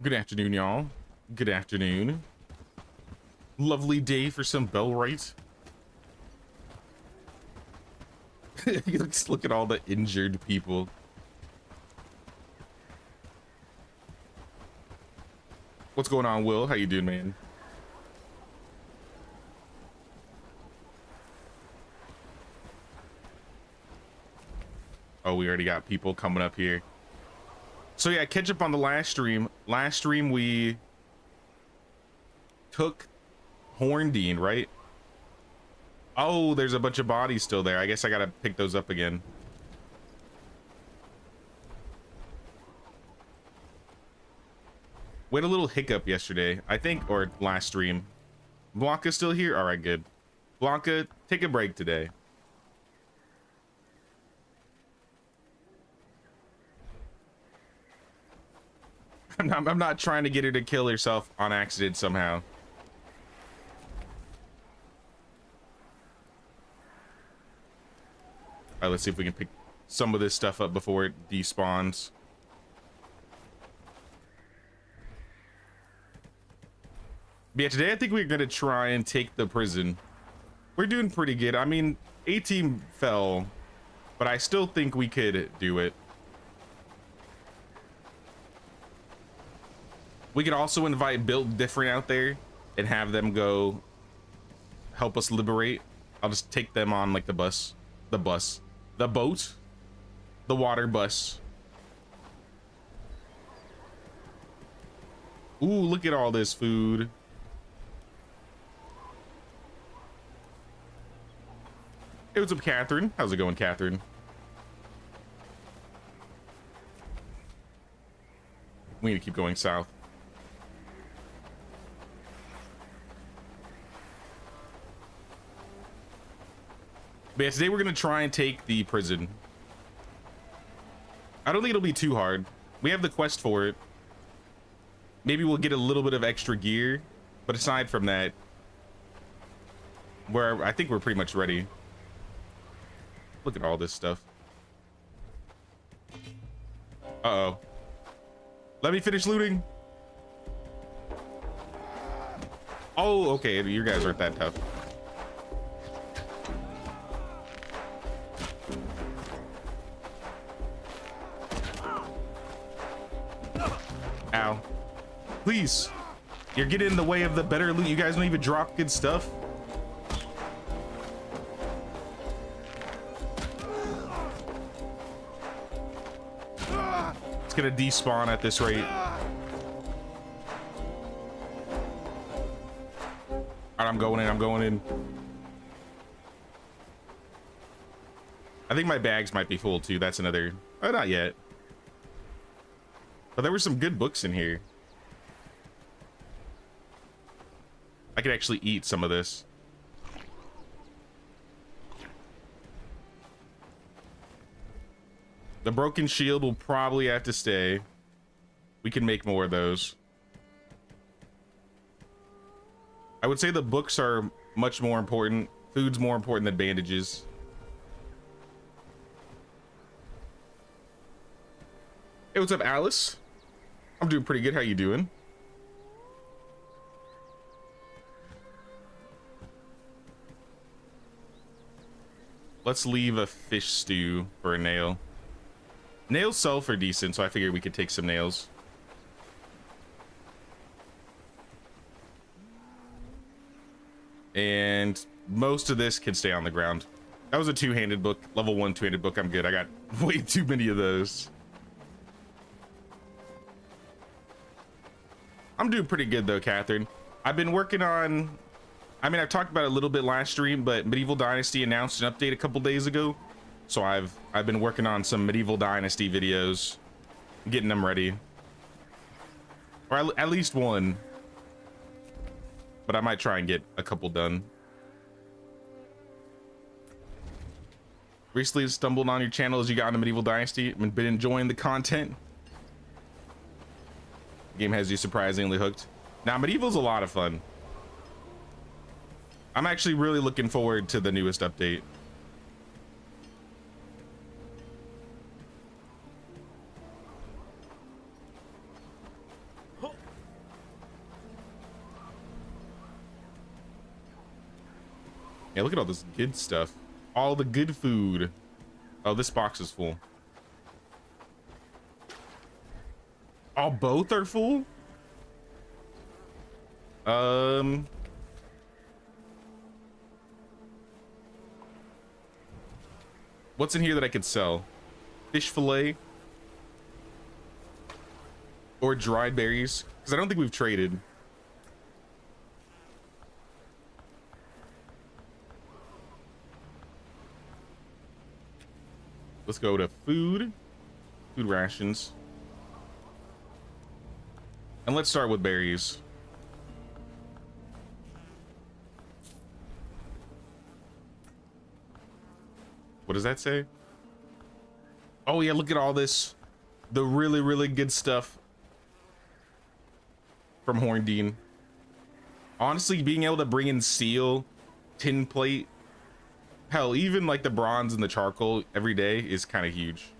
Good afternoon, y'all. Good afternoon. Lovely day for some Bellwright. Just look at all the injured people. What's going on, Will? How you doing, man? Oh, we already got people coming up here. So yeah, catch up on the last stream. Last stream we took Horndean, right? Oh, there's a bunch of bodies still there. I guess I gotta pick those up again. We had a little hiccup yesterday, I think, or last stream. Blanca's still here? All right, good. Blanca, take a break today. I'm not trying to get her to kill herself on accident somehow. All right, let's see if we can pick some of this stuff up before it despawns. But yeah, today I think we're gonna try and take the prison. We're doing pretty good. I mean, A-team fell, but I still think we could do it. We could also invite Built Different out there and have them go help us liberate. I'll just take them on like the boat, the water bus. Ooh, look at all this food. Hey, what's up, Catherine? How's it going, Catherine? We need to keep going south. But yeah, today we're gonna try and take the prison. I don't think it'll be too hard. We have the quest for it. Maybe we'll get a little bit of extra gear, but aside from that, I think we're pretty much ready. Look at all this stuff. Uh-oh. Let me finish looting. Oh, okay, you guys aren't that tough. Ow. Please. You're getting in the way of the better loot. You guys don't even drop good stuff. It's gonna despawn at this rate. Alright, I'm going in. I think my bags might be full too. That's another... Oh, not yet. But there were some good books in here. I could actually eat some of this. The broken shield will probably have to stay. We can make more of those. I would say the books are much more important. Food's more important than bandages. Hey, what's up, Alice? I'm doing pretty good. How you doing? Let's leave a fish stew for a nail. Nails sell for decent, so I figured we could take some nails. And most of this can stay on the ground. That was a two-handed book, level 1 two-handed book. I'm good. I got way too many of those. I'm doing pretty good though, Catherine. I've been working on, I mean, I talked about it a little bit last stream, but Medieval Dynasty announced an update a couple days ago. So I've been working on some Medieval Dynasty videos, getting them ready. Or at least one. But I might try and get a couple done. Recently stumbled on your channel as you got into Medieval Dynasty. I've been enjoying the content. Game has you surprisingly hooked. Now, Medieval's a lot of fun. I'm actually really looking forward to the newest update. Yeah, look at all this good stuff. All the good food. Oh, this box is full. Oh, both are full? What's in here that I could sell? Fish fillet? Or dried berries? Because I don't think we've traded. Let's go to food. Food rations. And let's start with berries. What does that say? Oh yeah, look at all this. The really, really good stuff from Horndean. Honestly, being able to bring in steel, tin plate, hell, even like the bronze and the charcoal every day is kind of huge.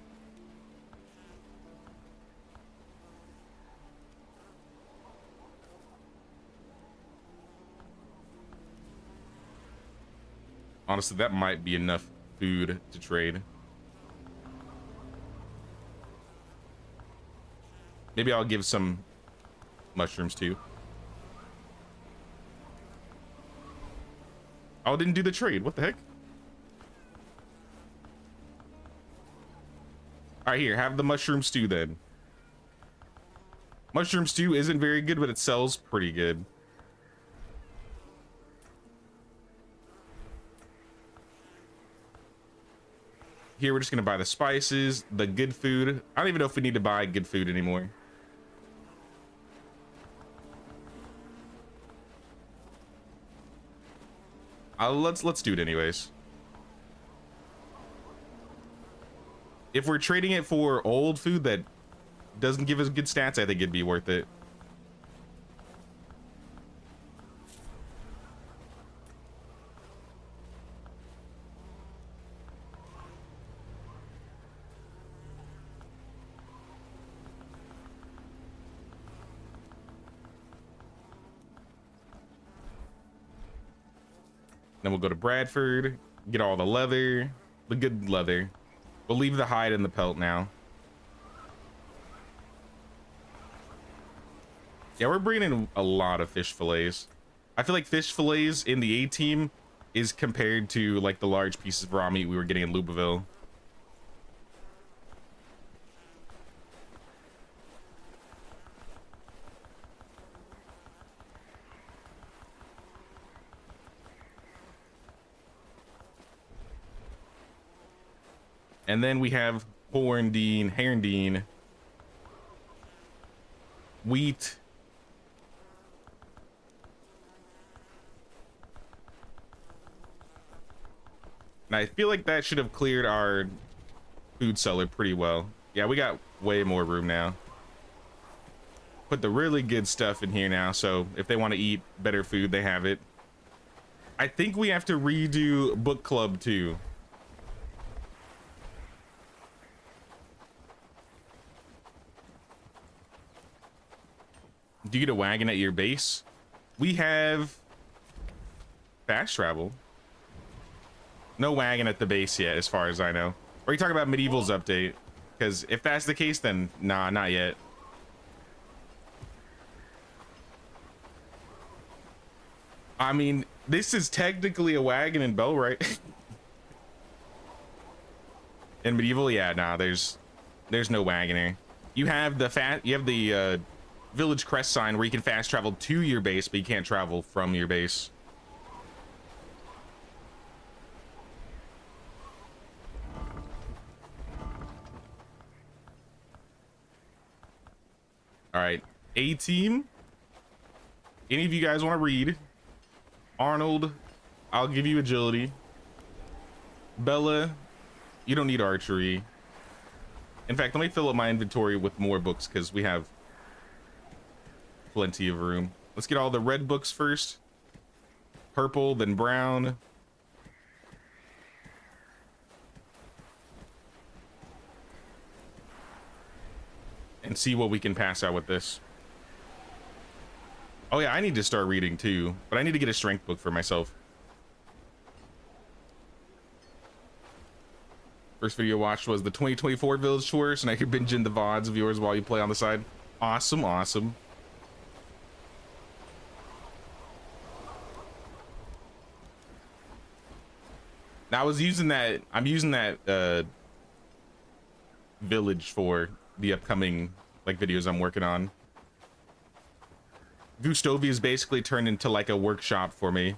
Honestly, that might be enough food to trade. Maybe I'll give some mushrooms too. Oh, didn't do the trade. What the heck? All right, here, have the mushroom stew then. Mushroom stew isn't very good, but it sells pretty good. Here, we're just gonna buy the spices, the good food. I don't even know if we need to buy good food anymore. Let's do it anyways. If we're trading it for old food that doesn't give us good stats, I think it'd be worth it. Then we'll go to Bradford, get all the leather, the good leather. We'll leave the hide and the pelt now. Yeah, we're bringing in a lot of fish fillets. I feel like fish fillets in the A team is compared to like the large pieces of raw meat we were getting in Louisville. And then we have Horndean, Herndeen, wheat. And I feel like that should have cleared our food cellar pretty well. Yeah, we got way more room now. Put the really good stuff in here now, so if they want to eat better food, they have it. I think we have to redo book club too. Do you get a wagon at your base? We have fast travel. No wagon at the base yet, as far as I know. Or are you talking about Medieval's update? Because if that's the case, then nah, not yet. I mean, this is technically a wagon in Bellwright. In Medieval, yeah, nah, there's no wagoner. You have the village crest sign where you can fast travel to your base, but you can't travel from your base. All right, A team. Any of you guys want to read? Arnold, I'll give you agility. Bella, you don't need archery. In fact, let me fill up my inventory with more books because we have plenty of room. Let's get all the red books first. Purple, then brown. And see what we can pass out with this. Oh yeah, I need to start reading too, but I need to get a strength book for myself. First video I watched was the 2024 Village Tour, so now you're binging the VODs of yours while you play on the side. Awesome, awesome. Now I'm using that village for the upcoming like videos I'm working on. Gustovi is basically turned into like a workshop for me.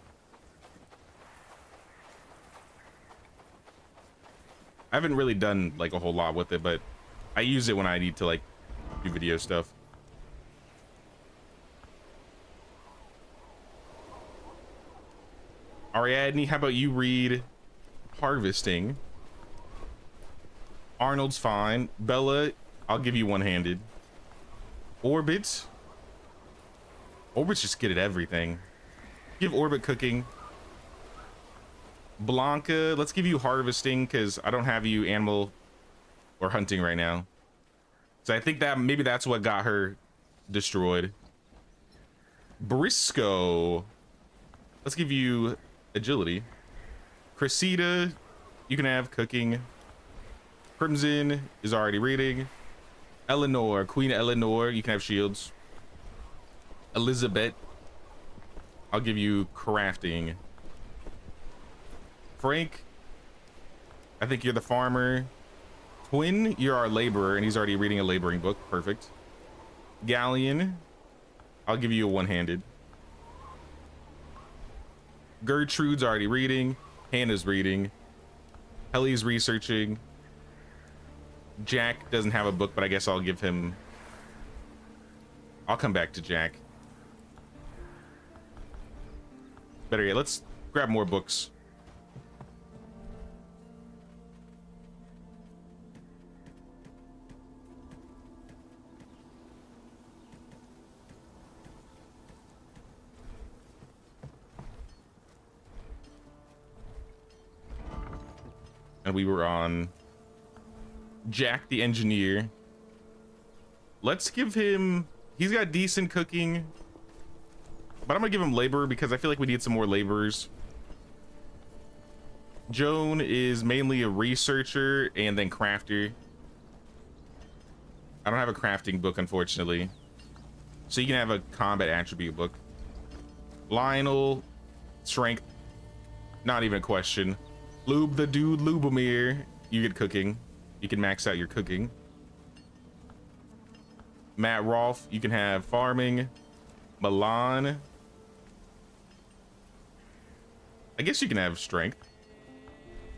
I haven't really done like a whole lot with it, but I use it when I need to like do video stuff. Ariadne, how about you read Harvesting? Arnold's fine. Bella, I'll give you one-handed. Orbit. Orbit's just good at everything. Give Orbit Cooking. Blanca, let's give you Harvesting because I don't have you Animal or Hunting right now. So I think that maybe that's what got her destroyed. Briscoe, let's give you Agility. Cressida, you can have Cooking. Crimson is already reading. Eleanor, Queen Eleanor, you can have Shields. Elizabeth, I'll give you Crafting. Frank, I think you're the farmer. Twin, you're our laborer, and he's already reading a laboring book. Perfect. Galleon, I'll give you a one-handed. Gertrude's already reading. Hannah's reading. Helly's researching. Jack doesn't have a book, but I guess I'll give him... I'll come back to Jack. Better yet, let's grab more books. And we were on Jack the Engineer. Let's give him... He's got decent cooking. But I'm gonna give him labor because I feel like we need some more laborers. Joan is mainly a researcher and then crafter. I don't have a crafting book, unfortunately. So you can have a combat attribute book. Lionel, strength. Not even a question. Lube the dude, Lubomir. You get cooking. You can max out your cooking. Matt Rolfe, you can have farming. Milan. I guess you can have strength.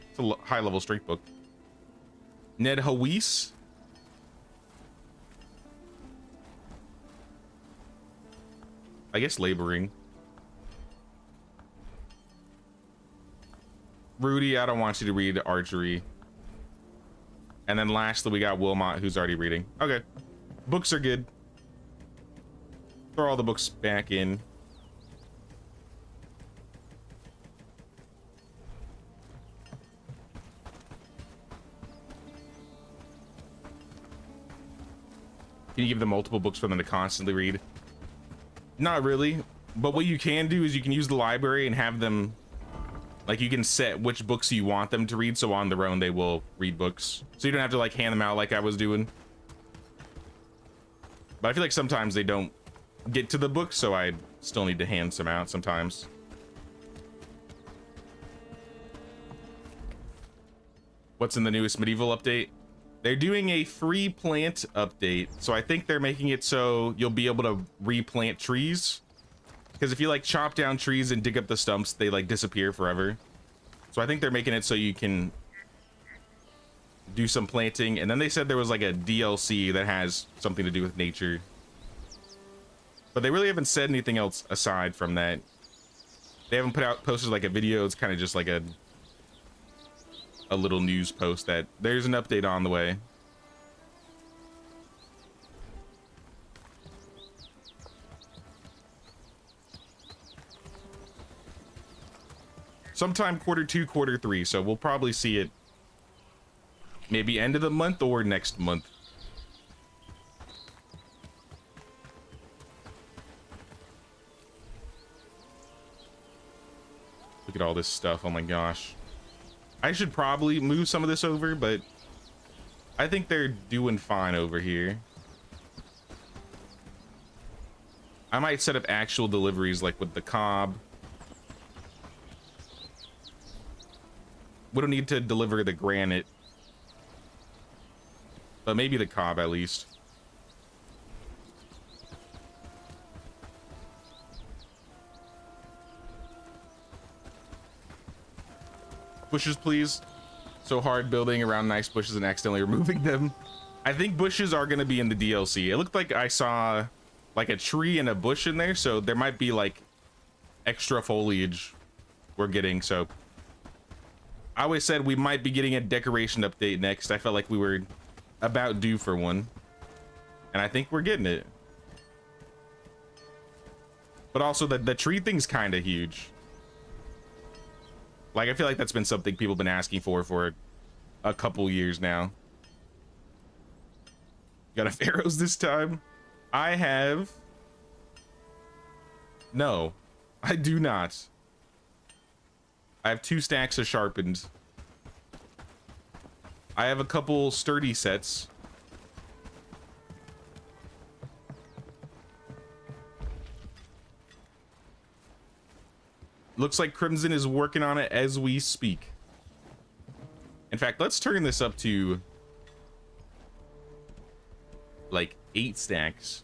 It's a high level strength book. Ned Hawis. I guess laboring. Rudy, I don't want you to read archery. And then lastly, we got Wilmot, who's already reading. Okay. Books are good. Throw all the books back in. Can you give them multiple books for them to constantly read? Not really. But what you can do is you can use the library and have them... Like, you can set which books you want them to read, so on their own they will read books. So you don't have to, like, hand them out like I was doing. But I feel like sometimes they don't get to the book, so I still need to hand some out sometimes. What's in the newest medieval update? They're doing a free plant update, so I think they're making it so you'll be able to replant trees. Because if you like chop down trees and dig up the stumps, they like disappear forever. So I think they're making it so you can do some planting. And then they said there was like a DLC that has something to do with nature. But they really haven't said anything else aside from that. They haven't posted like a video. It's kind of just like a little news post that there's an update on the way. Sometime Q2, Q3, so we'll probably see it maybe end of the month or next month. Look at all this stuff, oh my gosh. I should probably move some of this over, but I think they're doing fine over here. I might set up actual deliveries like with the cob. We don't need to deliver the granite, but maybe the cob at least. Bushes, please. So hard building around nice bushes and accidentally removing them. I think bushes are going to be in the DLC. It looked like I saw like a tree and a bush in there, so there might be like extra foliage we're getting. So I always said we might be getting a decoration update next. I felt like we were about due for one, and I think we're getting it. But also the tree thing's kind of huge. Like, I feel like that's been something people have been asking for a couple years now. Got a Pharaohs this time? I have... No, I do not. I have 2 stacks of sharpened. I have a couple sturdy sets. Looks like Crimson is working on it as we speak. In fact, let's turn this up to like 8 stacks.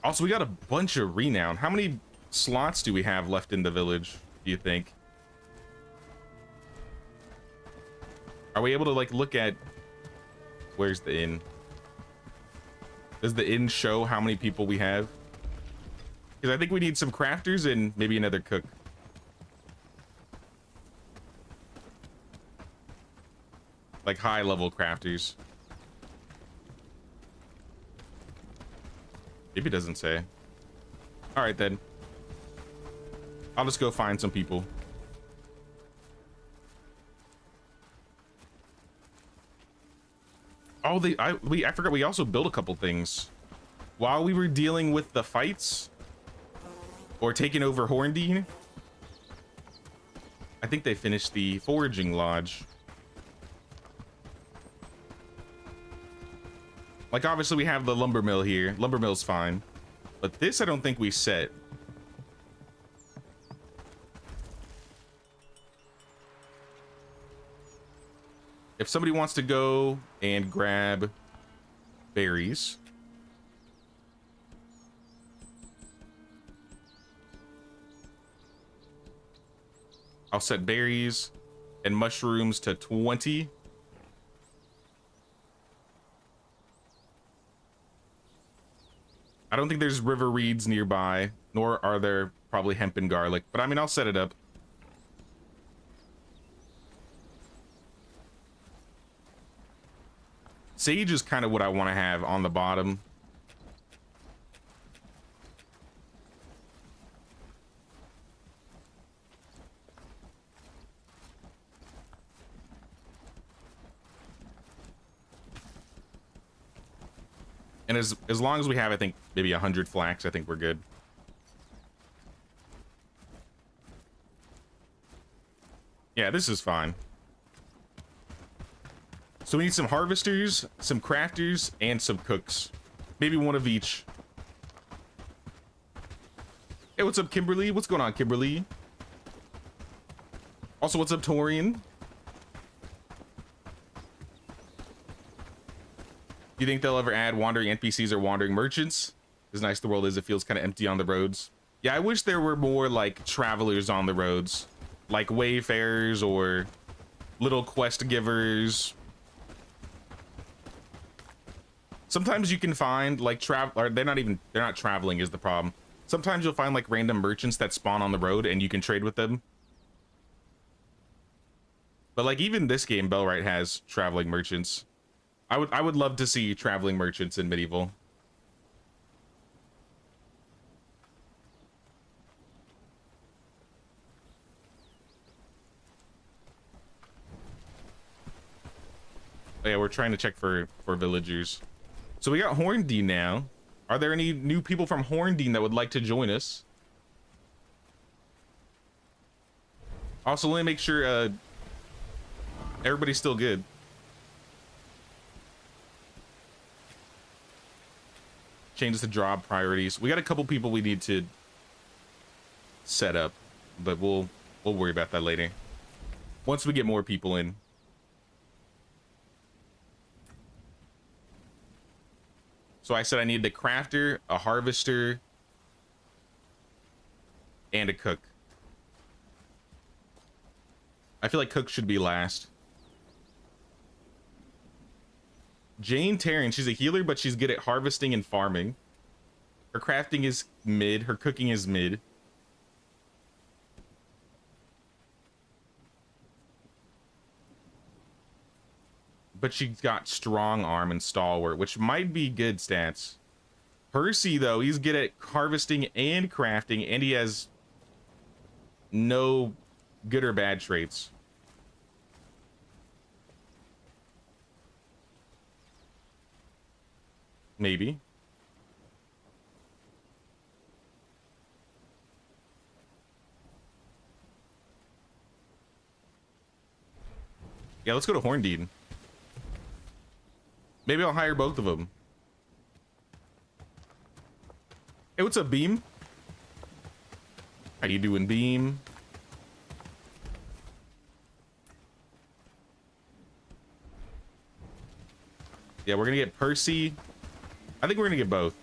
Also, we got a bunch of renown. How many slots do we have left in the village, do you think? Are we able to like look at... Where's the inn? Does the inn show how many people we have? Because I think we need some crafters and maybe another cook. Like high level crafters. Maybe it doesn't say. All right then. I'll just go find some people. Oh, I forgot we also built a couple things while we were dealing with the fights or taking over Horndean. I think they finished the foraging lodge. Like, obviously we have the lumber mill here. Lumber mill's fine, but this I don't think we set. If somebody wants to go and grab berries. I'll set berries and mushrooms to 20. I don't think there's river reeds nearby, nor are there probably hemp and garlic, but I mean, I'll set it up. Sage is kind of what I want to have on the bottom. And as long as we have, I think, maybe 100 flax, I think we're good. Yeah, this is fine. So we need some harvesters, some crafters, and some cooks. Maybe one of each. Hey, what's up, Kimberly? What's going on, Kimberly? Also, what's up, Torian? Do you think they'll ever add wandering NPCs or wandering merchants? As nice the world is, it feels kind of empty on the roads. Yeah, I wish there were more, like, travelers on the roads. Like wayfarers or little quest givers. Sometimes you can find like or they're not traveling is the problem. Sometimes you'll find like random merchants that spawn on the road and you can trade with them. But like even this game, Bellwright has traveling merchants. I would love to see traveling merchants in Medieval. Oh, yeah, we're trying to check for villagers. So we got Horndean now. Are there any new people from Horndean that would like to join us? Also, let me make sure everybody's still good. Change the job priorities. We got a couple people we need to set up, but we'll worry about that later. Once we get more people in. So I said I need the crafter, a harvester, and a cook. I feel like cook should be last. Jane Taryn, she's a healer, but she's good at harvesting and farming. Her crafting is mid, her cooking is mid. But she's got strong arm and stalwart, which might be good stats. Percy, though, he's good at harvesting and crafting, and he has no good or bad traits. Maybe. Yeah, let's go to Horndean. Maybe I'll hire both of them. Hey, what's up, Beam? How you doing, Beam? Yeah, we're gonna get Percy. I think we're gonna get both.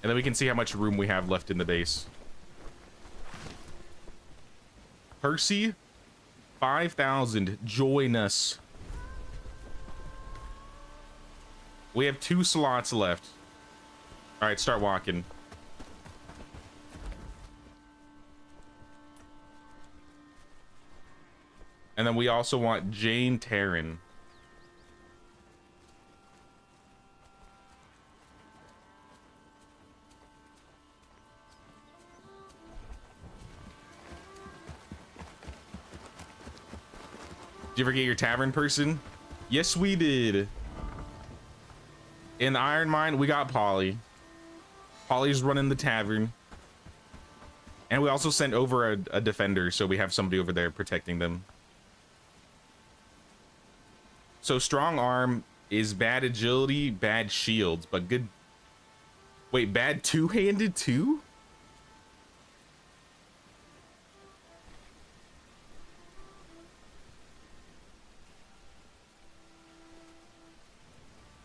And then we can see how much room we have left in the base. Percy, 5,000. Join us. We have 2 slots left. All right, start walking. And then we also want Jane Taryn. Did you ever get your tavern person? Yes, we did. In the Iron Mine, we got Polly. Polly's running the tavern. And we also sent over a defender, so we have somebody over there protecting them. So strong arm is bad agility, bad shields, but good. Wait, bad two-handed too?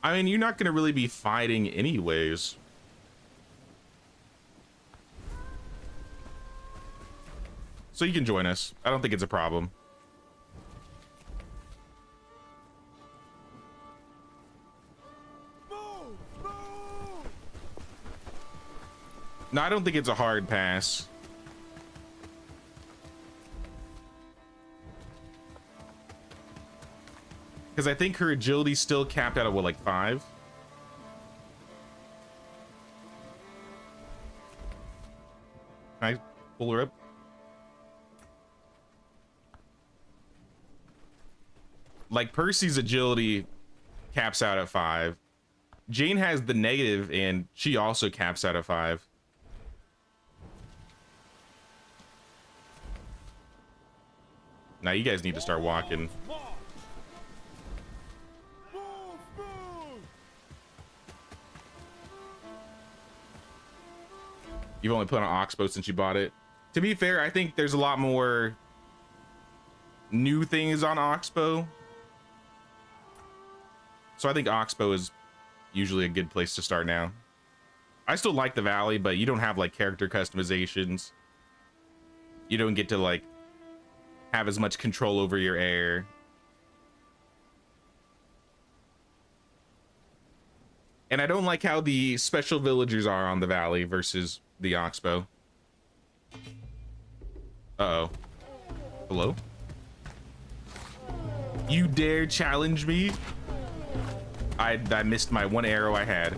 I mean, you're not going to really be fighting anyways. So you can join us. I don't think it's a problem. No, I don't think it's a hard pass. Because I think her agility's still capped out at what, like 5? Can I pull her up? Like Percy's agility caps out at 5. Jane has the negative and she also caps out at 5. Now you guys need to start walking. You've only put on Oxbow since you bought it. To be fair, I think there's a lot more new things on Oxbow. So I think Oxbow is usually a good place to start now. I still like the Valley, but you don't have like character customizations. You don't get to like have as much control over your air. And I don't like how the special villagers are on the Valley versus the Oxbow. Uh-oh. Hello? You dare challenge me? I missed my one arrow I had.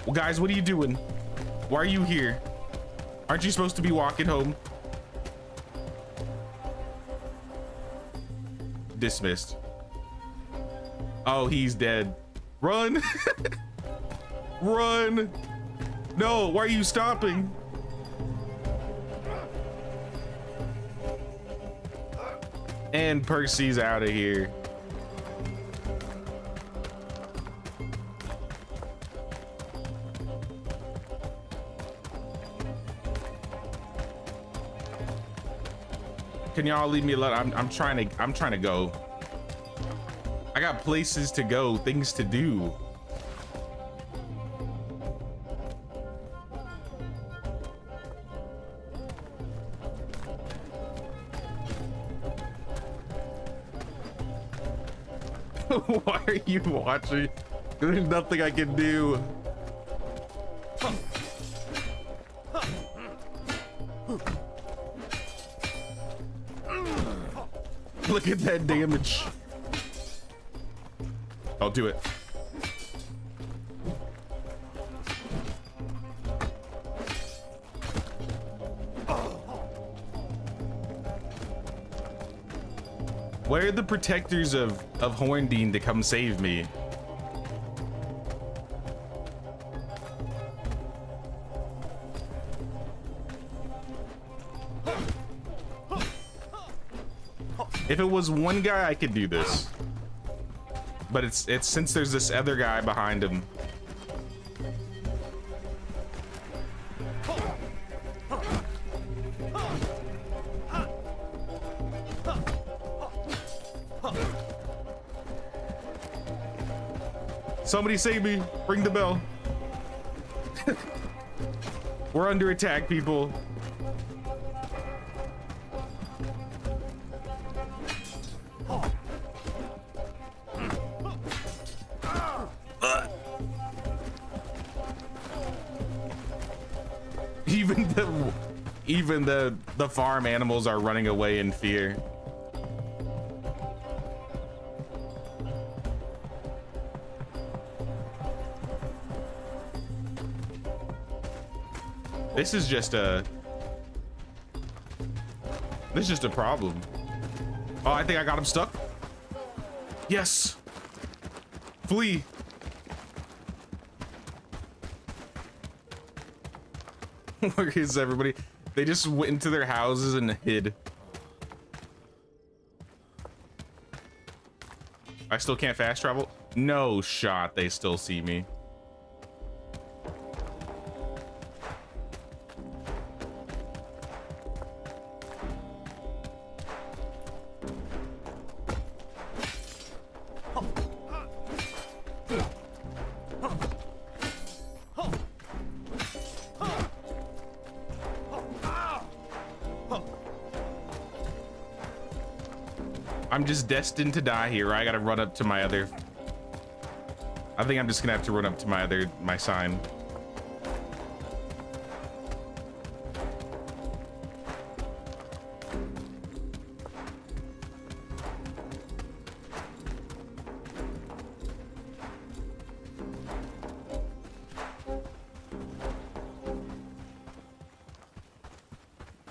Well, guys, what are you doing? Why are you here? Aren't you supposed to be walking home? Dismissed. Oh, he's dead. Run. Run. No, why are you stopping? And Percy's out of here. Can y'all leave me alone? I'm trying to go. I got places to go, things to do. Why are you watching? There's nothing I can do. Look at that damage. I'll do it. Where are the protectors of Horndean to come save me? If it was one guy, I could do this. But it's since there's this other guy behind him. Somebody save me. Ring the bell. We're under attack, people. Even the farm animals are running away in fear. This is just a problem. Oh, I think I got him stuck. Yes. Flee. Where is everybody? They just went into their houses and hid. I still can't fast travel? No shot, they still see me. I'm just destined to die here. I gotta run up to my other... I think I'm just gonna have to run up to my sign.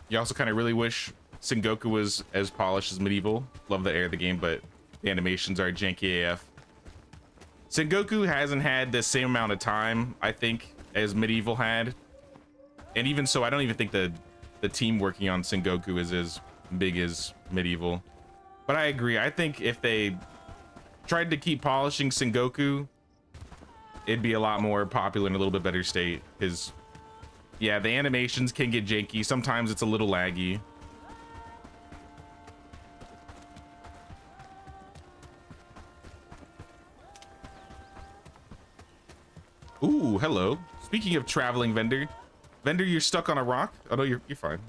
You also kind of really wish Sengoku was as polished as Medieval. Love the air of the game, but the animations are janky AF. Sengoku hasn't had the same amount of time, I think, as Medieval had. And even so, I don't even think the team working on Sengoku is as big as Medieval. But I agree. I think if they tried to keep polishing Sengoku, it'd be a lot more popular in a little bit better state. Because, yeah, the animations can get janky. Sometimes it's a little laggy. Ooh, hello. Speaking of traveling vendor. Vendor, you're stuck on a rock? Oh no, you're fine.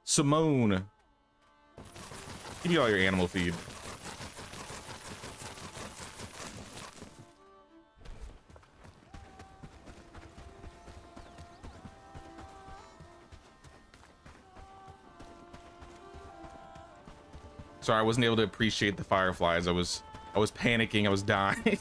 Simone. Give me all your animal feed. Sorry, I wasn't able to appreciate the fireflies. I was panicking, I was dying.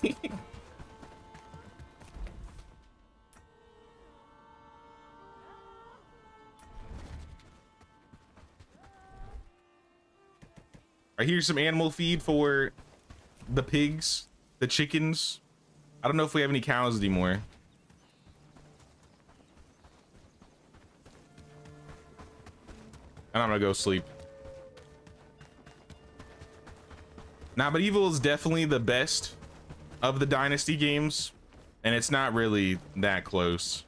I hear some animal feed for the pigs, the chickens. I don't know if we have any cows anymore. And I'm gonna go sleep. Now, Medieval is definitely the best of the Dynasty games, and it's not really that close.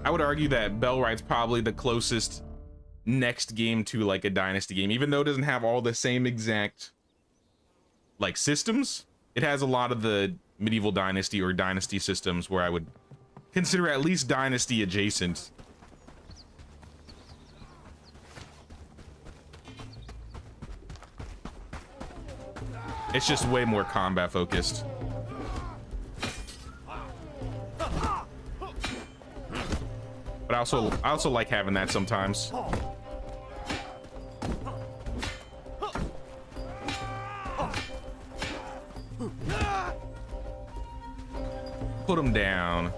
I would argue that Bellwright's probably the closest next game to like a Dynasty game, even though it doesn't have all the same exact like systems. It has a lot of the Medieval Dynasty or Dynasty systems where I would consider at least Dynasty adjacent. It's just way more combat focused. But I also like having that sometimes. Put him down.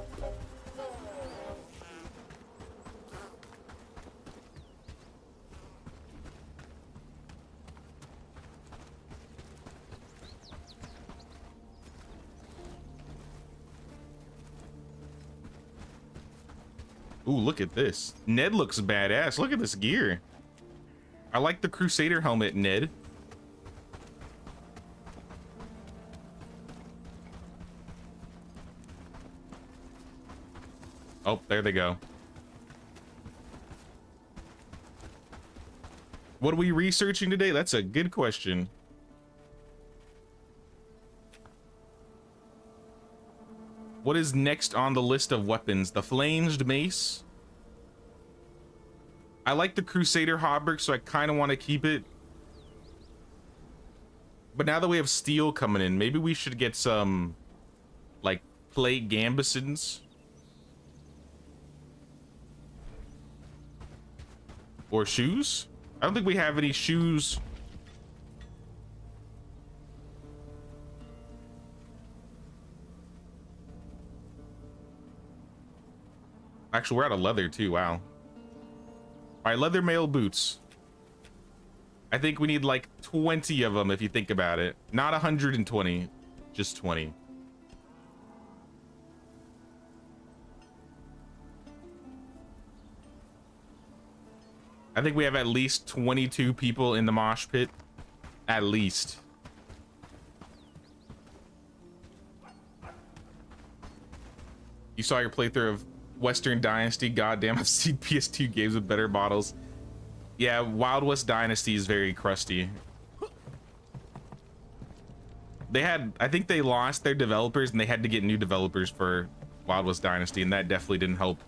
Ooh, look at this. Ned looks badass. Look at this gear. I like the Crusader helmet, Ned. Oh, there they go. What are we researching today? That's a good question. What is next on the list of weapons? The flanged mace. I like the Crusader hauberk, so I kind of want to keep it. But now that we have steel coming in, maybe we should get some like plate gambesons. Or shoes? I don't think we have any shoes. Actually, we're out of leather too. Wow. All right, leather mail boots. I think we need like 20 of them if you think about it. Not 120, just 20. I think we have at least 22 people in the mosh pit. At least. You saw your playthrough of Western Dynasty. Goddamn, I've seen PS2 games with better models. Yeah, Wild West Dynasty is very crusty. They had, I think they lost their developers and they had to get new developers for Wild West Dynasty, and that definitely didn't help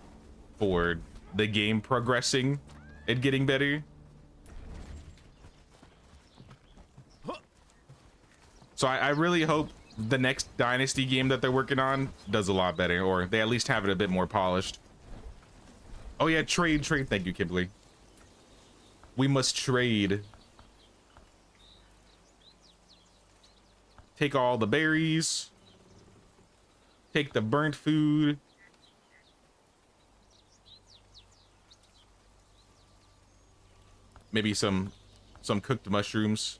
for the game progressing and getting better. So I really hope the next Dynasty game that they're working on does a lot better, or they at least have it a bit more polished. Oh yeah, trade. Thank you, Kibley. We must trade. Take all the berries. Take the burnt food. Maybe some cooked mushrooms.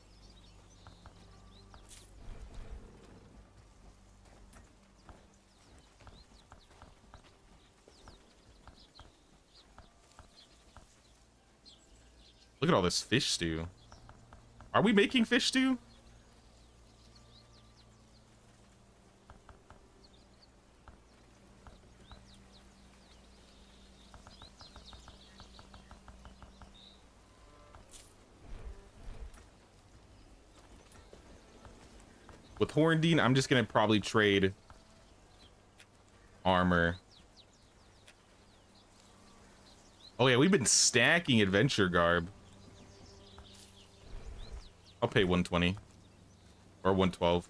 Look at all this fish stew. Are we making fish stew? With Horndean, I'm just gonna probably trade armor. Oh yeah, we've been stacking adventure garb. I'll pay 120 or 112.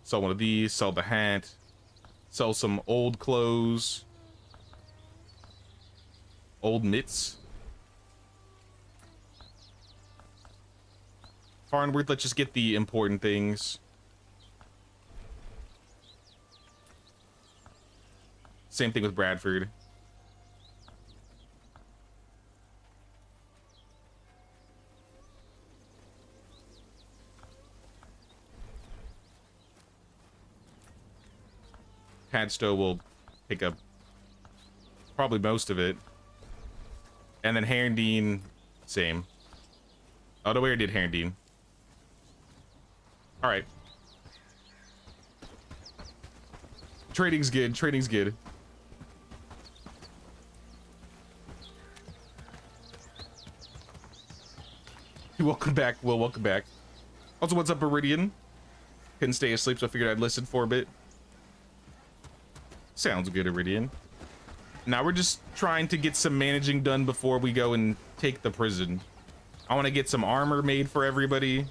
Sell one of these, sell the hat, sell some old clothes, old mitts. Farnworth, let's just get the important things. Same thing with Bradford. Padstow will pick up probably most of it. And then Herondine, same. Oh, no, we already did Herondine. All right. Trading's good. Trading's good. Welcome back, Will. Welcome back. Also, what's up, Iridian? Couldn't stay asleep, so I figured I'd listen for a bit. Sounds good, Iridian. Now we're just trying to get some managing done before we go and take the prison. I want to get some armor made for everybody.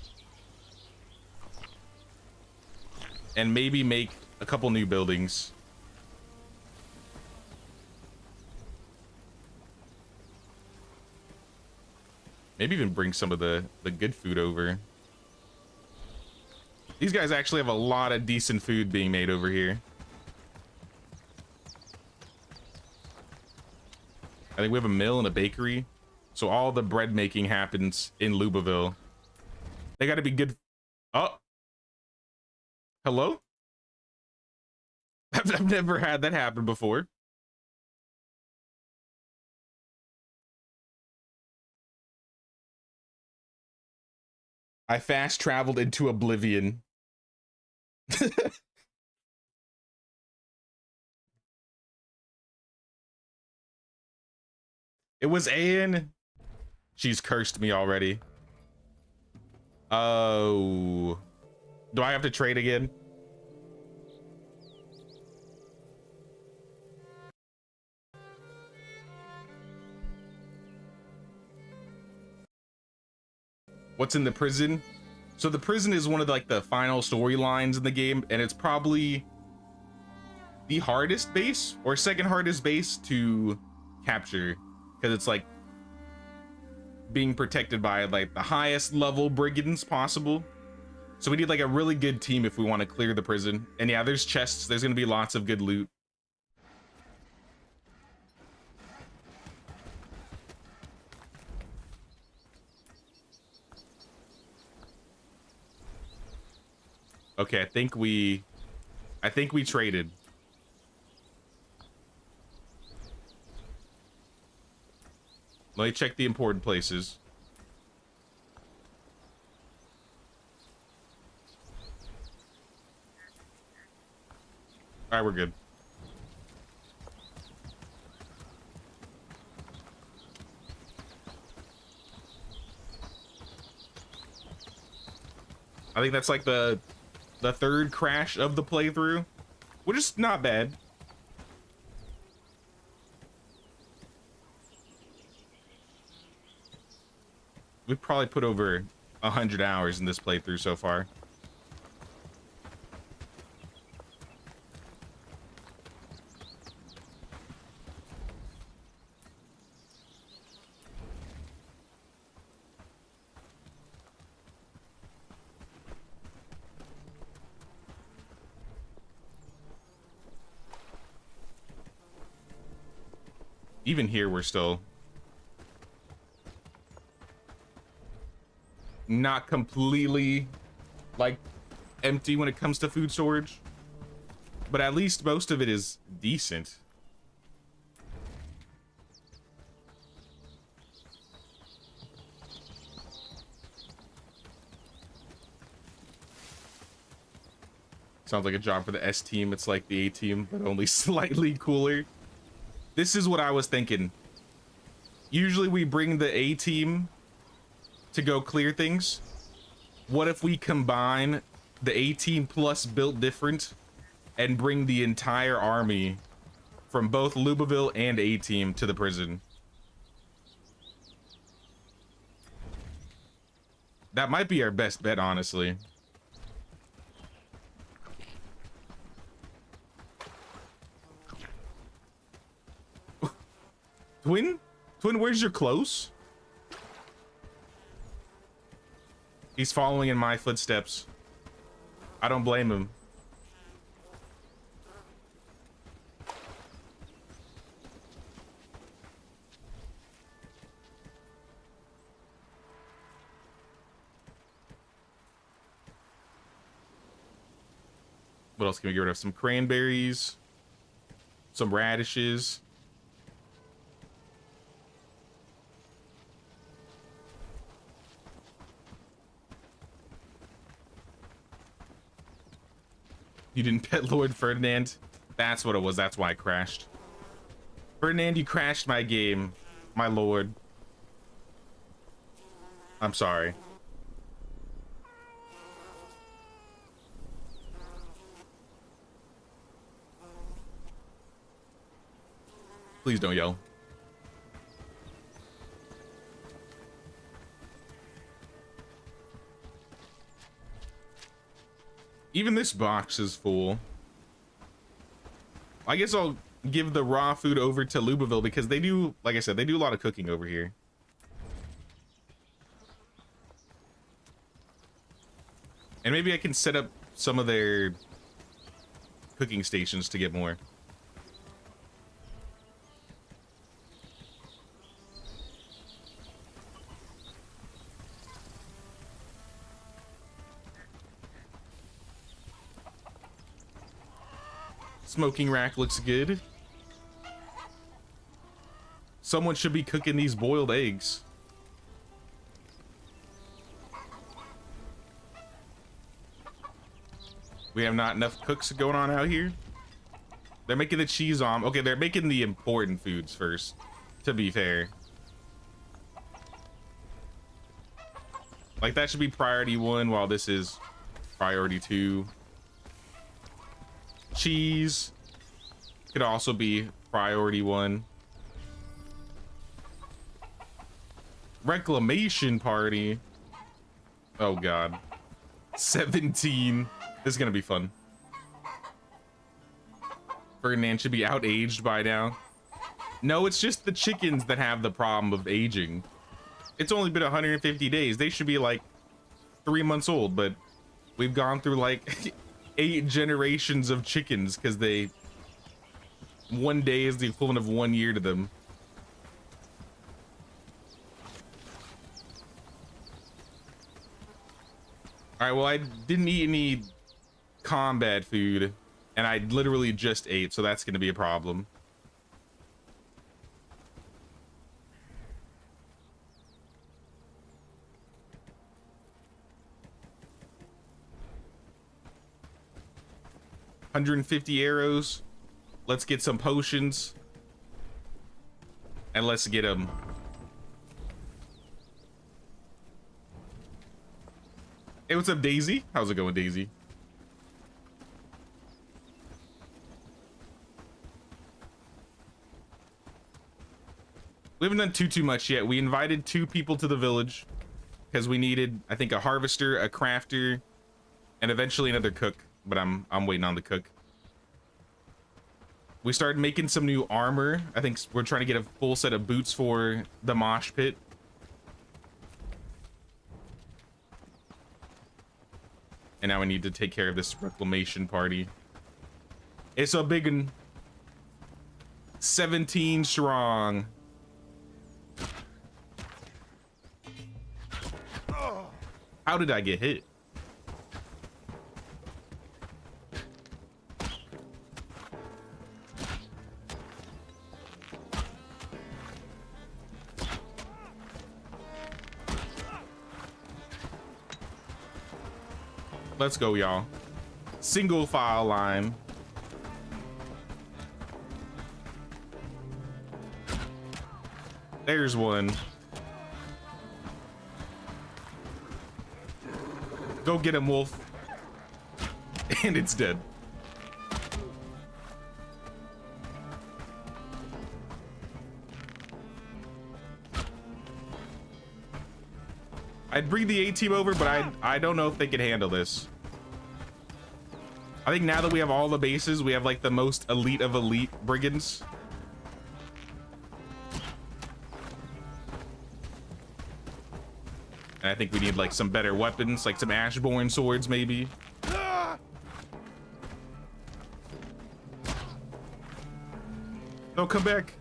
And maybe make a couple new buildings. Maybe even bring some of the good food over. These guys actually have a lot of decent food being made over here. I think we have a mill and a bakery. So all the bread making happens in Lubaville. They got to be good. Oh. Hello? I've never had that happen before. I fast traveled into oblivion. It was Anne. She's cursed me already. Oh. Do I have to trade again? What's in the prison? So the prison is one of the final storylines in the game, and it's probably the hardest base or second hardest base to capture, because it's like being protected by like the highest level brigands possible. So we need like a really good team if we want to clear the prison. And yeah, there's chests. There's gonna be lots of good loot. Okay, I think we traded. Let me check the important places. All right, we're good. I think that's like the third crash of the playthrough, which is not bad. We've probably put over 100 hours in this playthrough so far. Even here, we're still not completely like empty when it comes to food storage, but at least most of it is decent. Sounds like a job for the S team. It's like the A team, but only slightly cooler. This is what I was thinking. Usually we bring the A team to go clear things. What if we combine the A team plus built different and bring the entire army from both Lubaville and A team to the prison? That might be our best bet, honestly. Twin, where's your clothes? He's following in my footsteps. I don't blame him. What else can we get rid of? Some cranberries, some radishes. You didn't pet Lord Ferdinand? That's what it was. That's why I crashed. Ferdinand, you crashed my game, my lord. I'm sorry. Please don't yell. Even this box is full. I guess I'll give the raw food over to Lubaville because they do, like I said, they do a lot of cooking over here. And maybe I can set up some of their cooking stations to get more. Smoking rack looks good. Someone should be cooking these boiled eggs. We have not enough cooks going on out here. They're making the cheese omelet. Okay, they're making the important foods first, to be fair. Like, that should be priority 1 while this is priority 2. Cheese could also be priority 1. Reclamation party. Oh god. 17. This is gonna be fun. Ferdinand should be outaged by now. No, it's just the chickens that have the problem of aging. It's only been 150 days. They should be like 3 months old, but we've gone through like 8 generations of chickens because they, one day is the equivalent of 1 year to them. All right, well, I didn't eat any combat food and I literally just ate, so that's going to be a problem. $150 arrows. Let's get some potions. And let's get them. Hey, what's up, Daisy? How's it going, Daisy? We haven't done too much yet. We invited 2 people to the village because we needed, I think, a harvester, a crafter, and eventually another cook. But I'm waiting on the cook. We started making some new armor. I think we're trying to get a full set of boots for the mosh pit. And now we need to take care of this reclamation party. It's a big one. 17 strong. How did I get hit? Let's go, y'all. Single file line. There's one. Go get him, wolf. And it's dead. I'd bring the A-team over, but I don't know if they could handle this. I think now that we have all the bases, we have like the most elite of elite brigands. And I think we need like some better weapons, like some Ashborn swords maybe. No, come back.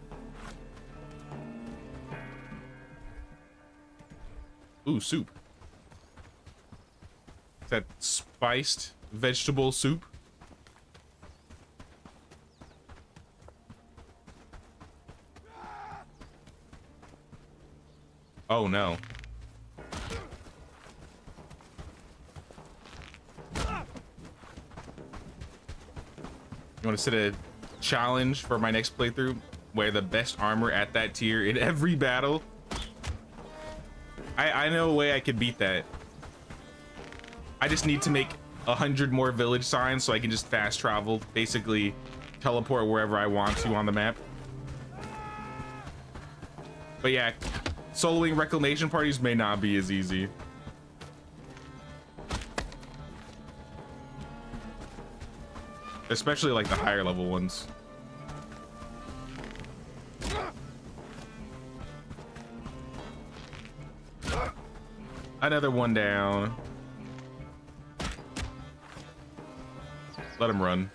Ooh, soup. Is that spiced vegetable soup? Oh no. You want to set a challenge for my next playthrough? Wear the best armor at that tier in every battle. I know a way I could beat that. I just need to make 100 more village signs so I can just fast travel, basically teleport wherever I want to on the map. But yeah, soloing reclamation parties may not be as easy. Especially like the higher level ones. Another one down. Let him run.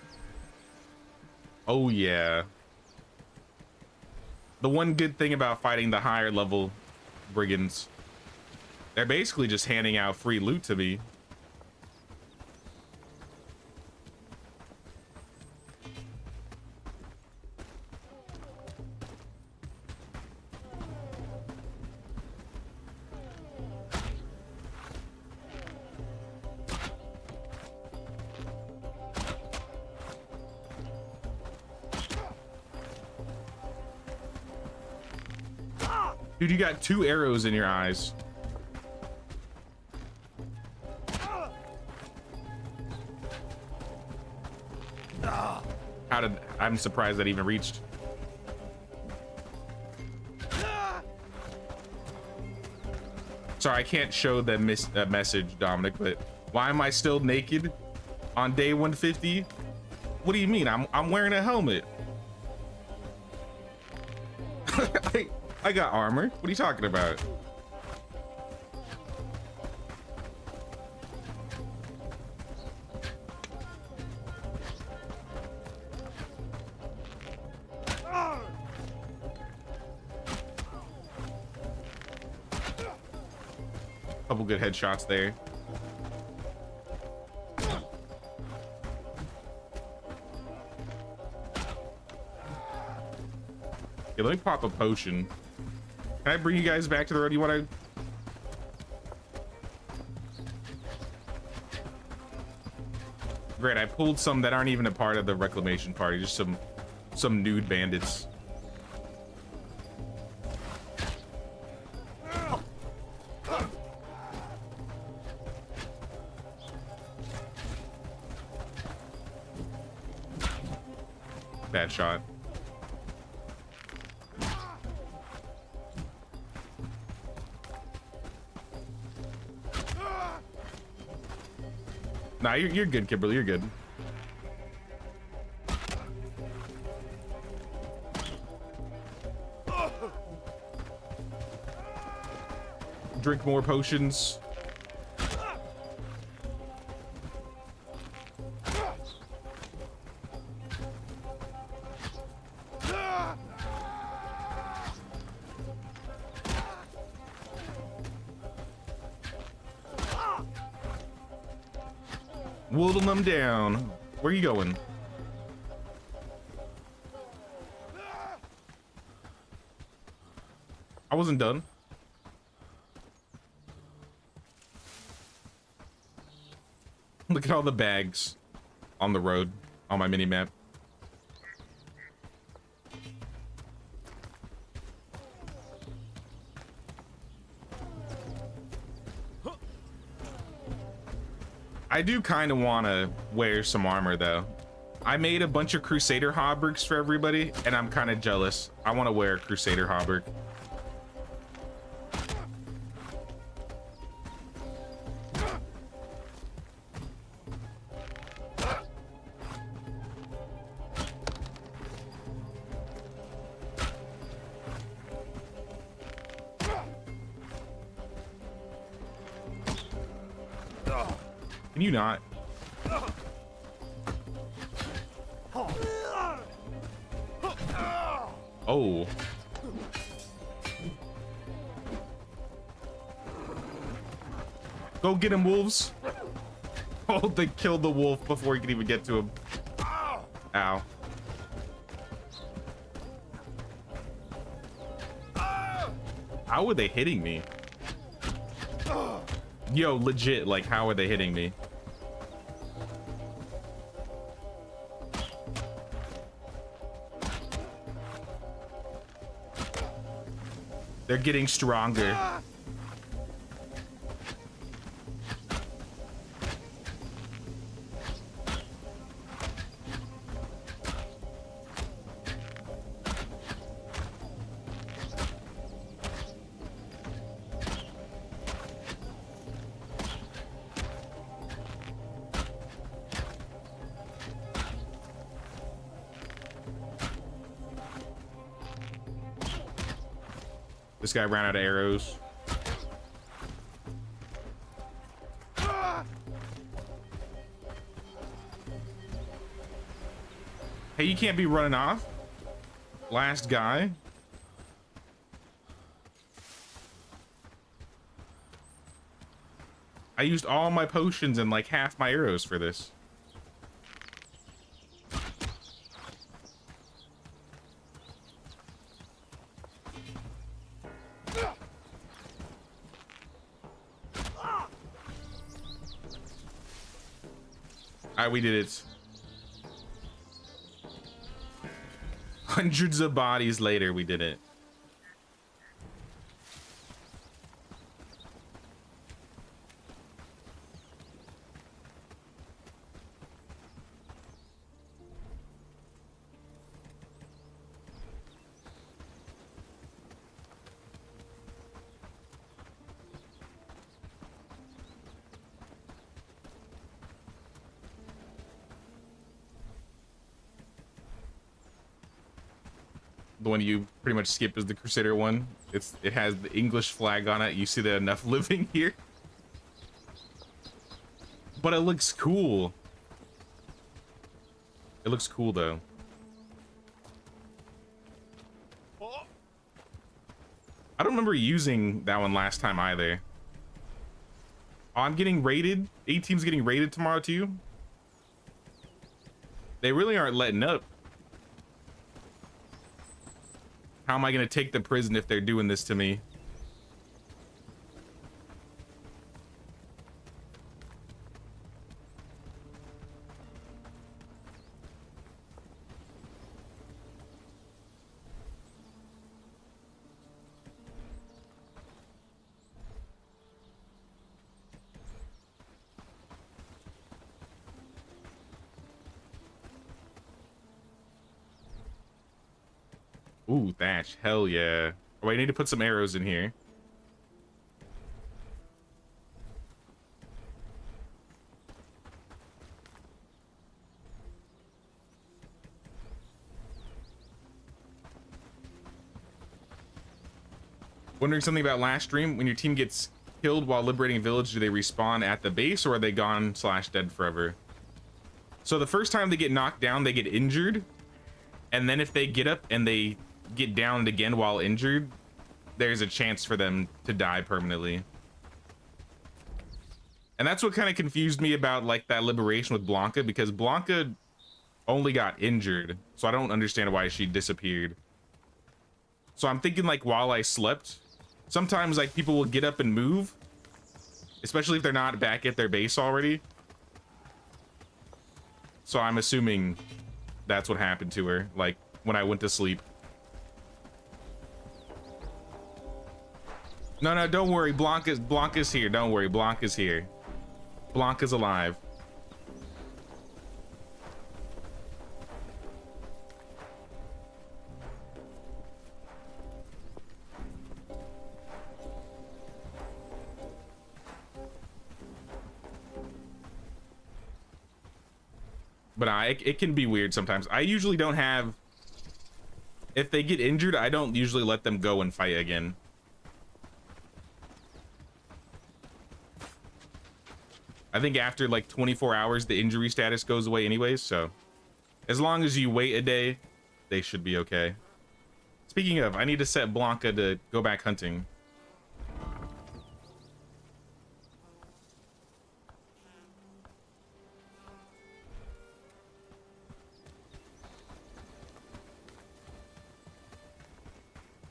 Oh yeah. The one good thing about fighting the higher level brigands, they're basically just handing out free loot to me. Dude, you got 2 arrows in your eyes. I'm surprised that even reached. Sorry, I can't show the message, Dominic, but why am I still naked on day 150? What do you mean? I'm wearing a helmet. I got armor. What are you talking about? Couple good headshots there. Yeah, let me pop a potion. Can I bring you guys back to the road? You want to? Great, I pulled some that aren't even a part of the reclamation party, just some nude bandits. Bad shot. Nah, you're good, Kimberly. You're good. Drink more potions. Whittle them down. Where are you going? I wasn't done. Look at all the bags on the road on my mini map. I do kind of want to wear some armor though. I made a bunch of Crusader hauberks for everybody and I'm kind of jealous. I want to wear a Crusader hauberk. Can you not? Oh. Go get him, wolves. Oh, they killed the wolf before he could even get to him. Ow. How were they hitting me? Yo, legit, like, how are they hitting me? They're getting stronger. This guy ran out of arrows. Hey, you can't be running off. Last guy. I used all my potions and like half my arrows for this. Alright, we did it. Hundreds of bodies later, we did it. The one you pretty much skip is the Crusader one. It has the English flag on it. You see that enough living here. But it looks cool. It looks cool though. I don't remember using that one last time either. Oh, I'm getting raided. A-Team's getting raided tomorrow too. They really aren't letting up. How am I gonna take the prison if they're doing this to me? Ooh, thatch. Hell yeah. Oh, I need to put some arrows in here. Wondering something about last stream. When your team gets killed while liberating a village, do they respawn at the base or are they gone / dead forever? So the first time they get knocked down, they get injured. And then if they get up and they get downed again while injured, there's a chance for them to die permanently. And that's what kind of confused me about like that liberation with Blanca, because Blanca only got injured, so I don't understand why she disappeared. So I'm thinking like while I slept, sometimes like people will get up and move, especially if they're not back at their base already. So I'm assuming that's what happened to her, like when I went to sleep. No, don't worry. Blanca's here. Don't worry. Blanca's here. Blanca's alive. But it can be weird sometimes. I usually don't have... If they get injured, I don't usually let them go and fight again. I think after like 24 hours, the injury status goes away anyways, so as long as you wait a day, they should be okay. Speaking of, I need to set Blanca to go back hunting.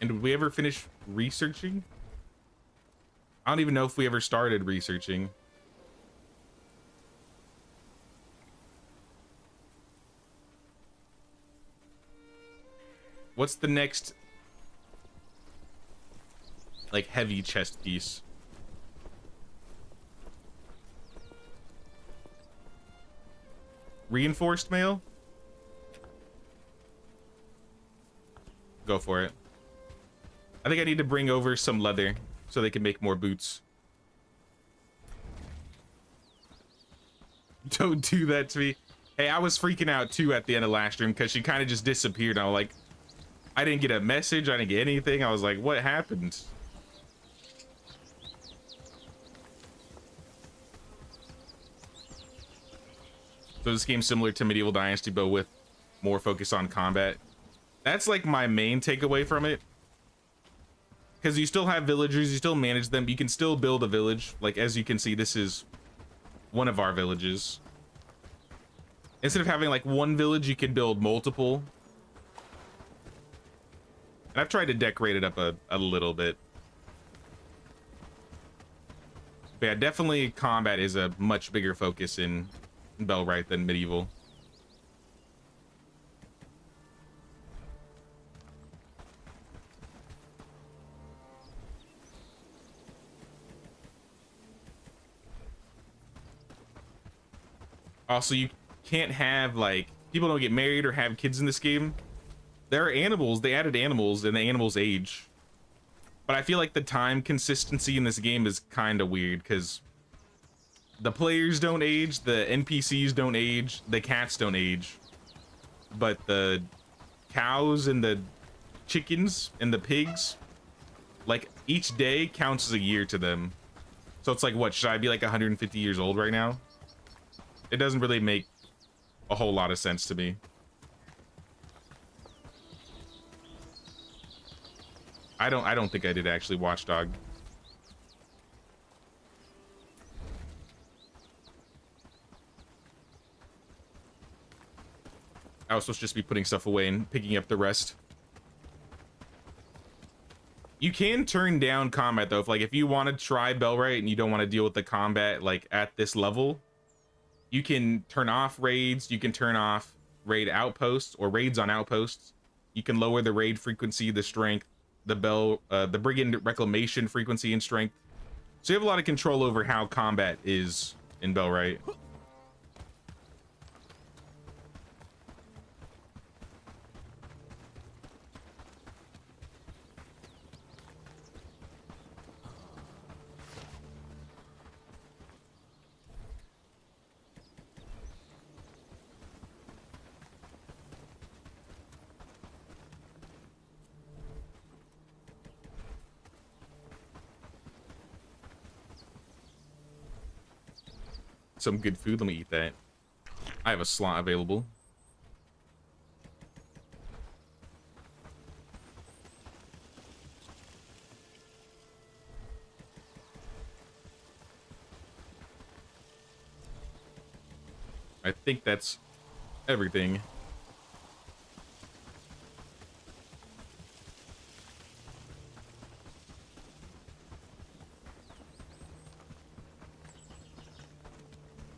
And did we ever finish researching? I don't even know if we ever started researching. What's the next, like, heavy chest piece? Reinforced mail? Go for it. I think I need to bring over some leather so they can make more boots. Don't do that to me. Hey, I was freaking out too at the end of last stream because she kind of just disappeared. I was like, I didn't get a message. I didn't get anything. I was like, what happened? So this game's similar to Medieval Dynasty, but with more focus on combat. That's like my main takeaway from it. Because you still have villagers, you still manage them, you can still build a village. Like, as you can see, this is one of our villages. Instead of having like one village, you can build multiple. And I've tried to decorate it up a little bit. But yeah, definitely combat is a much bigger focus in Bellwright than Medieval. Also, you can't have, like, people don't get married or have kids in this game. There are animals, they added animals and the animals age. But I feel like the time consistency in this game is kind of weird because the players don't age, the NPCs don't age, the cats don't age. But the cows and the chickens and the pigs, like, each day counts as a year to them. So it's like, what, should I be like 150 years old right now? It doesn't really make a whole lot of sense to me. I don't think I did actually Watchdog. I was supposed to just be putting stuff away and picking up the rest. You can turn down combat though. If you want to try Bellwright and you don't want to deal with the combat like at this level, you can turn off raids, you can turn off raid outposts or raids on outposts. You can lower the raid frequency, the strength, the brigand reclamation frequency and strength. So you have a lot of control over how combat is in Bellwright. Some good food, let me eat that. I have a slot available. I think that's everything.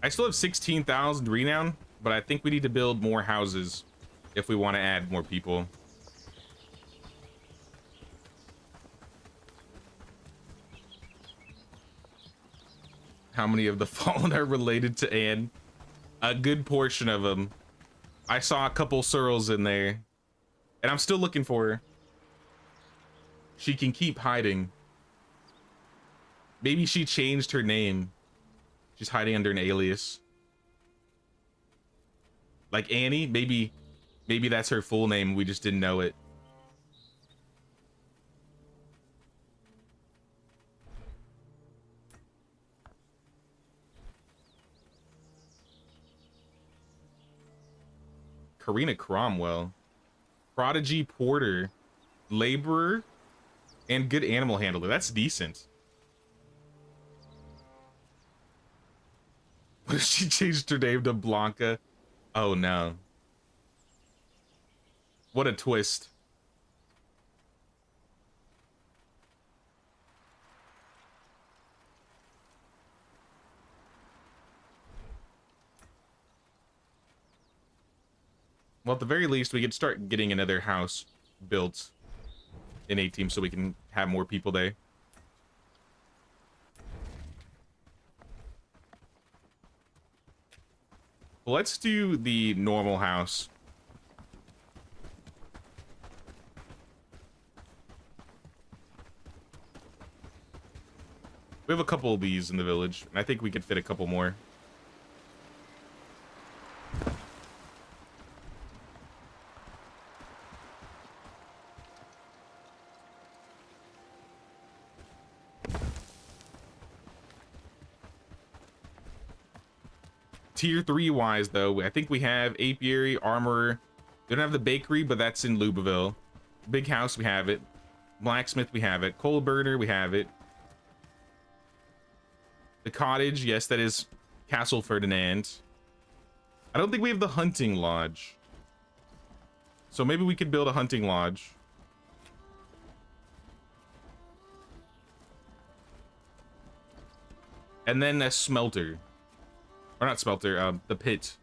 I still have 16,000 renown, but I think we need to build more houses if we want to add more people. How many of the fallen are related to Anne? A good portion of them. I saw a couple Searles in there, and I'm still looking for her. She can keep hiding. Maybe she changed her name. She's hiding under an alias. Like Annie, maybe that's her full name. We just didn't know it. Karina Cromwell. Prodigy Porter. Laborer. And good animal handler. That's decent. What if she changed her name to Blanca? Oh no. What a twist. Well, at the very least, we could start getting another house built in A team so we can have more people there. Let's do the normal house. We have a couple of these in the village, and I think we could fit a couple more. Tier 3 wise, though, I think we have apiary, armorer. We don't have the bakery, but that's in Lubaville. Big house, we have it. Blacksmith, we have it. Coal burner, we have it. The cottage, yes, that is Castle Ferdinand. I don't think we have the hunting lodge. So maybe we could build a hunting lodge. And then a smelter. Or not smelter, the pit.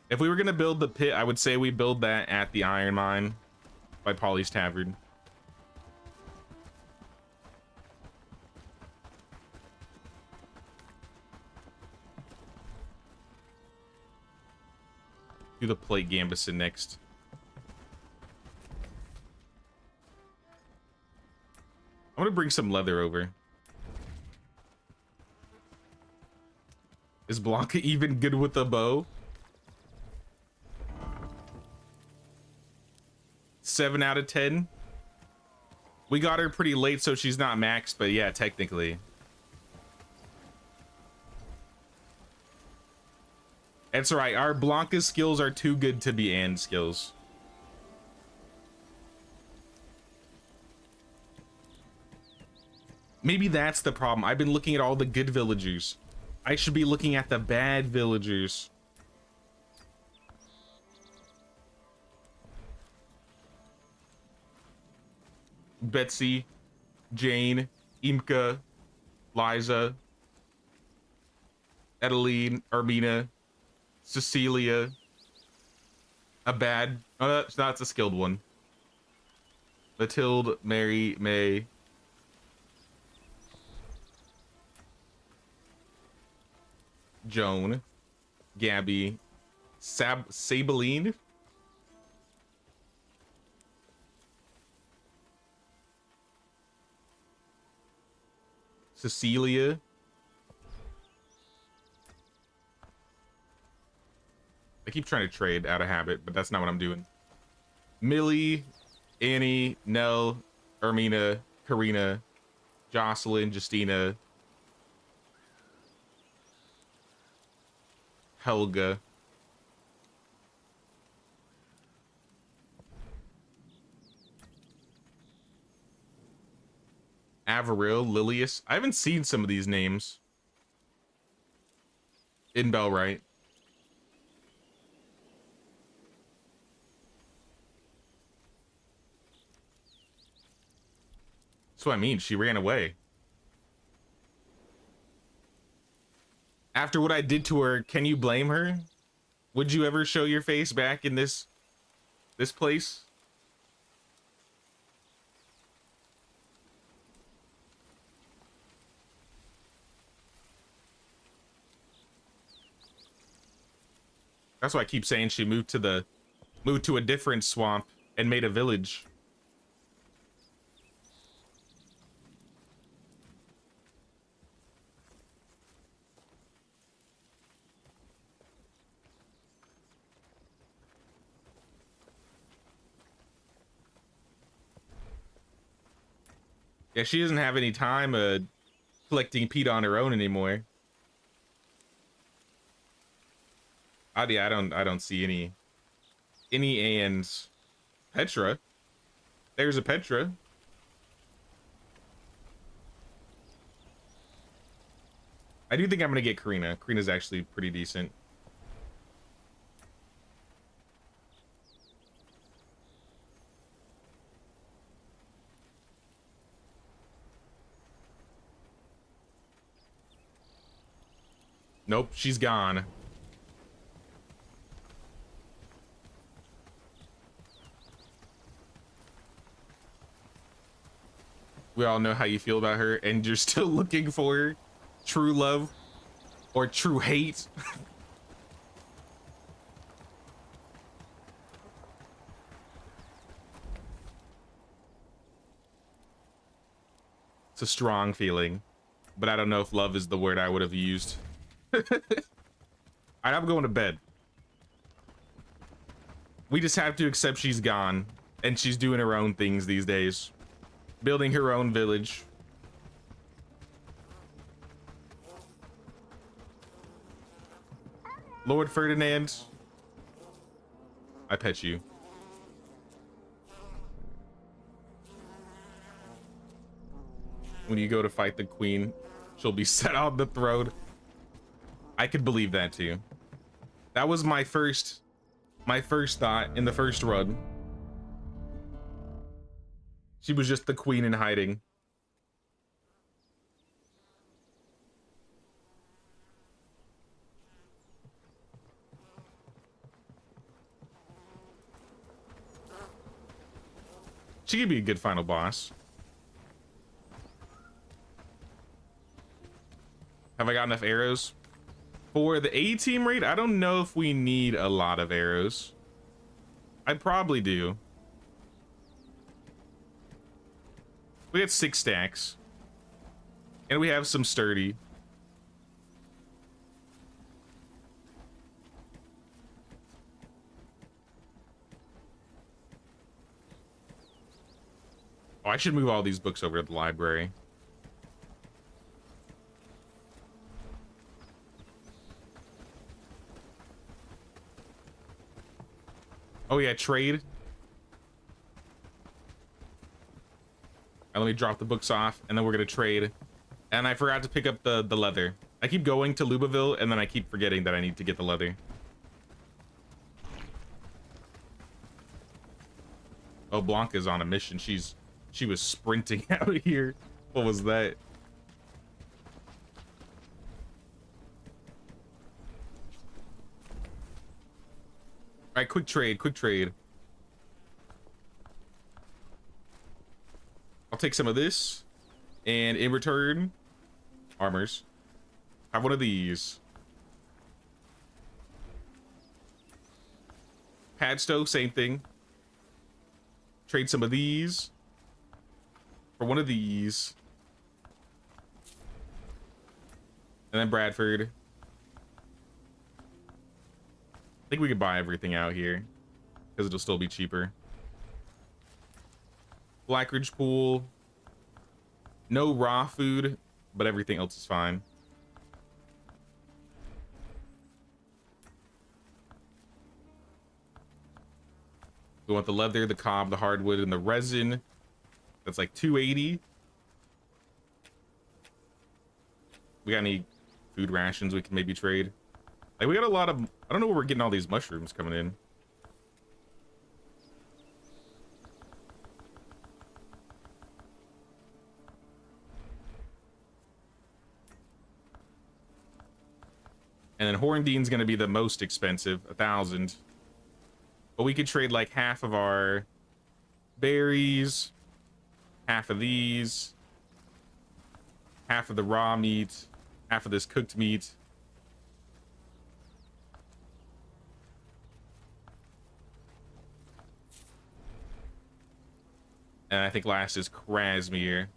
If we were gonna build the pit, I would say we build that at the Iron Mine by Polly's Tavern. Do the plate Gambison next. I'm gonna bring some leather over. Is Blanca even good with the bow? 7 out of 10. We got her pretty late, so she's not maxed, but yeah, technically. That's right. Our Blanca's skills are too good to be Anne's skills. Maybe that's the problem. I've been looking at all the good villagers. I should be looking at the bad villagers. Betsy, Jane, Imka, Liza, Adeline, Armina, Cecilia. A bad. Oh, that's a skilled one. Matilde, Mary, May. Joan, Gabby, Sabeline, Cecilia, I keep trying to trade out of habit, but that's not what I'm doing. Millie, Annie, Nell, Ermina, Karina, Jocelyn, Justina, Helga. Averil, Lilius. I haven't seen some of these names in Bellwright. That's what I mean. She ran away. After what I did to her, can you blame her? Would you ever show your face back in this place? That's why I keep saying she moved to a different swamp and made a village. Yeah, she doesn't have any time collecting peat on her own anymore. Yeah, I don't see any Anns. Petra. There's a Petra. I do think I'm gonna get Karina. Karina's actually pretty decent. Nope, she's gone. We all know how you feel about her, and you're still looking for true love or true hate. It's a strong feeling, but I don't know if love is the word I would have used. I'm going to bed. We just have to accept she's gone, and she's doing her own things these days, building her own village. Lord Ferdinand, I pet you. When you go to fight the queen, she'll be set on the throne. I could believe that too. That was my first thought in the first run. She was just the queen in hiding. She could be a good final boss. Have I got enough arrows? For the A-team raid, I don't know if we need a lot of arrows. I probably do. We got 6 stacks. And we have some sturdy. Oh, I should move all these books over to the library. Oh yeah, trade. And let me drop the books off, and then we're gonna trade. And I forgot to pick up the leather. I keep going to Lubaville, and then I keep forgetting that I need to get the leather. Oh, Blanca's on a mission. She was sprinting out here. What was that? All right, quick trade, quick trade. I'll take some of this, and in return, armors. Have one of these. Padstow, same thing. Trade some of these for one of these. And then Bradford. I think we could buy everything out here because it'll still be cheaper. Blackridge Pool. No raw food, but everything else is fine. We want the leather, the cob, the hardwood, and the resin. That's like 280. We got any food rations we can maybe trade? Like, we got a lot of... I don't know where we're getting all these mushrooms coming in. And then Horndean's going to be the most expensive, 1,000. But we could trade like half of our berries, half of these, half of the raw meat, half of this cooked meat. And I think last is Krasmir.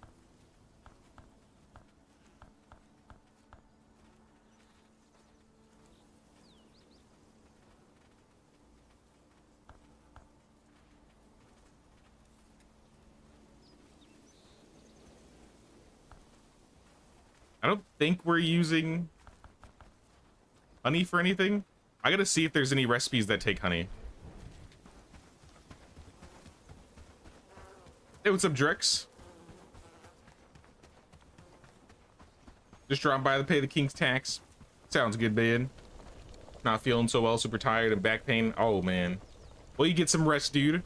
I don't think we're using honey for anything. I gotta see if there's any recipes that take honey. Hey, what's up, Drex? Just dropped by to pay the king's tax. Sounds good, man. Not feeling so well, super tired and back pain. Oh, man. Well, you get some rest, dude.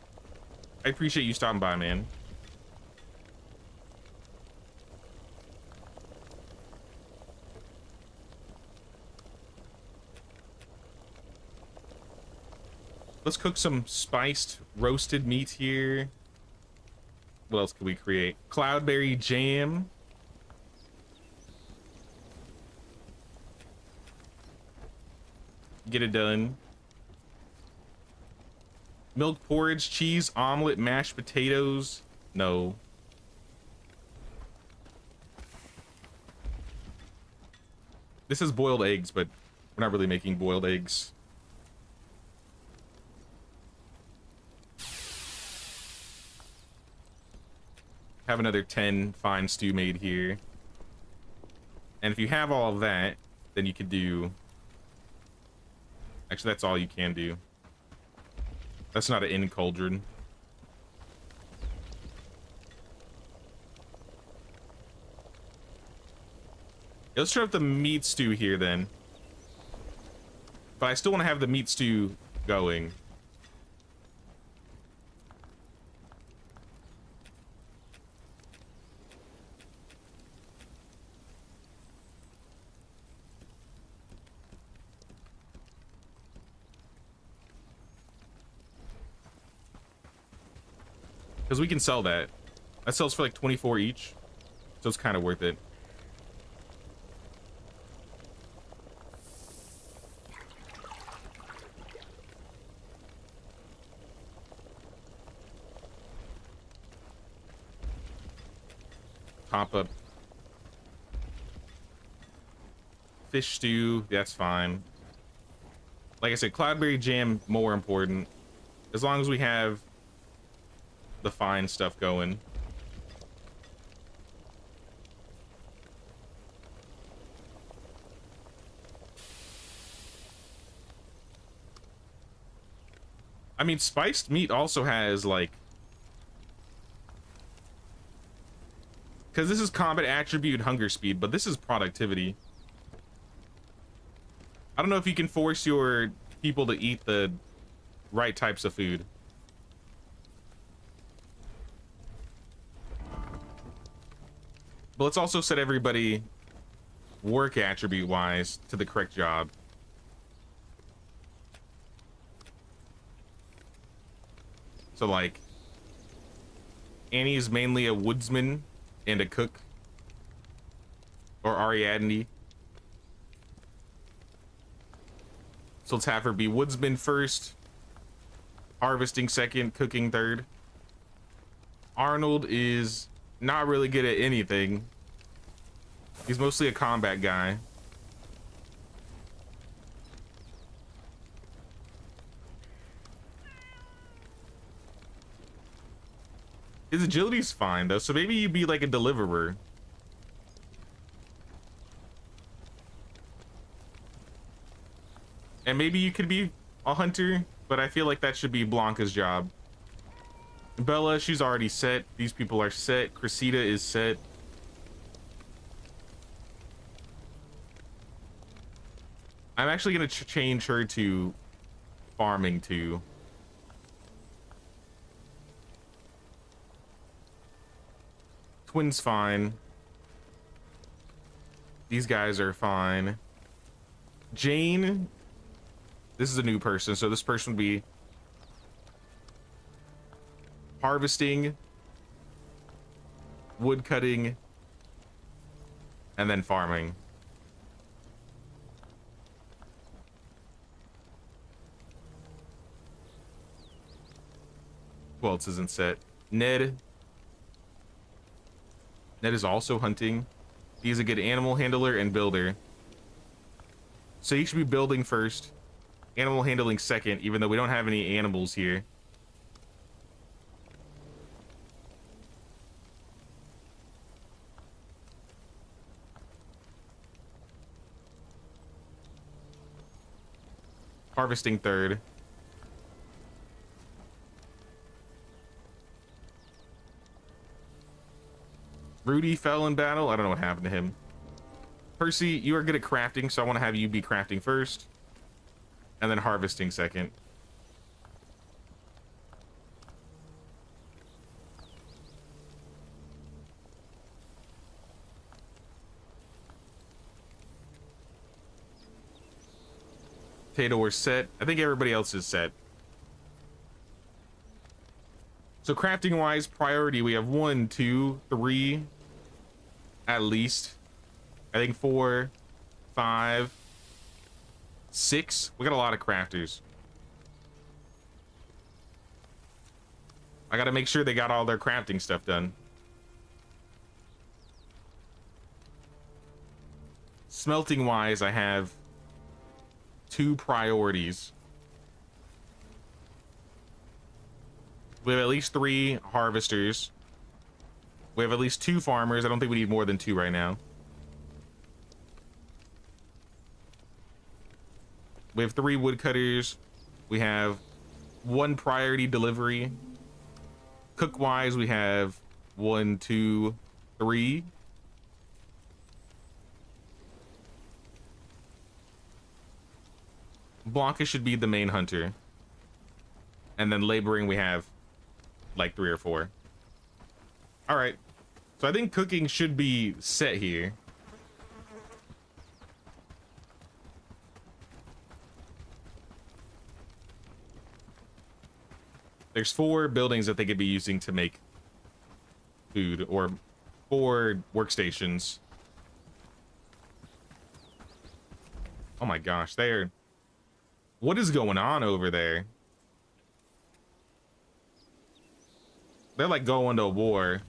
I appreciate you stopping by, man. Let's cook some spiced roasted meat here. What else can we create? Cloudberry jam. Get it done. Milk porridge, cheese, omelet, mashed potatoes. No. This is boiled eggs, but we're not really making boiled eggs. Have another 10 fine stew made here. And if you have all of that, then you could do... Actually, that's all you can do. That's not an in cauldron. Let's try out the meat stew here then. But I still want to have the meat stew going. Because we can sell that. That sells for like 24 each. So it's kind of worth it. Pop up. Fish stew, that's fine. Like I said, cloudberry jam, more important. As long as we have the fine stuff going. I mean, spiced meat also has like, because this is combat attribute hunger speed, but this is productivity. I don't know if you can force your people to eat the right types of food. But let's also set everybody work attribute wise to the correct job. So like Annie is mainly a woodsman and a cook, or Ariadne. So let's have her be woodsman first, harvesting second, cooking third. Arnold is not really good at anything. He's mostly a combat guy. His agility's fine though, so maybe you'd be like a deliverer. And maybe you could be a hunter, but I feel like that should be Blanca's job. Bella, she's already set. These people are set. Cressida is set. I'm actually gonna change her to farming too. Twin's fine. These guys are fine. Jane, this is a new person, so this person would be harvesting, wood cutting, and then farming. Who else isn't set? Ned is also hunting. He's a good animal handler and builder. So he should be building first, animal handling second, even though we don't have any animals here. Harvesting third. Rudy fell in battle. I don't know what happened to him. Percy, you are good at crafting, so I want to have you be crafting first, and then harvesting second. Tato, we're set. I think everybody else is set. So crafting wise, priority, we have 1, 2, 3, at least. I think 4, 5, 6. We got a lot of crafters. I gotta make sure they got all their crafting stuff done. Smelting wise, I have 2 priorities. We have at least 3 harvesters. We have at least 2 farmers. I don't think we need more than 2 right now. We have 3 woodcutters. We have 1 priority delivery. Cook wise, we have 1, 2, 3. Blanca should be the main hunter. And then laboring, we have like 3 or 4. All right. So I think cooking should be set here. There's 4 buildings that they could be using to make food, or 4 workstations. Oh my gosh, what is going on over there? They're like going to war.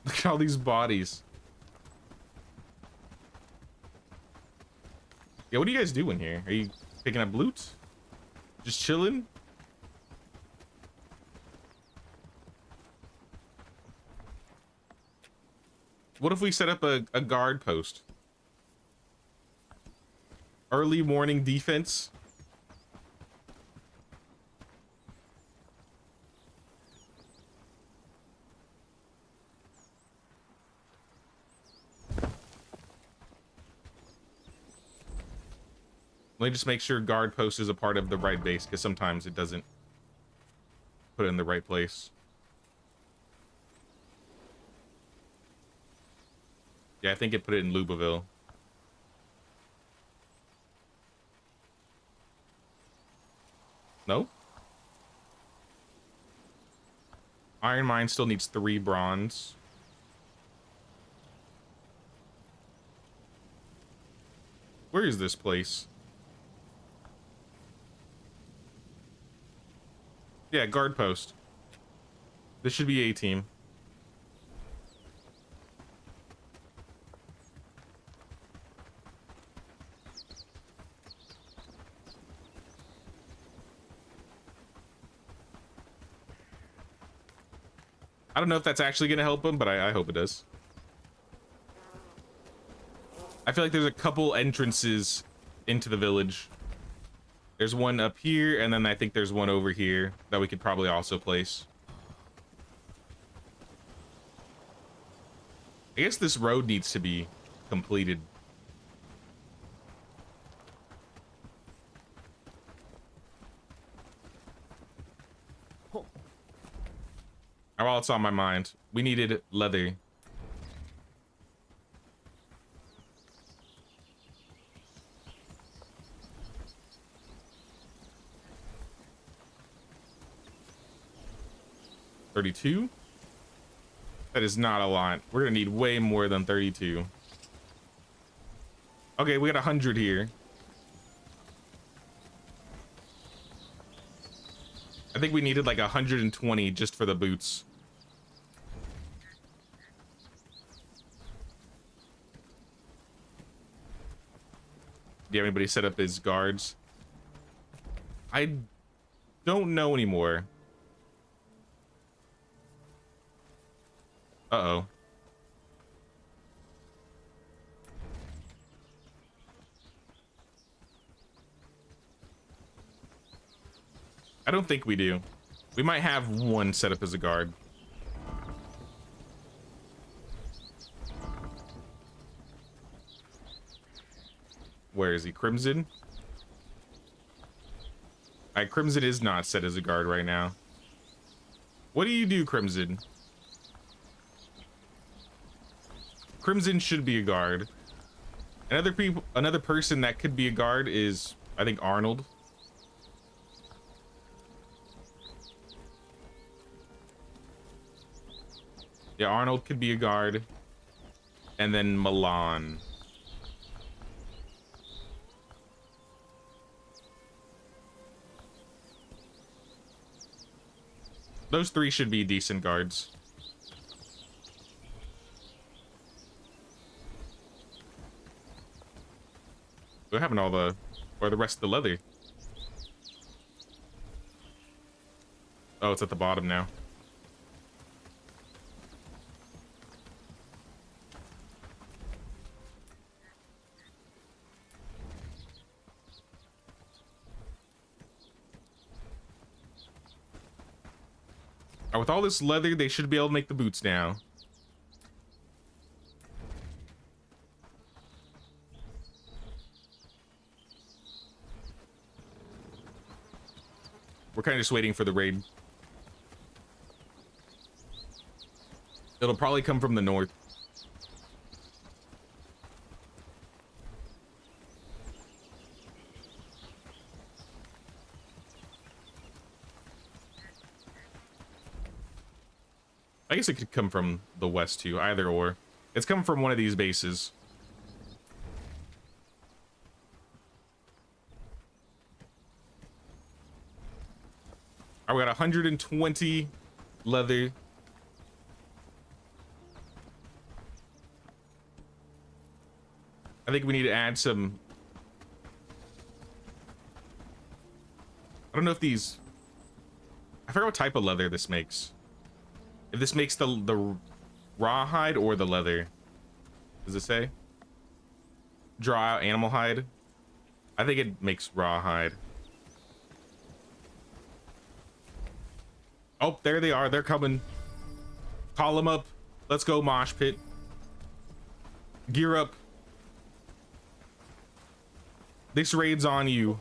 Look at all these bodies. Yeah, what are you guys doing here? Are you picking up loot? Just chilling? What if we set up a guard post? Early morning defense? Let me just make sure guard post is a part of the right base, because sometimes it doesn't put it in the right place. Yeah, I think it put it in Lubaville. No? Iron Mine still needs 3 bronze. Where is this place? Yeah, guard post. This should be A team. I don't know if that's actually gonna help him, but I hope it does. I feel like there's a couple entrances into the village. There's one up here, and then I think there's one over here that we could probably also place. I guess this road needs to be completed. Oh, well, it's on my mind. We needed leather. $32? That is not a lot. We're gonna need way more than 32. Okay, we got 100 here. I think we needed like 120 just for the boots. Do you have anybody set up as guards? I don't know anymore. Uh-oh. I don't think we do. We might have one set up as a guard. Where is he? Crimson? Alright, Crimson is not set as a guard right now. What do you do, Crimson? Crimson should be a guard. Another person that could be a guard is, I think, Arnold. Yeah, Arnold could be a guard. And then Milan. Those three should be decent guards. What happened to all the, or the rest of the leather? Oh, it's at the bottom now. With all this leather, they should be able to make the boots now. We're kind of just waiting for the raid. It'll probably come from the north. I guess it could come from the west too, either or. It's coming from one of these bases. All right, we got 120 leather. I think we need to add some. I don't know if these. I forgot what type of leather this makes. If this makes the rawhide or the leather. Does it say? Draw out animal hide. I think it makes rawhide. Oh, there they are. They're coming. Call them up. Let's go, mosh pit. Gear up. This raid's on you.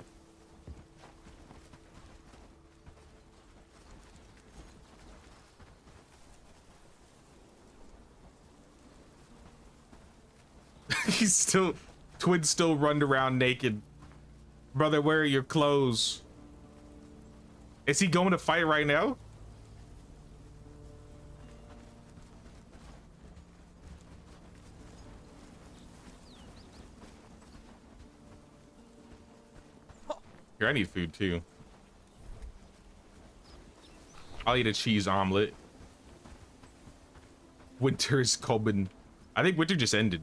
He's still, Twin's still running around naked. Brother, where are your clothes? Is he going to fight right now? Here, I need food too. I'll eat a cheese omelet. Winter's coming. I think winter just ended.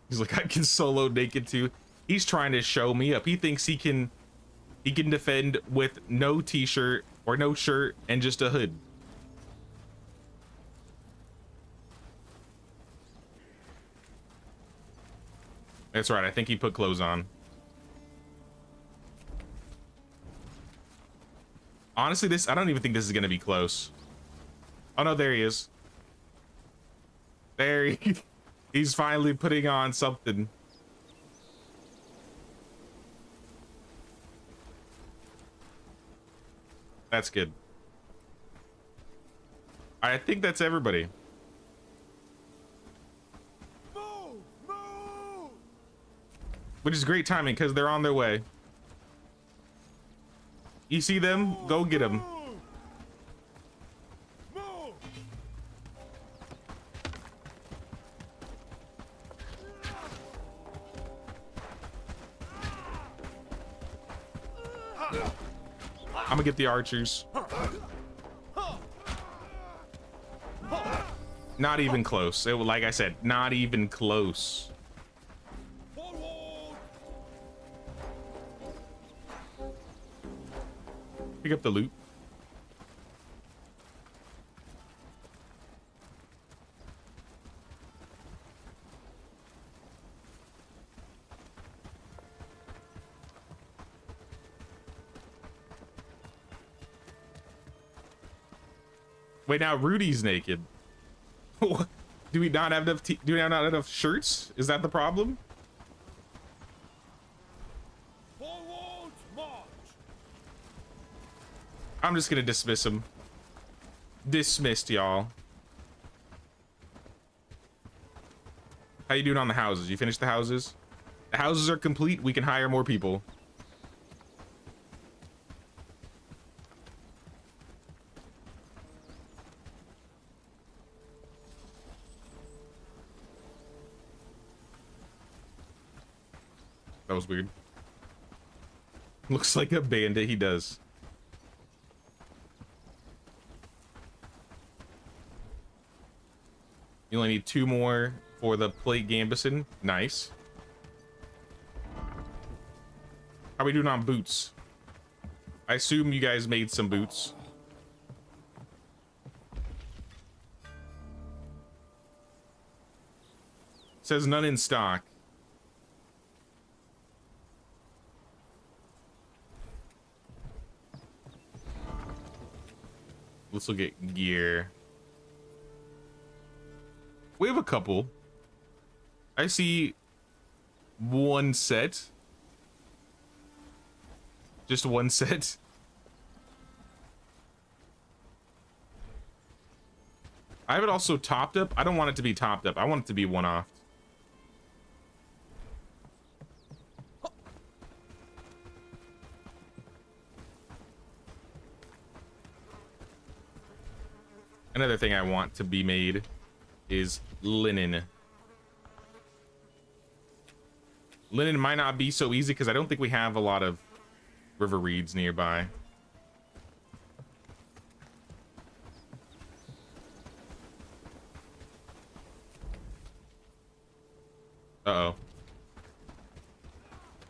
He's like, I can solo naked too. He's trying to show me up. He thinks he can defend with no t-shirt or no shirt and just a hood. That's right. I think he put clothes on. Honestly, I don't even think this is going to be close. Oh no, there he is. There he's finally putting on something. That's good. I think that's everybody. Move! Move! Which is great timing because they're on their way. You see them? Go get them. Move! I'm gonna get the archers. Not even close. It was, like I said, not even close. Forward! Pick up the loot. Wait, now Rudy's naked. Do we not have enough? Do we not have enough shirts? Is that the problem? Forward! I'm just gonna dismiss him. Dismissed, y'all. How you doing on the houses? You finished the houses? The houses are complete. We can hire more people. That was weird. Looks like a bandit. He does. You only need 2 more for the plate Gambison. Nice. How are we doing on boots? I assume you guys made some boots. Says none in stock. Let's look at gear. We have a couple. I see 1 set. Just 1 set. I have it also topped up. I don't want it to be topped up. I want it to be one-off. Another thing I want to be made is linen. Linen might not be so easy because I don't think we have a lot of river reeds nearby. Uh-oh.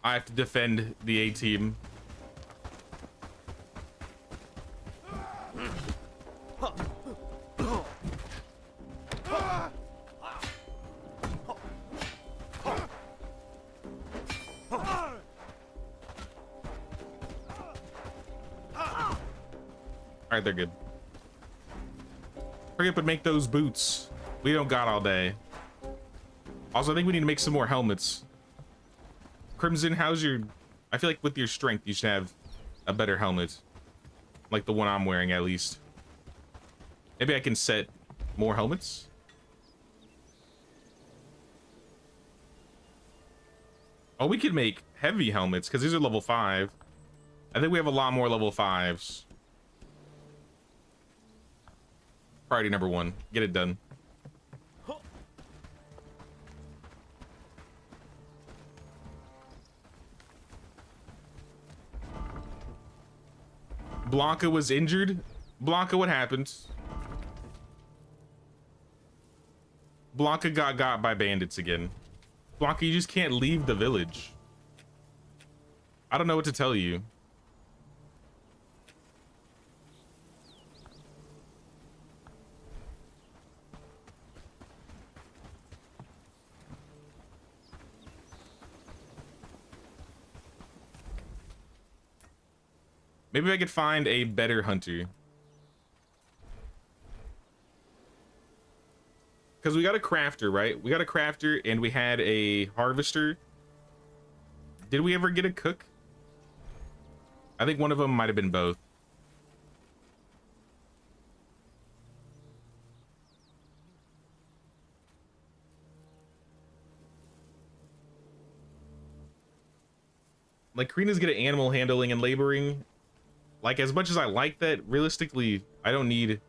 I have to defend the A-team. All right, they're good. Hurry up and make those boots. We don't got all day. Also, I think we need to make some more helmets. Crimson, how's your... I feel like with your strength, you should have a better helmet. Like the one I'm wearing, at least. Maybe I can set more helmets? Oh, we could make heavy helmets, because these are level 5. I think we have a lot more level 5s. Priority number 1. Get it done. Blanca was injured. Blanca, what happened? Blanca got by bandits again. Blanca, you just can't leave the village. I don't know what to tell you. Maybe I could find a better hunter. Because we got a crafter, right? We got a crafter and we had a harvester. Did we ever get a cook? I think one of them might have been both. Like, Karina's good at animal handling and laboring. Like, as much as I like that, realistically, I don't need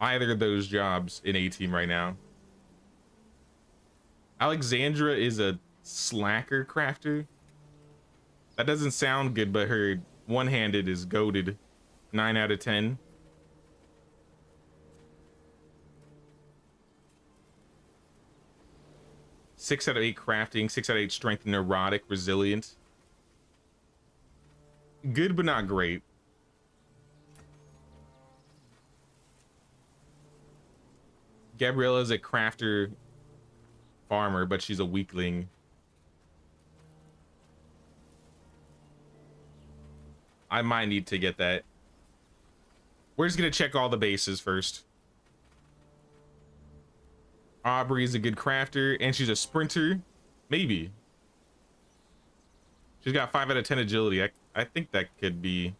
either of those jobs in A-team right now. Alexandra is a slacker crafter. That doesn't sound good, but her one-handed is goated. 9 out of 10. Six out of 8 crafting, 6 out of 8 strength, neurotic, resilient. Good, but not great. Gabriella's a crafter farmer, but she's a weakling. I might need to get that. We're just gonna check all the bases first. Aubrey's a good crafter, and she's a sprinter. Maybe. She's got 5 out of 10 agility. I think that could be...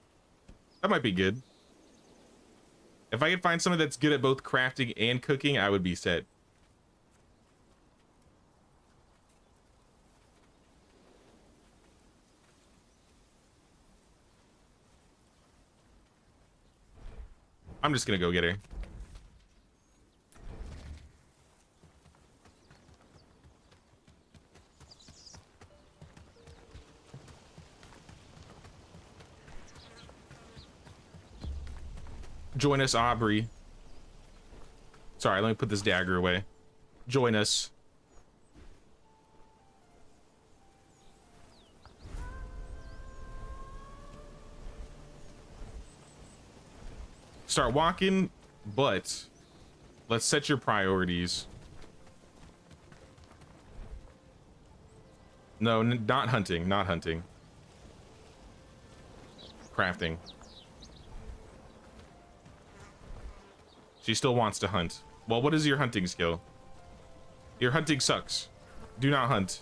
That might be good. If I could find someone that's good at both crafting and cooking, I would be set. I'm just gonna go get her. Join us, Aubrey. Sorry, let me put this dagger away. Join us. Start walking, but let's set your priorities. No, not hunting, not hunting. Crafting. She still wants to hunt. Well, what is your hunting skill? Your hunting sucks. Do not hunt.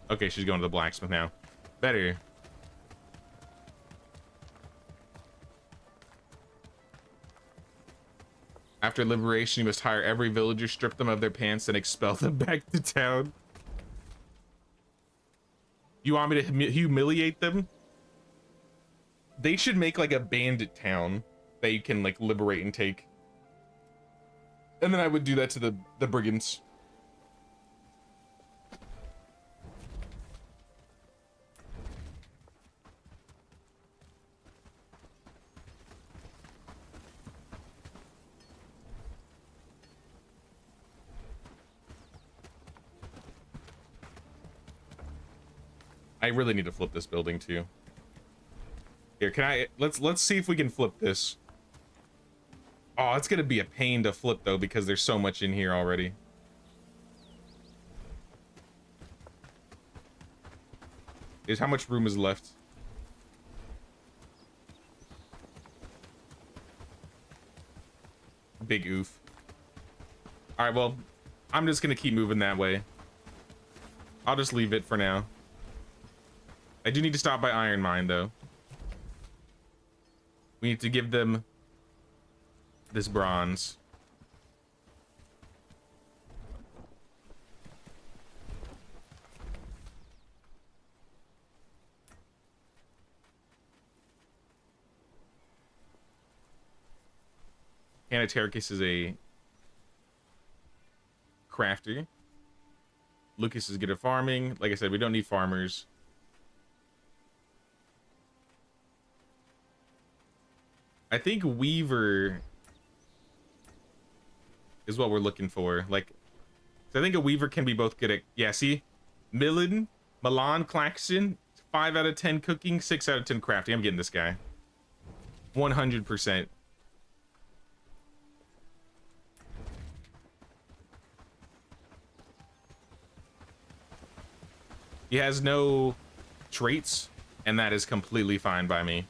Okay, she's going to the blacksmith now. Better. After liberation, you must hire every villager, strip them of their pants, and expel them back to town. You want me to humiliate them? They should make like a bandit town that you can like liberate and take. And then I would do that to the brigands. I really need to flip this building too. Here, can I let's see if we can flip this. Oh, it's gonna be a pain to flip though because there's so much in here already. Is how much room is left? Big oof. All right, well, I'm just gonna keep moving that way. I'll just leave it for now. I do need to stop by Iron Mine, though. We need to give them this bronze. Anatericus is a crafter. Lucas is good at farming. Like I said, we don't need farmers. I think Weaver is what we're looking for. Like, I think a Weaver can be both good at, yeah, see? Milan Claxton, 5 out of 10 cooking, 6 out of 10 crafting. I'm getting this guy. 100%. He has no traits, and that is completely fine by me.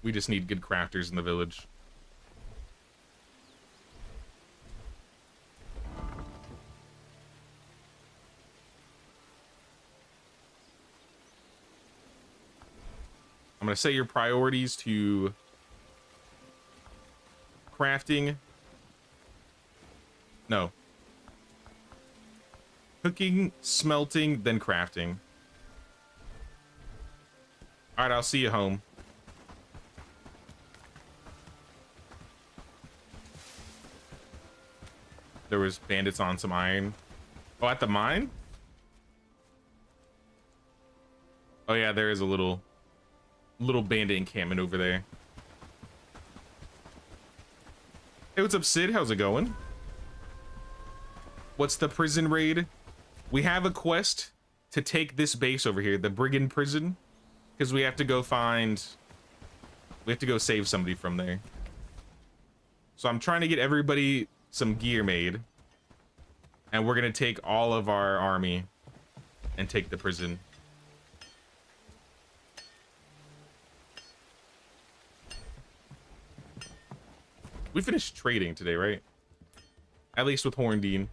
We just need good crafters in the village. I'm going to set your priorities to crafting. No. Cooking, smelting, then crafting. All right, I'll see you home. There was bandits on some iron. Oh, at the mine? Oh yeah, there is a little bandit encampment over there. Hey, what's up, Sid? How's it going? What's the prison raid? We have a quest to take this base over here, the brigand prison, because we have to go save somebody from there. So I'm trying to get everybody some gear made, and we're gonna take all of our army and take the prison. We finished trading today, right? At least with Horndean.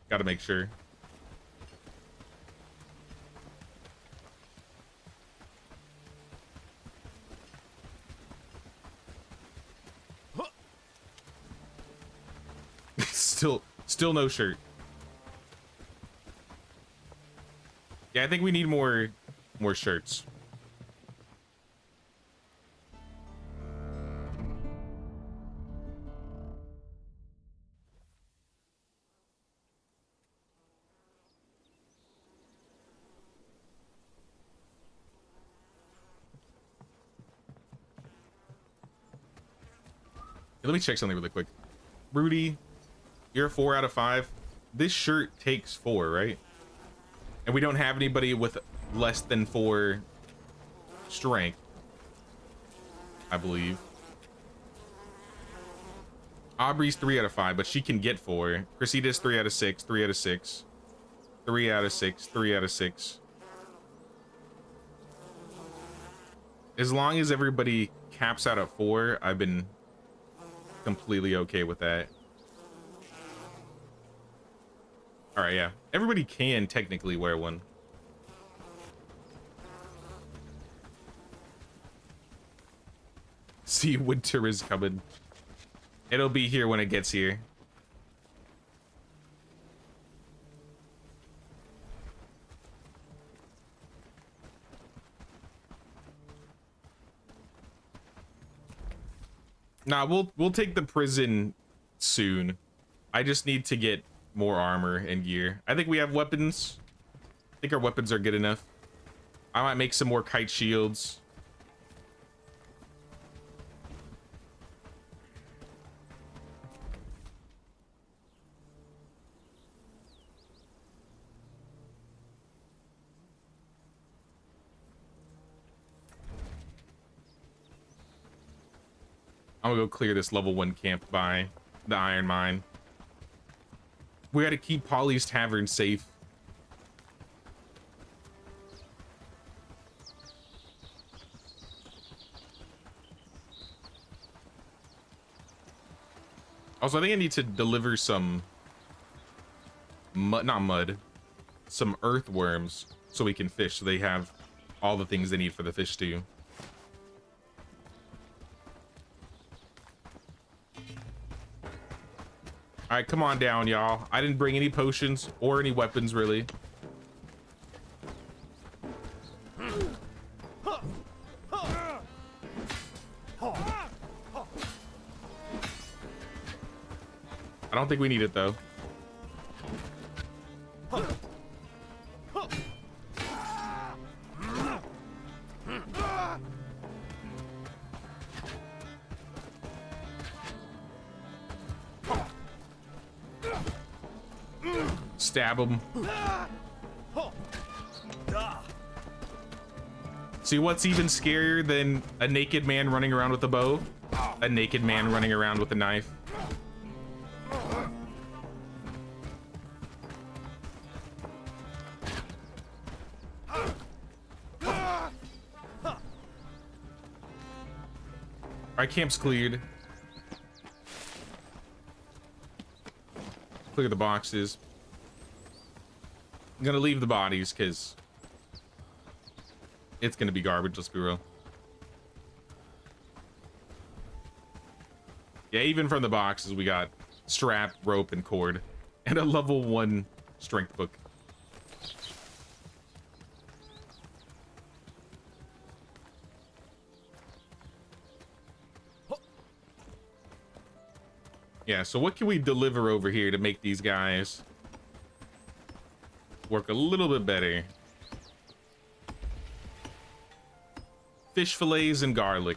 Gotta make sure. Still no shirt. Yeah, I think we need more shirts. Let me check something really quick. Rudy, you're a 4 out of 5. This shirt takes 4, right? And we don't have anybody with less than 4 strength, I believe. Aubrey's 3 out of 5, but she can get 4. Cressida's 3 out of 6, 3 out of 6, 3 out of 6, 3 out of 6. As long as everybody caps out at 4, I've been completely okay with that. All right, yeah. Everybody can technically wear one. See, winter is coming. It'll be here when it gets here. Nah, we'll take the prison soon. I just need to get more armor and gear. I think we have weapons. I think our weapons are good enough. I might make some more kite shields. I'm gonna go clear this level 1 camp by the iron mine. We gotta keep Polly's Tavern safe. Also, I think I need to deliver some mud, not mud, some earthworms so we can fish, so they have all the things they need for the fish stew. All right, come on down, y'all. I didn't bring any potions or any weapons, really. I don't think we need it, though. Stab him. See, what's even scarier than a naked man running around with a bow? A naked man running around with a knife. Alright, camp's cleared. Clear the boxes. I'm gonna leave the bodies because it's gonna be garbage, let's be real. Yeah, even from the boxes, we got strap, rope, and cord, and a level 1 strength book. Yeah, so what can we deliver over here to make these guys work a little bit better? Fish fillets and garlic.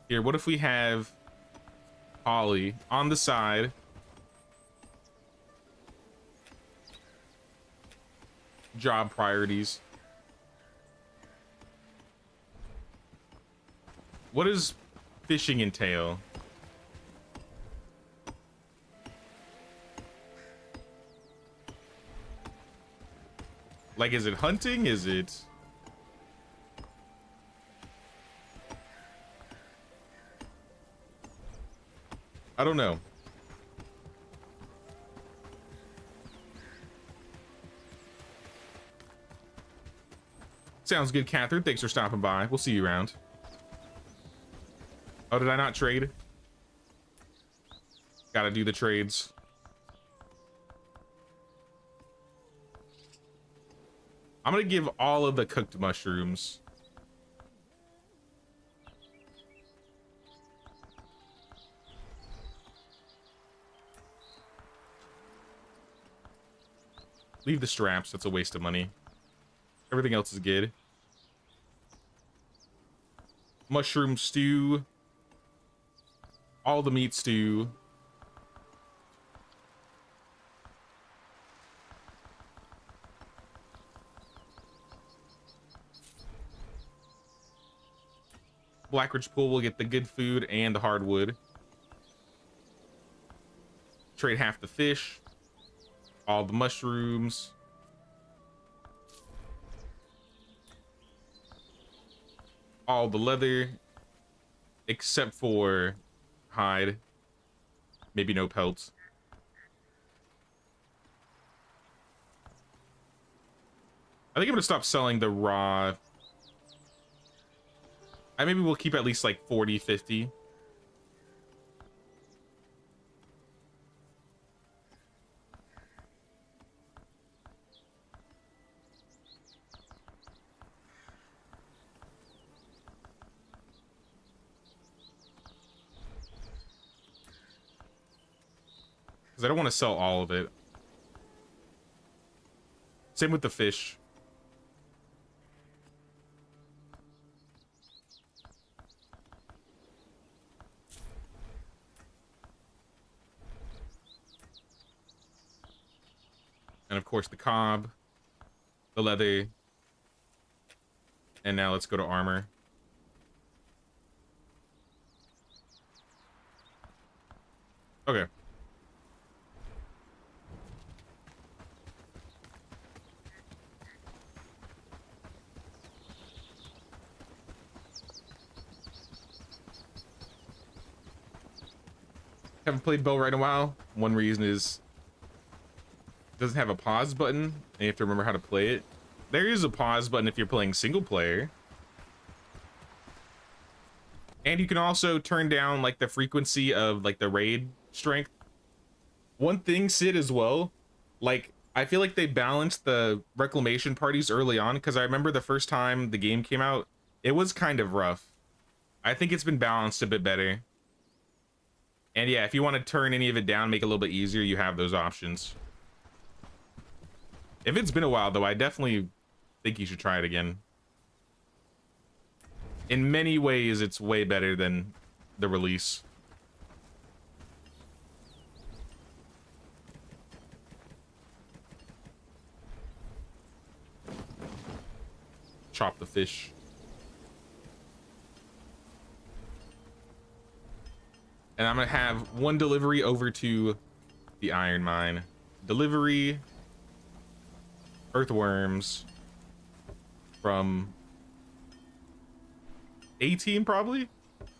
Here, what if we have Ollie on the side? Job priorities. What does fishing entail? Like, is it hunting? Is it... I don't know. Sounds good, Catherine. Thanks for stopping by. We'll see you around. Oh, did I not trade? Gotta do the trades. I'm gonna give all of the cooked mushrooms. Leave the straps. That's a waste of money. Everything else is good. Mushroom stew. All the meat stew. Blackridge Pool will get the good food and the hardwood. Trade half the fish. All the mushrooms. All the leather. Except for hide. Maybe no pelts. I think I'm gonna stop selling the raw. Maybe we'll keep at least like 40, 50. Because I don't want to sell all of it. Same with the fish. And of course the cob, the leather, and now let's go to armor. Okay. Haven't played Bellwright in a while. One reason is it doesn't have a pause button, and you have to remember how to play it. There is a pause button if you're playing single player. And you can also turn down like the frequency of like the raid strength. One thing, Sid, as well, like I feel like they balanced the reclamation parties early on, because I remember the first time the game came out, it was kind of rough. I think it's been balanced a bit better. And yeah, if you want to turn any of it down, make it a little bit easier, you have those options. If it's been a while, though, I definitely think you should try it again. In many ways, it's way better than the release. Chop the fish. And I'm gonna have one delivery over to the iron mine. Delivery earthworms from A-Team, probably?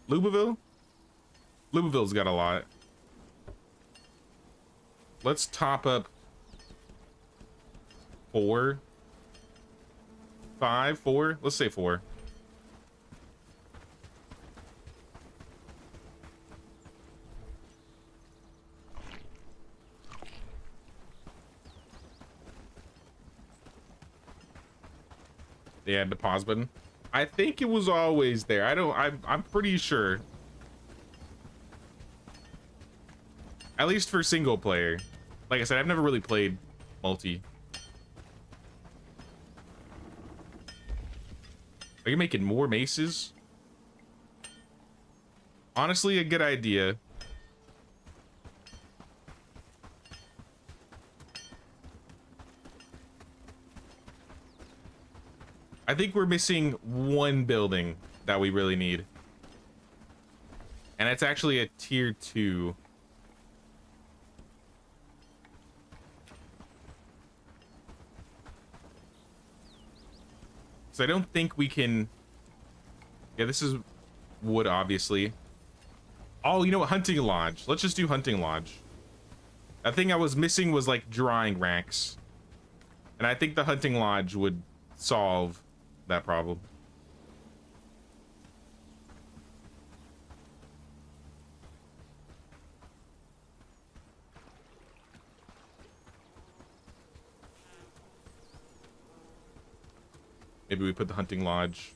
Lubaville? Lubaville's got a lot. Let's top up 4. 5, 4? Let's say 4. They had the pause button. I think it was always there. I'm pretty sure. At least for single player. Like I said, I've never really played multi. Are you making more maces? Honestly, a good idea. I think we're missing one building that we really need. And it's actually a tier 2. So I don't think we can. Yeah, this is wood, obviously. Oh, you know what? Hunting lodge. Let's just do hunting lodge. I think I was missing was like drying racks. And I think the hunting lodge would solve that problem. Maybe we put the hunting lodge.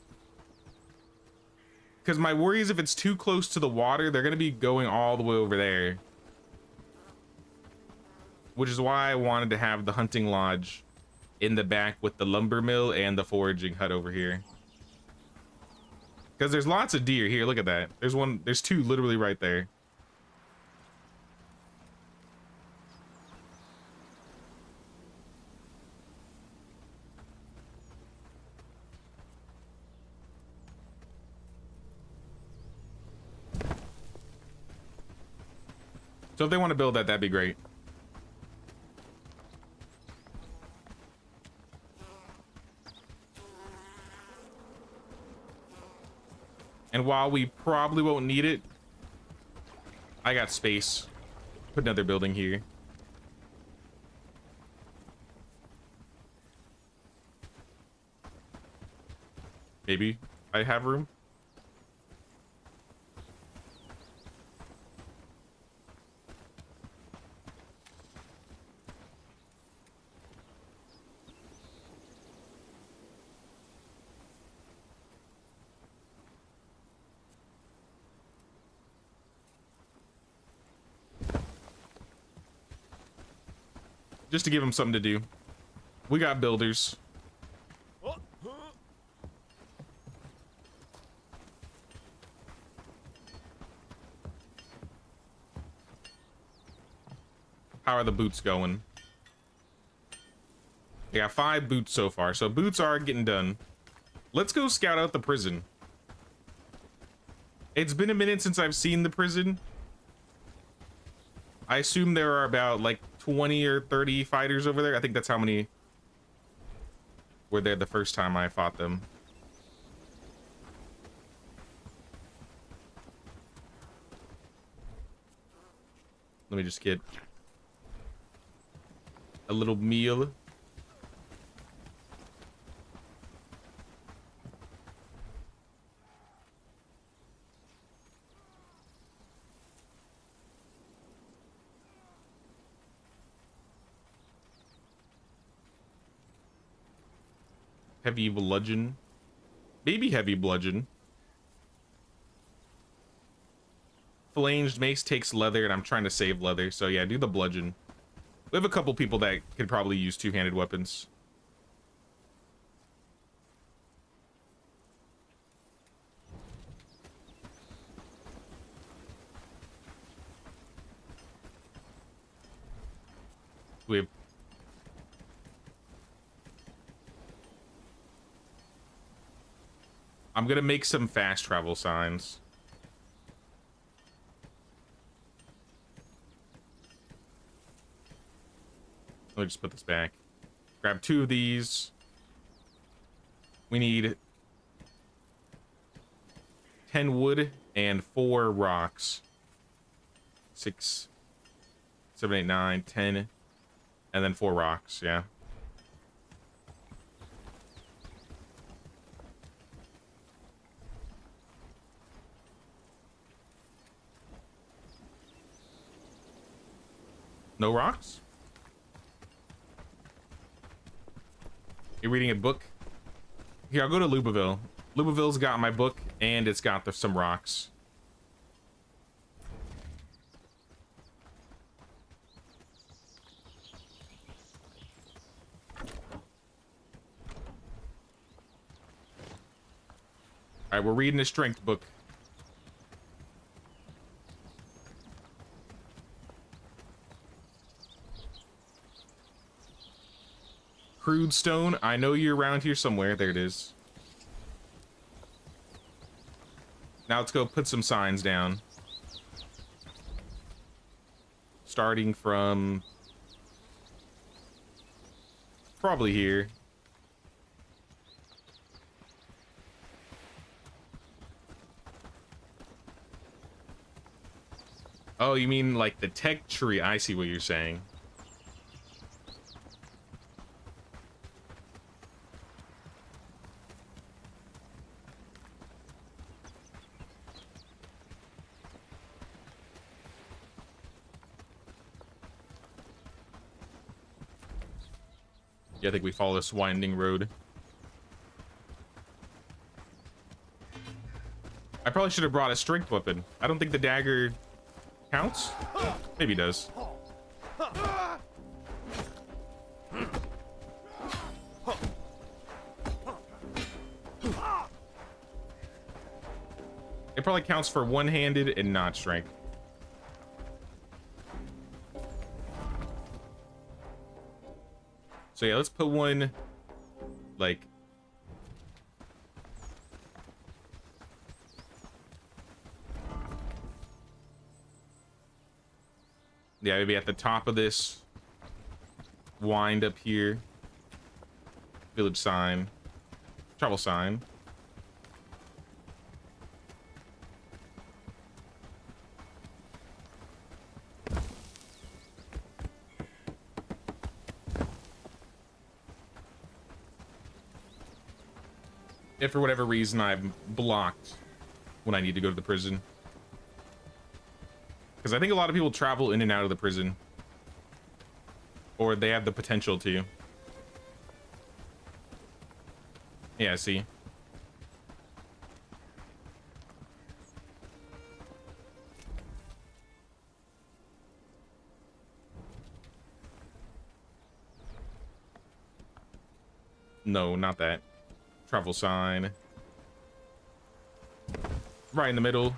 Because my worry is if it's too close to the water, they're going to be going all the way over there. Which is why I wanted to have the hunting lodge in the back with the lumber mill and the foraging hut over here. Because there's lots of deer here. Look at that. There's two literally right there. So if they want to build that, that'd be great. And while we probably won't need it, I got space. Put another building here. Maybe I have room. Just to give them something to do. We got builders. How are the boots going? We got 5 boots so far, so boots are getting done. Let's go scout out the prison. It's been a minute since I've seen the prison. I assume there are about like 20 or 30 fighters over there. I think that's how many were there the first time I fought them. Let me just get a little meal. Heavy bludgeon. Maybe heavy bludgeon. Flanged mace takes leather, and I'm trying to save leather. So yeah, do the bludgeon. We have a couple people that could probably use two-handed weapons. We have I'm gonna make some fast travel signs. Let me just put this back. Grab 2 of these. We need 10 wood and 4 rocks. 6, 7, 8, 9, 10, and then 4 rocks, yeah. No rocks? You're reading a book? Here, I'll go to Lubaville. Lubaville's got my book, and it's got some rocks. Alright, we're reading a strength book. Crude stone. I know you're around here somewhere. There it is. Now let's go put some signs down. Starting from probably here. Oh, you mean like the tech tree? I see what you're saying. Yeah, I think we follow this winding road. I probably should have brought a strength weapon. I don't think the dagger counts. Maybe it does. It probably counts for one-handed and not strength. So yeah, let's put one like yeah, maybe at the top of this wind up here. Village sign. Travel sign. If for whatever reason I'm blocked when I need to go to the prison. Because I think a lot of people travel in and out of the prison. Or they have the potential to. Yeah, see. No, not that. Travel sign. Right in the middle.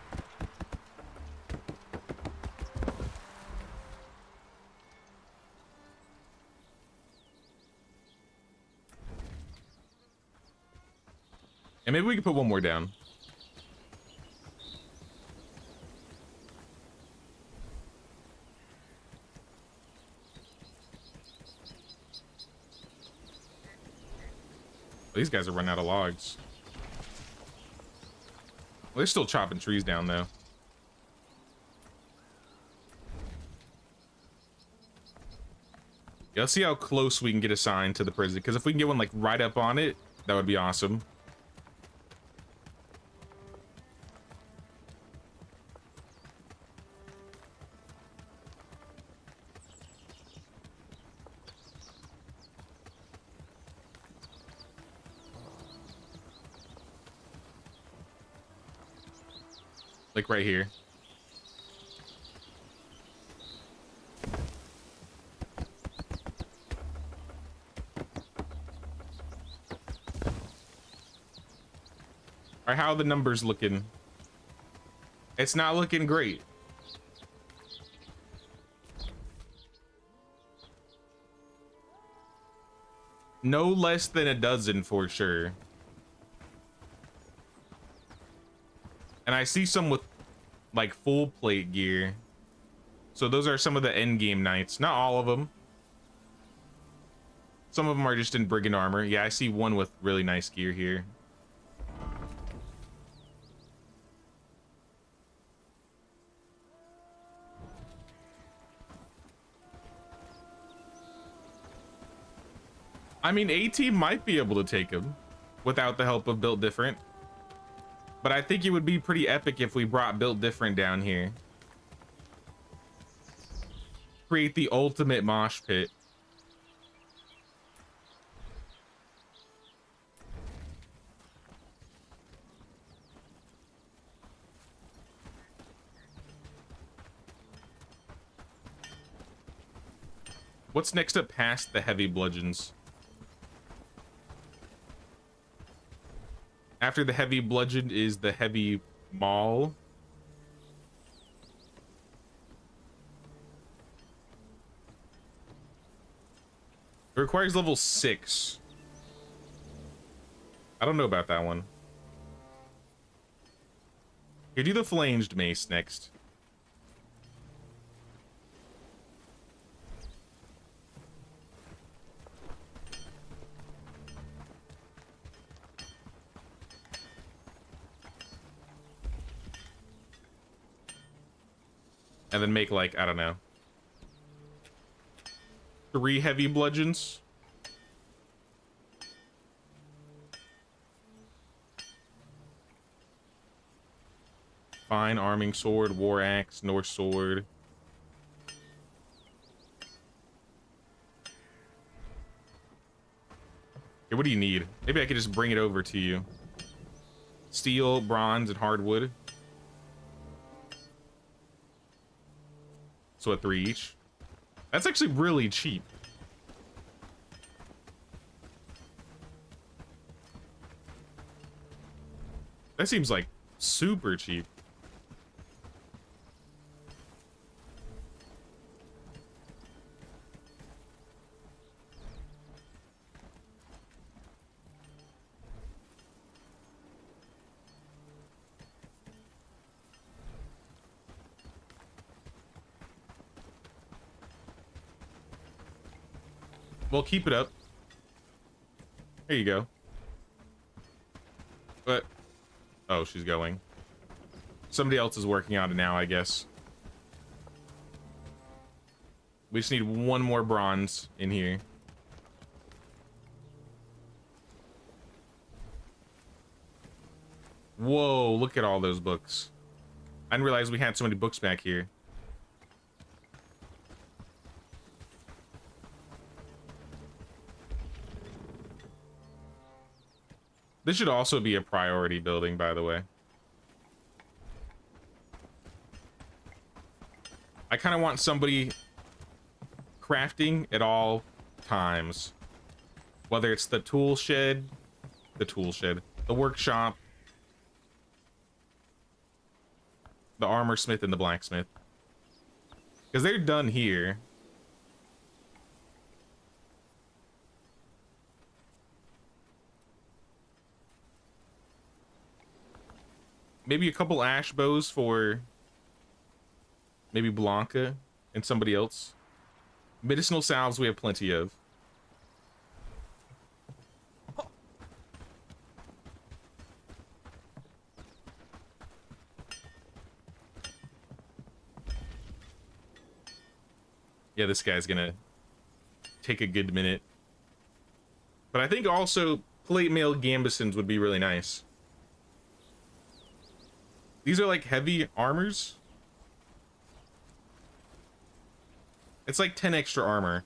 And maybe we can put one more down. These guys are running out of logs. Well, they're still chopping trees down, though. Yeah, let's see how close we can get assigned to the prison. Because if we can get one, like, right up on it, that would be awesome. Like right here. Alright, how are the numbers looking? It's not looking great. No less than a dozen for sure. And I see some with like full plate gear. So those are some of the end game knights. Not all of them. Some of them are just in brigand armor. Yeah, I see one with really nice gear here. I mean, AT might be able to take him without the help of Built Different. But I think it would be pretty epic if we brought Built Different down here. Create the ultimate mosh pit. What's next up past the heavy bludgeons? After the heavy bludgeon is the heavy maul. It requires level 6. I don't know about that one. Here, do the flanged mace next. And then make like, I don't know, 3 heavy bludgeons. Fine arming sword, war axe, Norse sword. Okay, what do you need? Maybe I could just bring it over to you. Steel, bronze, and hardwood. So at 3 each. That's actually really cheap. That seems like super cheap. Well, keep it up. There you go. But, oh, she's going. Somebody else is working on it now, I guess. We just need 1 more bronze in here. Whoa, look at all those books. I didn't realize we had so many books back here. This should also be a priority building, by the way. I kind of want somebody crafting at all times. Whether it's the tool shed, the workshop, the armor smith, and the blacksmith. Because they're done here. Maybe a couple ash bows for maybe Blanca and somebody else. Medicinal salves we have plenty of. Yeah, this guy's gonna take a good minute. But I think also plate mail gambesons would be really nice. These are like heavy armors. It's like 10 extra armor.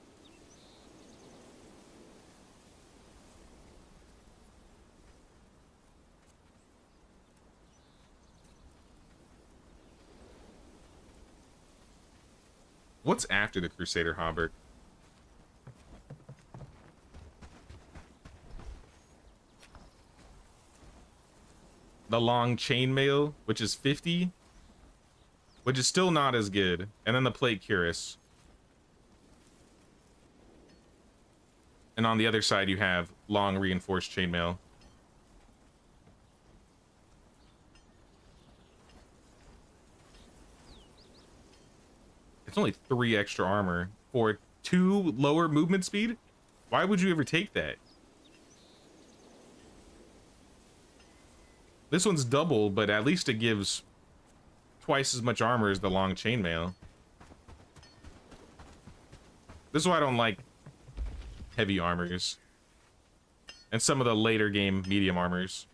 What's after the Crusader Hauberk? The long chainmail, which is 50, which is still not as good. And then the plate cuirass. And on the other side, you have long reinforced chainmail. It's only 3 extra armor for 2 lower movement speed. Why would you ever take that? This one's double, but at least it gives twice as much armor as the long chainmail. This is why I don't like heavy armors. And some of the later game medium armors.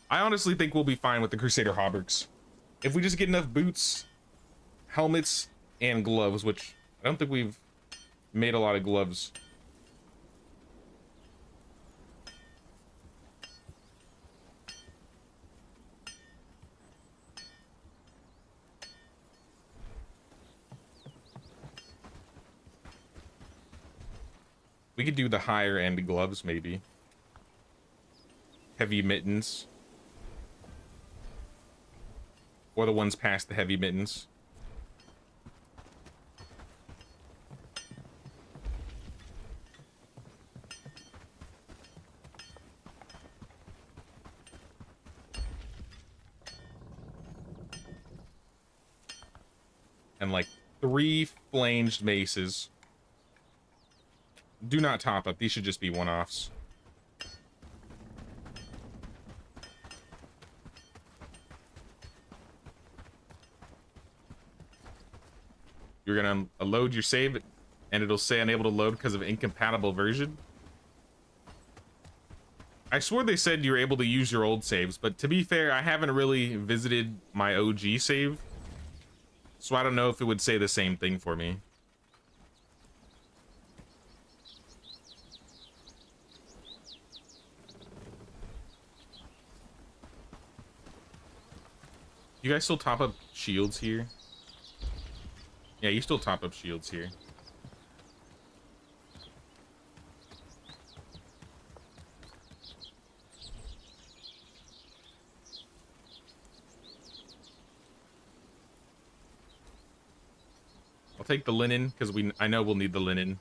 I honestly think we'll be fine with the Crusader Hauberks. If we just get enough boots, helmets, and gloves, which I don't think we've made a lot of gloves. We could do the higher end gloves, maybe. Heavy mittens. Or the ones past the heavy mittens. And like 3 flanged maces. Do not top up. These should just be one-offs. You're gonna load your save, and it'll say unable to load because of incompatible version. I swore they said you're able to use your old saves, but to be fair, I haven't really visited my OG save, so I don't know if it would say the same thing for me. You guys still top up shields here? Yeah, you still top up shields here. I'll take the linen because I know we'll need the linen.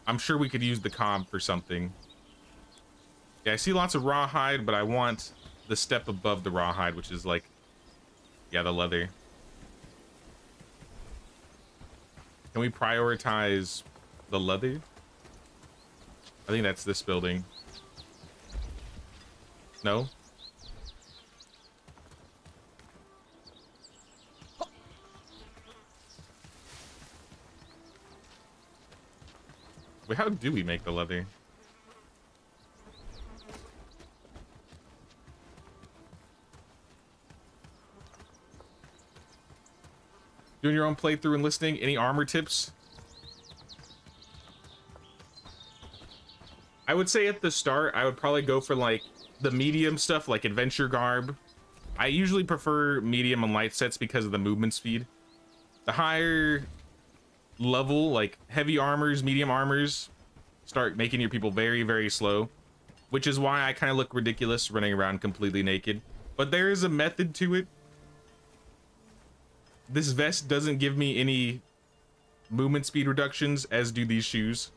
I'm sure we could use the cob for something. Yeah, I see lots of rawhide, but I want the step above the rawhide, which is like, yeah, the leather. Can we prioritize the leather? I think that's this building. No? Wait, how do we make the leather? Doing your own playthrough and listening, any armor tips? I would say at the start, I would probably go for like the medium stuff, like adventure garb. I usually prefer medium and light sets because of the movement speed. The higher level, like heavy armors, medium armors, start making your people very, very slow, which is why I kind of look ridiculous running around completely naked. But there is a method to it. This vest doesn't give me any movement speed reductions, as do these shoes.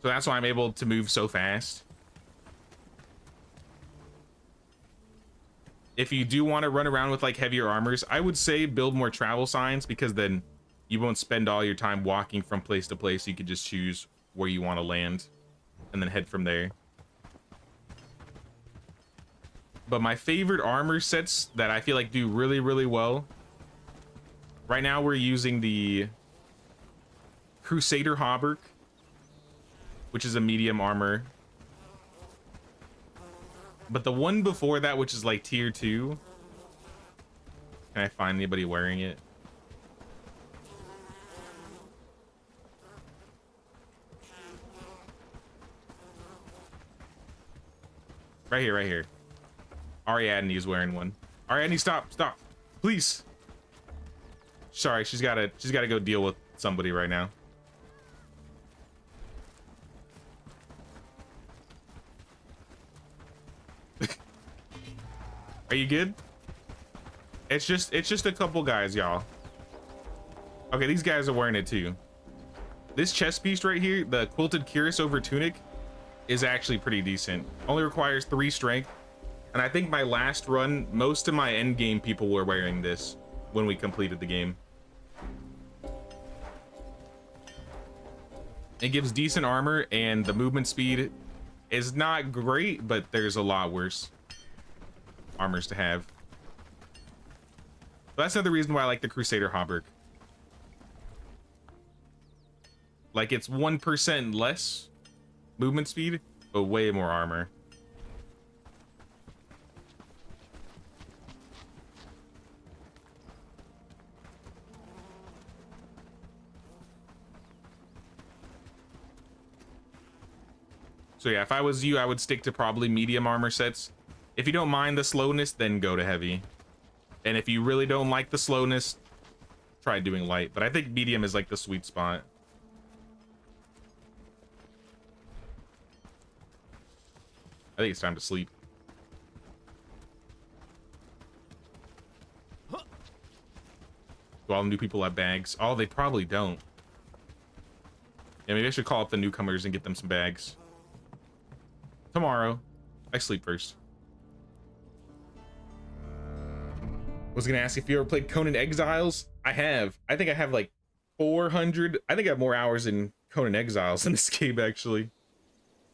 So that's why I'm able to move so fast. If you do want to run around with like heavier armors, I would say build more travel signs, because then you won't spend all your time walking from place to place. You could just choose where you want to land and then head from there. But my favorite armor sets that I feel like do really, really well. Right now we're using the Crusader Hauberk, which is a medium armor. But the one before that, which is like tier 2. Can I find anybody wearing it? Right here, right here. Ariadne is wearing one. Ariadne, stop, please. Sorry, she's gotta go deal with somebody right now. Are you good? It's just a couple guys, y'all. Okay, these guys are wearing it too. This chest piece right here, the quilted cuirass over tunic, is actually pretty decent. Only requires 3 strength. And I think my last run, most of my end game people were wearing this when we completed the game. It gives decent armor, and the movement speed is not great, but there's a lot worse armors to have. But that's another reason why I like the Crusader Hauberk. Like, it's 1% less movement speed, but way more armor. So yeah, if I was you, I would stick to probably medium armor sets. If you don't mind the slowness, then go to heavy. And if you really don't like the slowness, try doing light. But I think medium is like the sweet spot. I think it's time to sleep. Do all the new people have bags? Oh, they probably don't. Yeah, maybe I should call up the newcomers and get them some bags. Tomorrow. I sleep first. Was gonna ask if you ever played Conan Exiles. I have. I think I have like 400. I think I have more hours in Conan Exiles in this game, actually.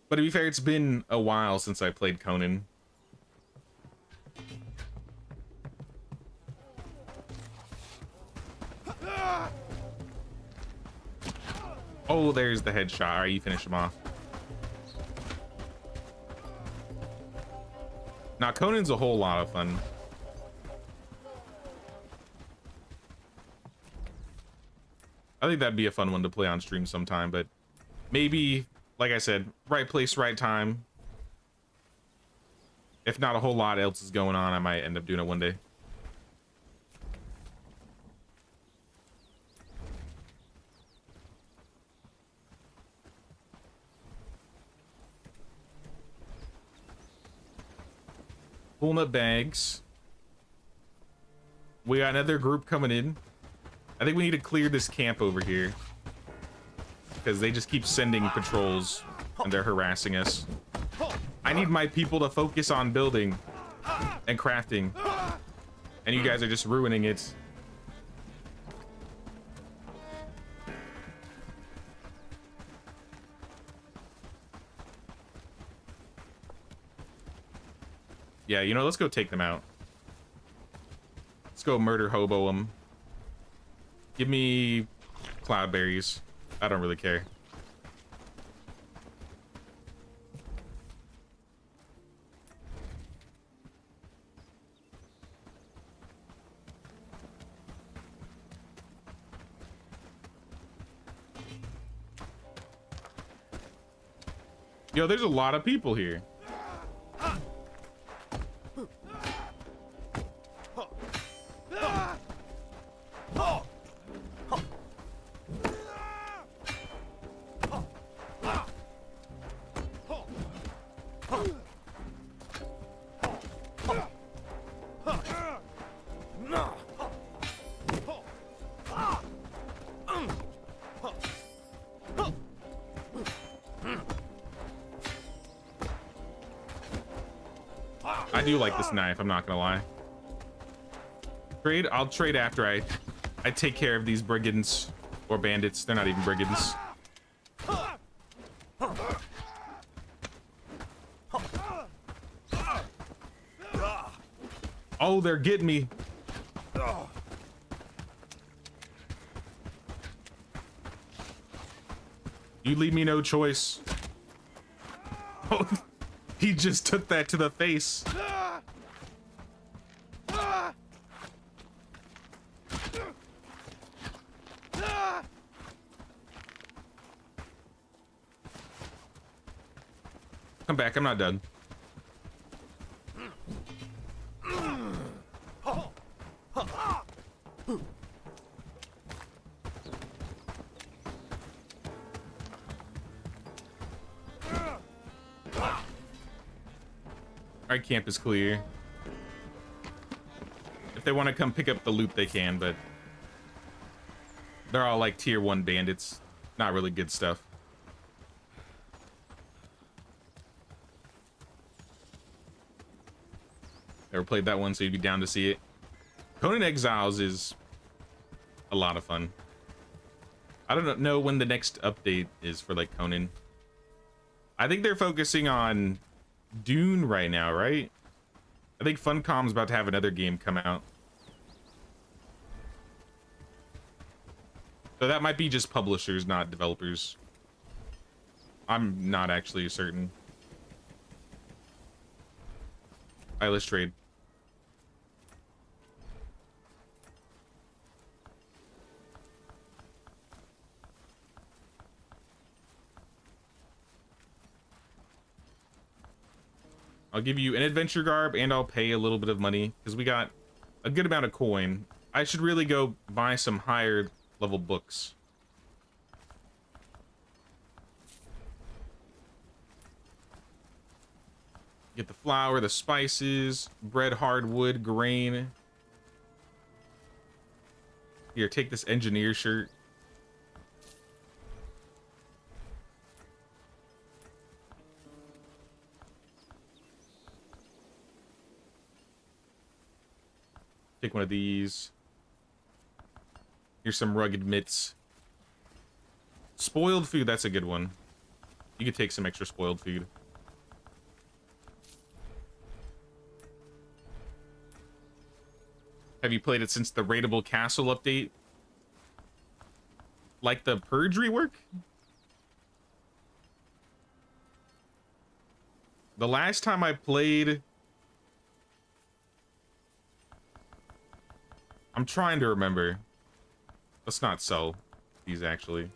But to be fair, it's been a while since I played Conan. Oh, there's the headshot. All right, you finish him off. Now, Conan's a whole lot of fun. I think that'd be a fun one to play on stream sometime, but maybe, like I said, right place, right time. If not a whole lot else is going on, I might end up doing it one day. Pulling up bags. We got another group coming in. I think we need to clear this camp over here, because they just keep sending patrols and they're harassing us. I need my people to focus on building and crafting, and you guys are just ruining it. Yeah, you know, let's go take them out. Let's go murder hobo them. Give me cloudberries. I don't really care. Yo, there's a lot of people here. I do like this knife, I'm not gonna lie. Trade? I'll trade after I take care of these brigands or bandits. They're not even brigands. Oh, they're getting me. You leave me no choice. Oh, he just took that to the face. Come back, I'm not done. Our camp is clear. If they want to come pick up the loot, they can, but they're all like tier 1 bandits. Not really good stuff. Never played that one, so you'd be down to see it. Conan Exiles is a lot of fun. I don't know when the next update is for like Conan. I think they're focusing on Dune right now, right? I think Funcom's about to have another game come out. So that might be just publishers, not developers. I'm not actually certain. Alright, let's trade. I'll give you an adventure garb and I'll pay a little bit of money because we got a good amount of coin. I should really go buy some higher level books. Get the flour, the spices, bread, hardwood, grain. Here, take this engineer shirt. Take one of these. Here's some rugged mitts. Spoiled food, that's a good one. You could take some extra spoiled food. Have you played it since the raidable castle update? like the purge rework. The last time I played, I'm trying to remember. Let's not sell these actually.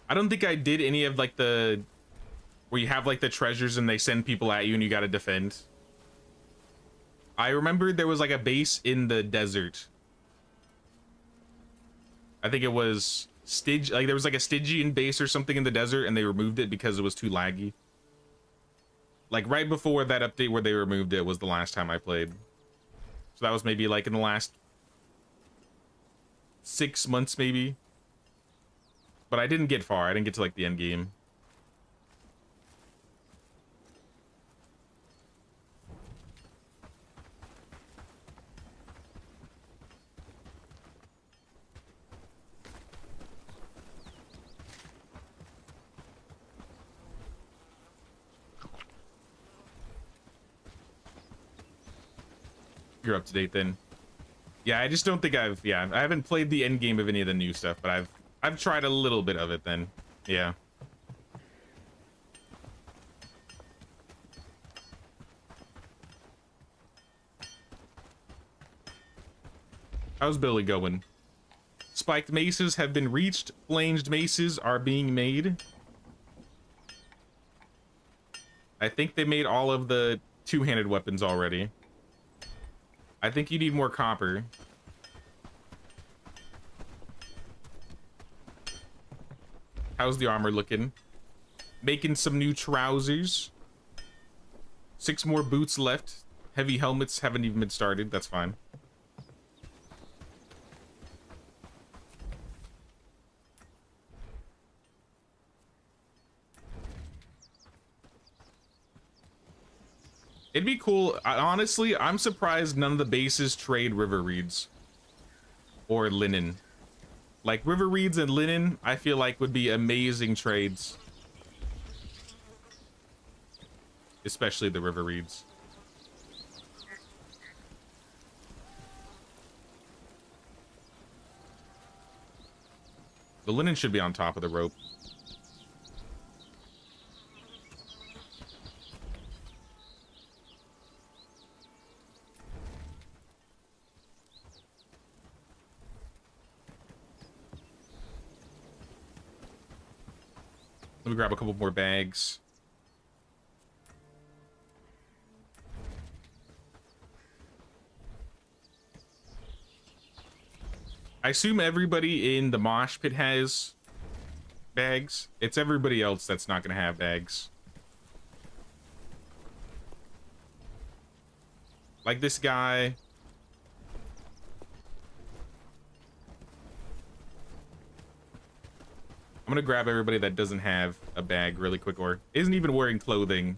I don't think I did any of like the where you have like the treasures and they send people at you and you got to defend. I remember there was like a base in the desert. I think it was like there was like a Stygian base or something in the desert and they removed it because it was too laggy. Like right before that update where they removed it was the last time I played. So that was maybe like in the last 6 months maybe. But I didn't get far. I didn't get to like the end game. You're up to date then. Yeah, I just don't think I haven't played the end game of any of the new stuff, but I've tried a little bit of it then. Yeah. How's Billy going? Spiked maces have been reached. Flanged maces are being made. I think they made all of the two-handed weapons already. I think you need more copper. How's the armor looking? Making some new trousers. 6 more boots left. Heavy helmets haven't even been started. That's fine. It'd be cool. Honestly, I'm surprised none of the bases trade river reeds or linen. Like river reeds and linen, I feel like would be amazing trades. Especially the river reeds. The linen should be on top of the rope. Let me grab a couple more bags. I assume everybody in the mosh pit has bags. It's everybody else that's not going to have bags. Like this guy. I'm gonna grab everybody that doesn't have a bag really quick or isn't even wearing clothing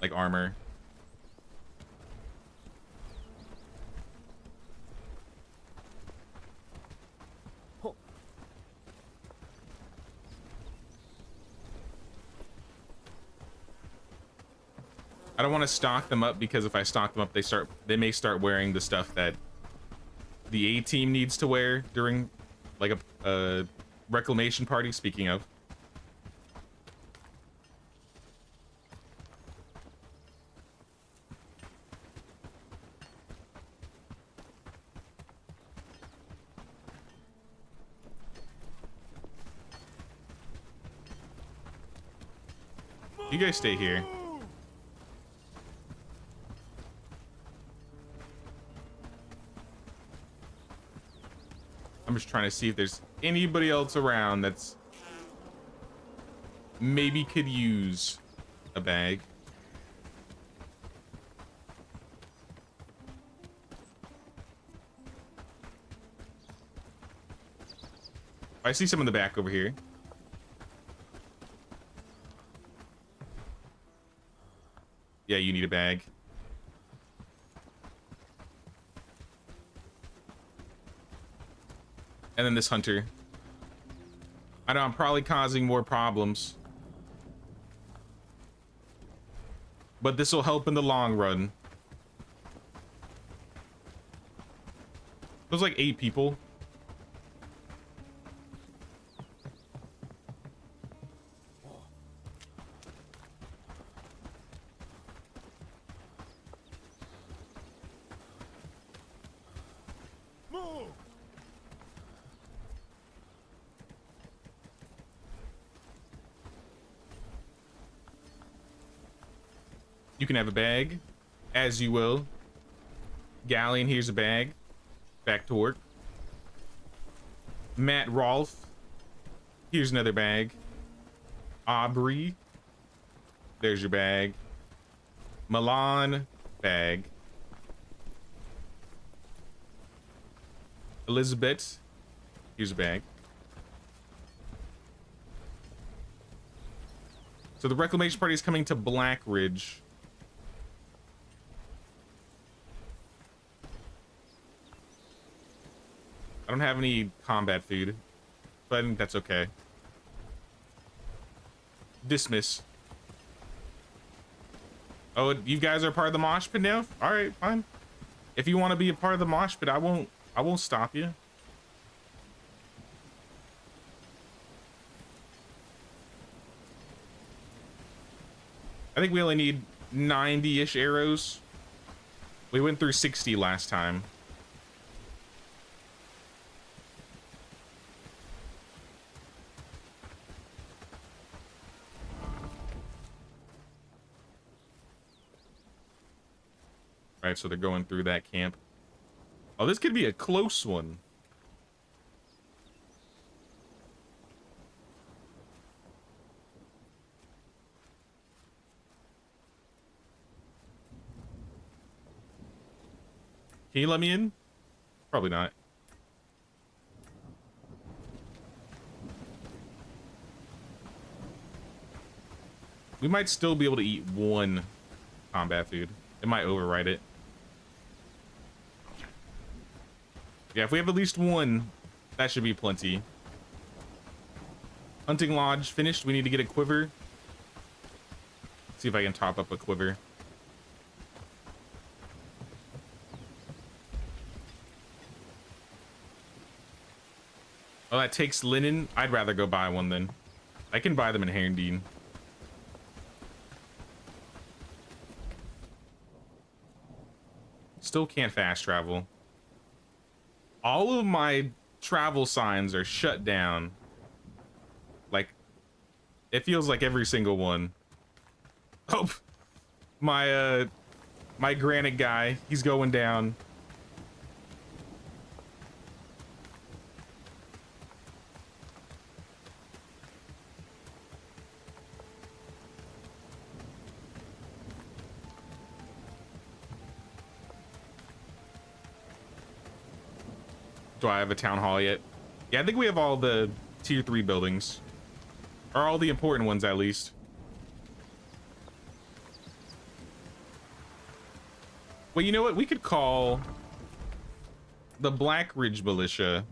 like armor. I don't want to stock them up because if I stock them up, they may start wearing the stuff that the A team needs to wear during like a reclamation party. Speaking of, you guys stay here. I'm just trying to see if there's anybody else around that's maybe could use a bag. I see some in the back over here. Yeah, you need a bag. And then this hunter. I know I'm probably causing more problems, but this will help in the long run. There's like 8 people. Move! You can have a bag, as you will. Galleon, here's a bag. Back to work. Matt Rolfe, here's another bag. Aubrey, there's your bag. Milan, bag. Elizabeth, here's a bag. So the Reclamation Party is coming to Black Ridge. I don't have any combat food, but I think that's okay. Dismiss. Oh, you guys are part of the mosh pit now? All right, fine. If you want to be a part of the mosh pit, I won't stop you. I think we only need 90-ish arrows. We went through 60 last time. All right, so they're going through that camp. Oh, this could be a close one. Can you let me in? Probably not. We might still be able to eat 1 combat food. It might override it. Yeah, if we have at least 1, that should be plenty. Hunting lodge finished. We need to get a quiver. See if I can top up a quiver. Oh, that takes linen. I'd rather go buy one then. I can buy them in Herondine. Still can't fast travel. All of my travel signs are shut down. Like, it feels like every single one. Oh, my granite guy, he's going down. Do I have a town hall yet? Yeah, I think we have all the tier 3 buildings. Or all the important ones, at least. Well, you know what? We could call the Black Ridge Militia.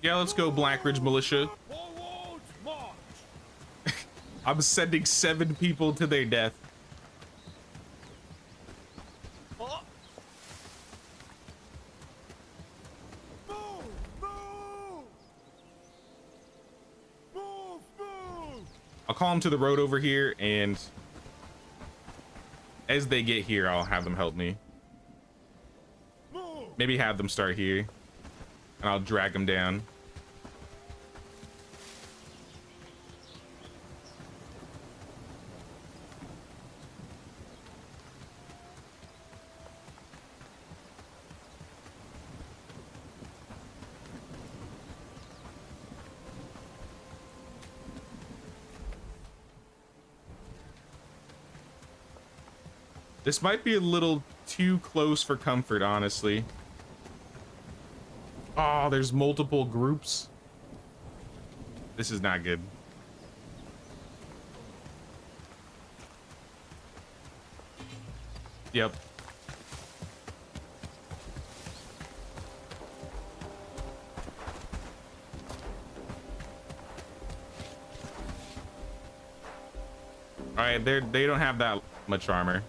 Yeah, let's go Black Ridge Militia. Forward march! I'm sending 7 people to their death. Oh. Move! Move! Move! Move! I'll call them to the road over here, and as they get here, I'll have them help me. Move! Maybe have them start here, and I'll drag them down. This might be a little too close for comfort, honestly. Oh, there's multiple groups. This is not good. Yep. All right, they don't have that much armor.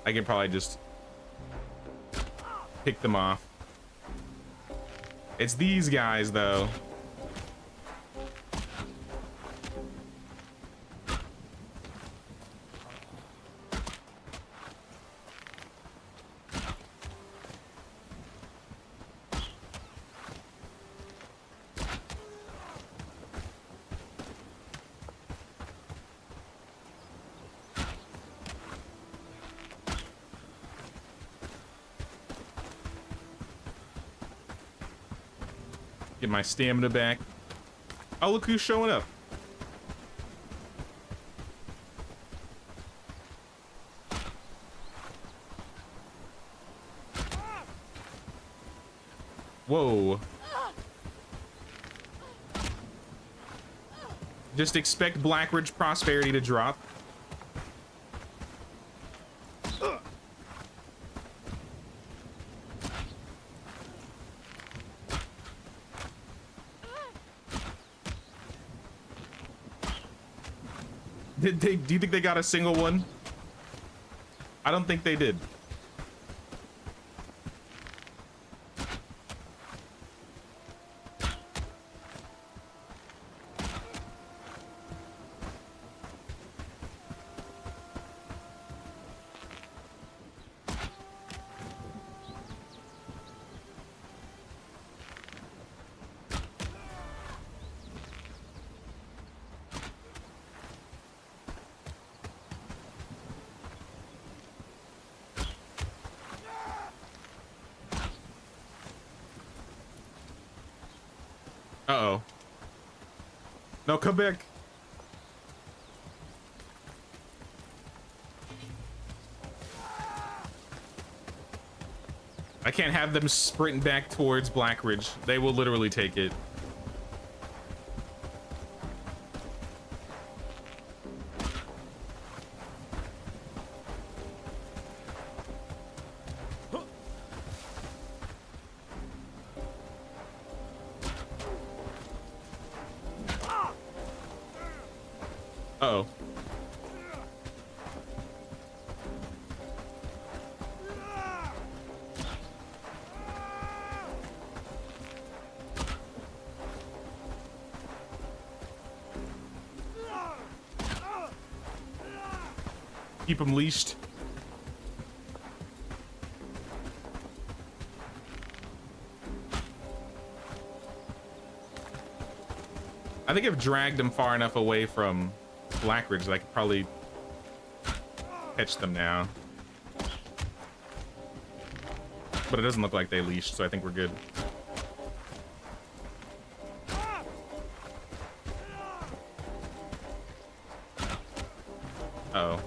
I can probably just pick them off. It's these guys though. Get my stamina back. Oh, look who's showing up. Whoa. Just expect Blackridge prosperity to drop. Did they, do you think they got a single one? I don't think they did. Uh-oh. No, come back. I can't have them sprinting back towards Blackridge. They will literally take it. Uh-oh. Keep them leashed. I think I've dragged them far enough away from Blackridge that I could probably catch them now. But it doesn't look like they leashed, so I think we're good. Uh-oh.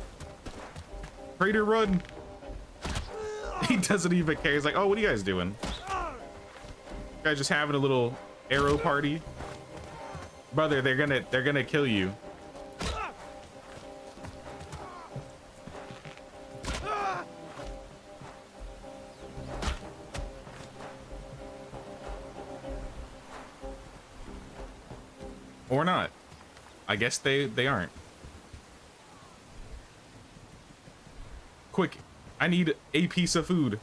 Crater, run! He doesn't even care. He's like, oh, what are you guys doing? You guys just having a little arrow party? Brother, they're gonna kill you. Or not. I guess they aren't. Quick, I need a piece of food.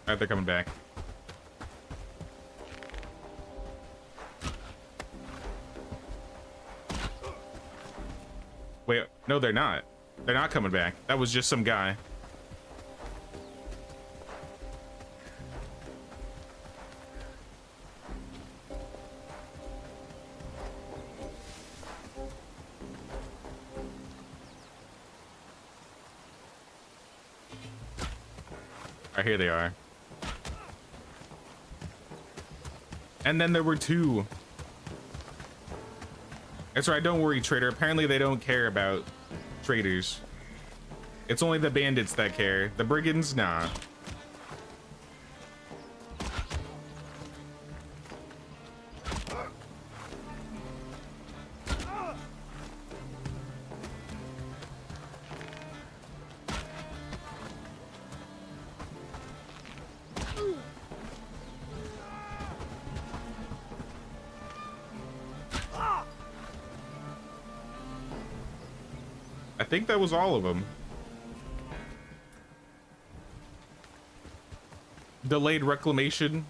All right, they're coming back. Wait, no, they're not. They're not coming back. That was just some guy. All right, here they are. And then there were two. That's right, don't worry, trader. Apparently they don't care about traders. It's only the bandits that care. The brigands, nah. I think that was all of them. Delayed reclamation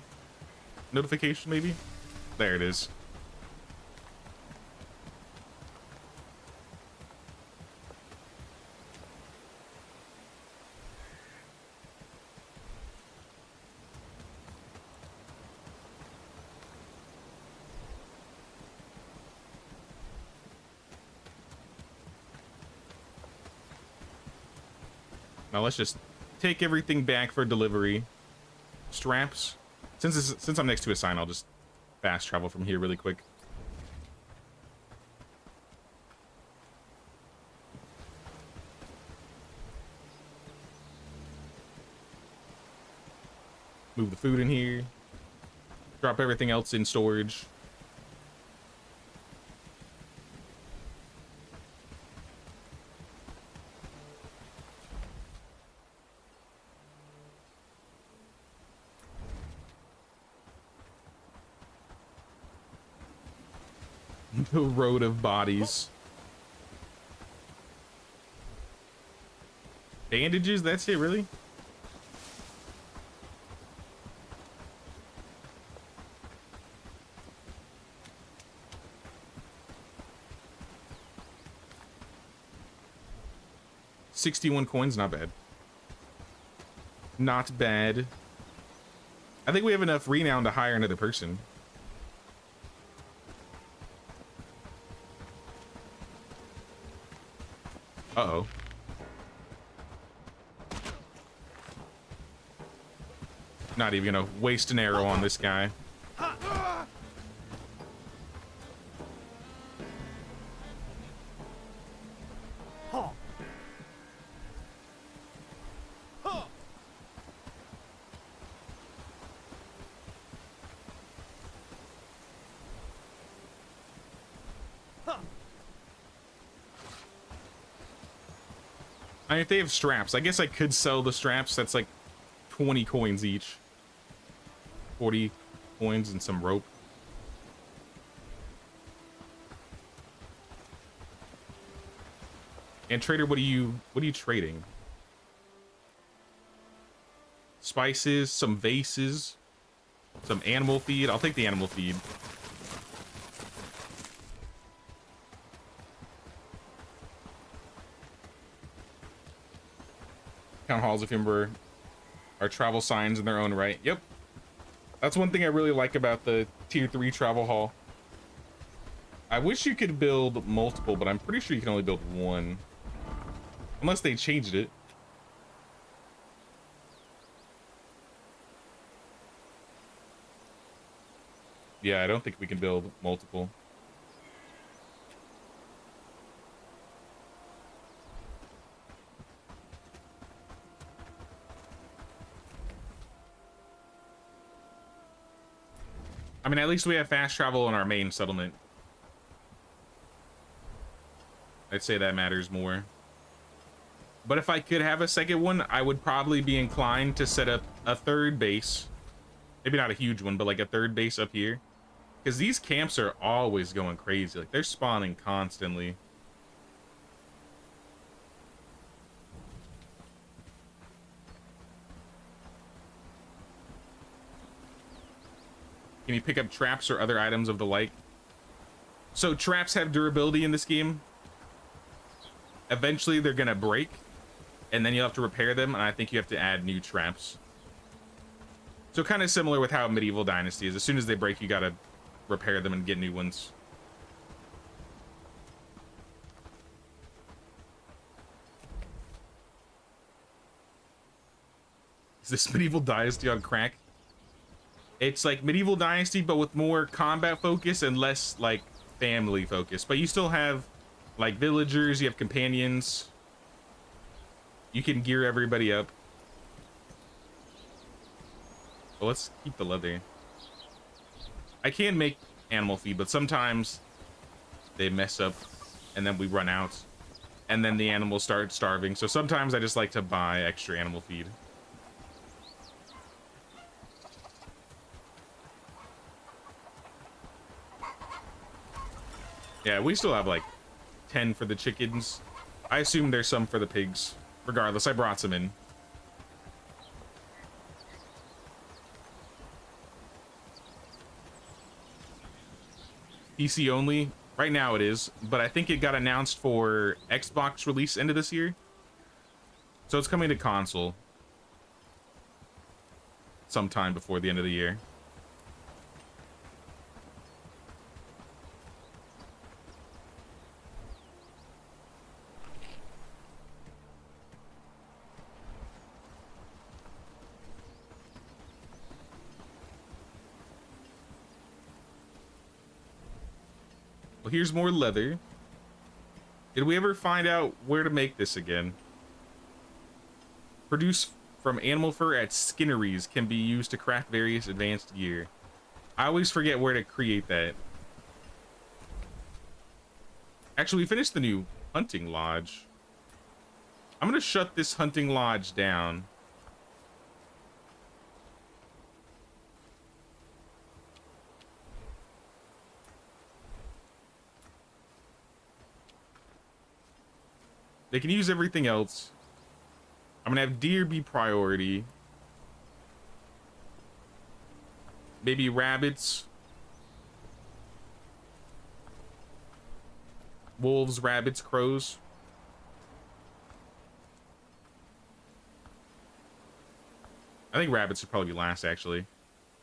notification, maybe? There it is. Now let's just take everything back for delivery. Straps. Since I'm next to a sign, I'll just fast travel from here really quick. Move the food in here. Drop everything else in storage. The road of bodies. Bandages? That's it, really? $61 coins, not bad. Not bad. I think we have enough renown to hire another person. Uh-oh. Not even gonna waste an arrow on this guy. I mean, if they have straps, I guess I could sell the straps. That's like 20 coins each. 40 coins and some rope. And trader, what are you trading? Spices, some vases, some animal feed. I'll take the animal feed. Town halls, if you remember, are travel signs in their own right. Yep. That's one thing I really like about the tier 3 travel hall. I wish you could build multiple, but I'm pretty sure you can only build one. Unless they changed it. Yeah, I don't think we can build multiple. I mean, at least we have fast travel in our main settlement. I'd say that matters more. But if I could have a second one, I would probably be inclined to set up a third base. Maybe not a huge one, but like a third base up here. Because these camps are always going crazy. Like, they're spawning constantly. Can you pick up traps or other items of the like? So traps have durability in this game. Eventually they're gonna break, and then you'll have to repair them, and I think you have to add new traps. So kind of similar with how Medieval Dynasty is. As soon as they break, you gotta repair them and get new ones. Is this Medieval Dynasty on crack? It's like Medieval Dynasty, but with more combat focus and less, like, family focused, but you still have like villagers, you have companions. You can gear everybody up. Well, let's keep the leather. I can make animal feed, but sometimes they mess up and then we run out and then the animals start starving. So sometimes I just like to buy extra animal feed. Yeah, we still have like 10 for the chickens. I assume there's some for the pigs. Regardless, I brought some in. PC only. Right now it is, but I think it got announced for Xbox release end of this year. So it's coming to console sometime before the end of the year. Well, here's more leather. Did we ever find out where to make this again? Produced from animal fur at skinneries can be used to craft various advanced gear. I always forget where to create that. Actually, we finished the new hunting lodge. I'm gonna shut this hunting lodge down. They can use everything else. I'm gonna have deer be priority. Maybe rabbits. Wolves, rabbits, crows. I think rabbits would probably be last, actually.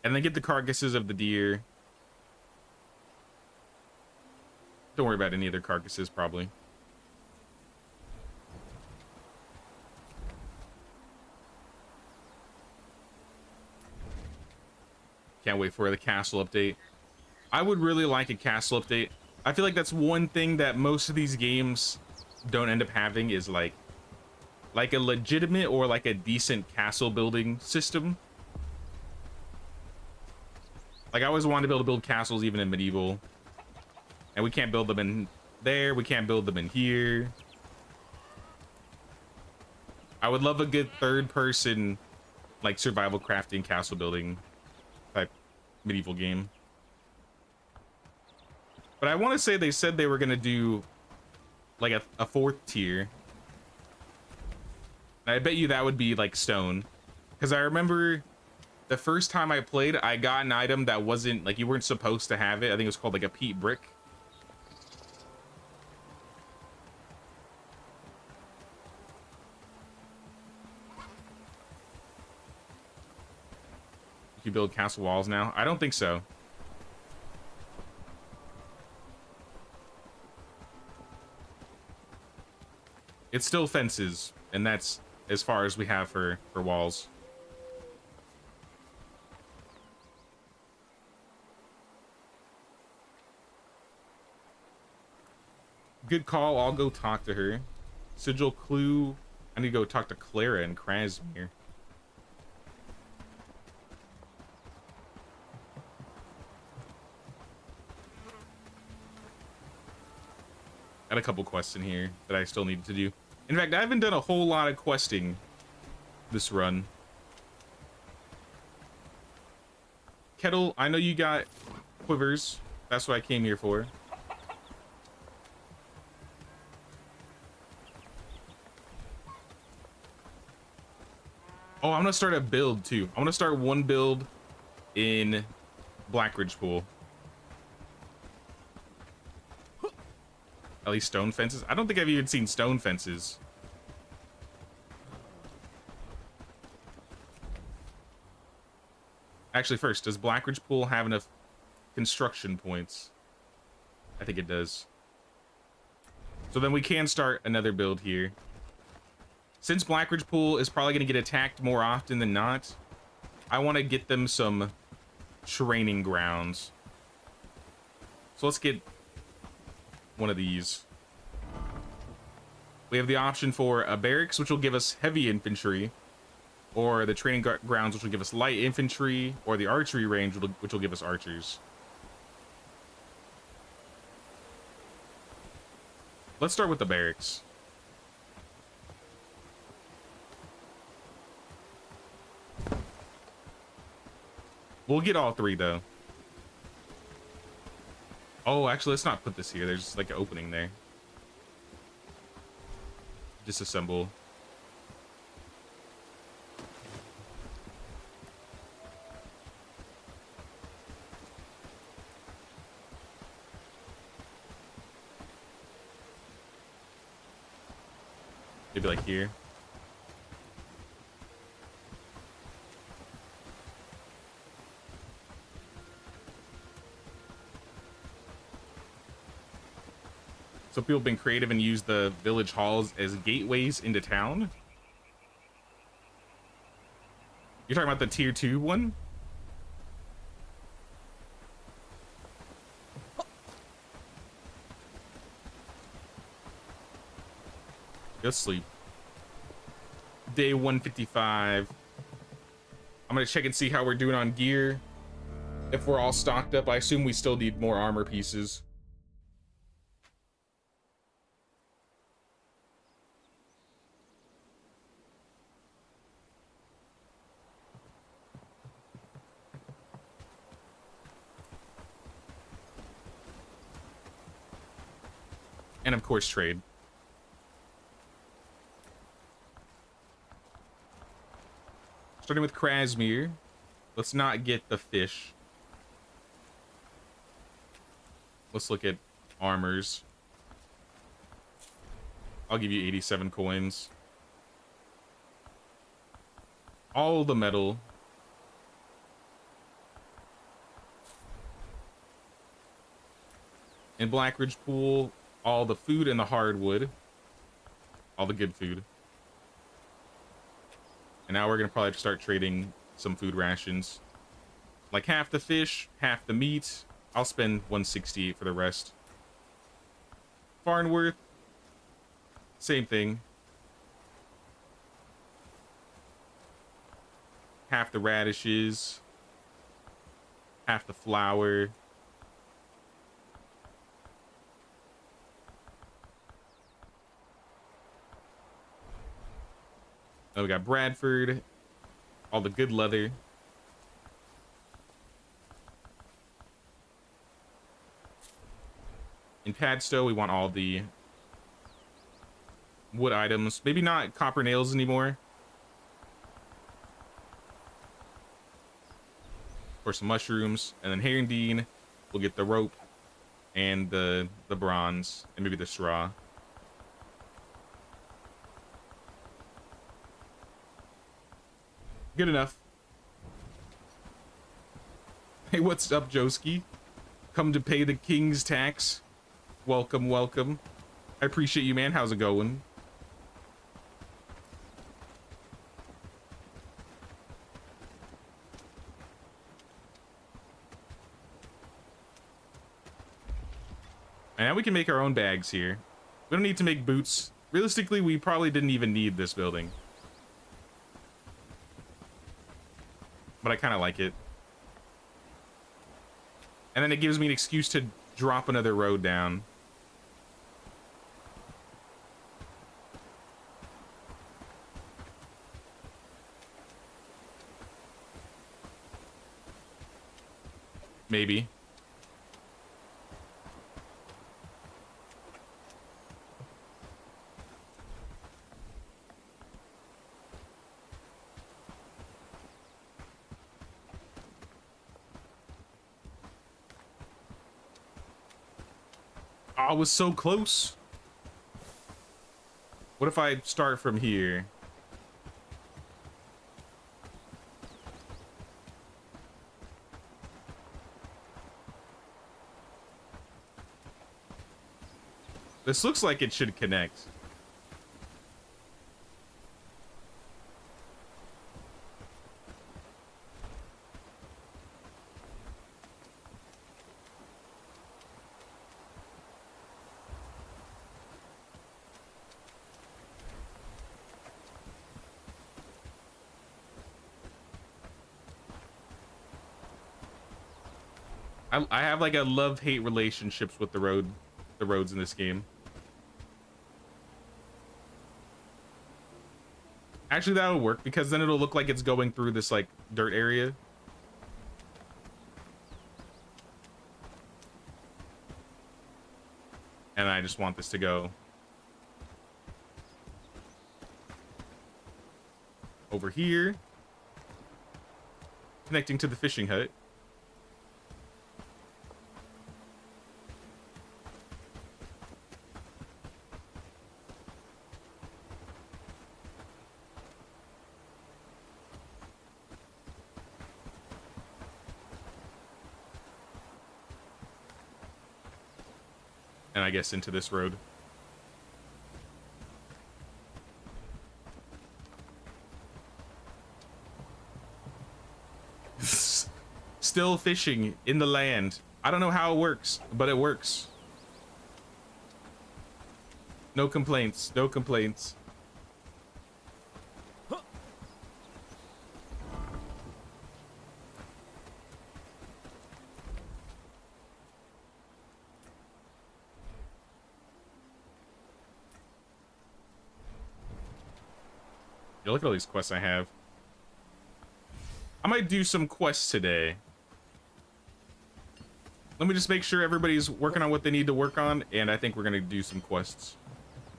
And then get the carcasses of the deer. Don't worry about any other carcasses, probably. Can't wait for the castle update. I would really like a castle update. I feel like that's one thing that most of these games don't end up having is like a legitimate or like a decent castle building system. Like I always wanted to be able to build castles even in medieval. And we can't build them in there. We can't build them in here. I would love a good third person like survival crafting castle building type medieval game. But I want to say they said they were going to do like a fourth tier. And I bet you that would be like stone. Because I remember the first time I played, I got an item that wasn't like you weren't supposed to have it. I think it was called like a peat brick. You build castle walls now? I don't think so. It's still fences, and that's as far as we have for walls. Good call. I'll go talk to her. Sigil clue. I need to go talk to Clara and Krasmir. Got a couple quests in here that I still need to do. In fact, I haven't done a whole lot of questing this run. Kettle, I know you got quivers. That's what I came here for. Oh, I'm gonna start a build too. I'm gonna start one build in Blackridge Pool. At least stone fences. I don't think I've even seen stone fences. Actually, first, does Blackridge Pool have enough construction points? I think it does. So then we can start another build here. Since Blackridge Pool is probably going to get attacked more often than not, I want to get them some training grounds. So let's get one of these. We have the option for a barracks, which will give us heavy infantry, or the training grounds, which will give us light infantry, or the archery range, which will give us archers. Let's start with the barracks. We'll get all three, though. Oh, actually, let's not put this here. There's like an opening there. Disassemble. Maybe like here. So people have been creative and used the village halls as gateways into town. You're talking about the tier 2 one? Go sleep. Day 155. I'm gonna check and see how we're doing on gear. If we're all stocked up, I assume we still need more armor pieces. And of course, trade. Starting with Krasmir. Let's not get the fish. Let's look at armors. I'll give you 87 coins. All the metal. In Blackridge Pool, all the food and the hardwood. All the good food. And now we're going to probably have to start trading some food rations. Like half the fish, half the meat. I'll spend 168 for the rest. Farnworth. Same thing. Half the radishes. Half the flour. Oh, we got Bradford. All the good leather. In Padstow, we want all the wood items. Maybe not copper nails anymore. For some mushrooms. And then Herondine, we'll get the rope and the bronze and maybe the straw. Good enough. Hey, what's up, Joski? Come to pay the king's tax. Welcome, welcome. I appreciate you, man. How's it going? And now we can make our own bags here. We don't need to make boots. Realistically, we probably didn't even need this building. But I kind of like it. And then it gives me an excuse to drop another road down. Maybe. I was so close. What if I start from here? This looks like it should connect. I have like a love-hate relationships with the roads in this game. Actually, that would work because then it'll look like it's going through this like dirt area. And I just want this to go over here, connecting to the fishing hut. And I guess into this road. Still fishing in the land. I don't know how it works, but it works. No complaints, no complaints. Yeah, look at all these quests I have. I might do some quests today. Let me just make sure everybody's working on what they need to work on, and I think we're gonna do some quests.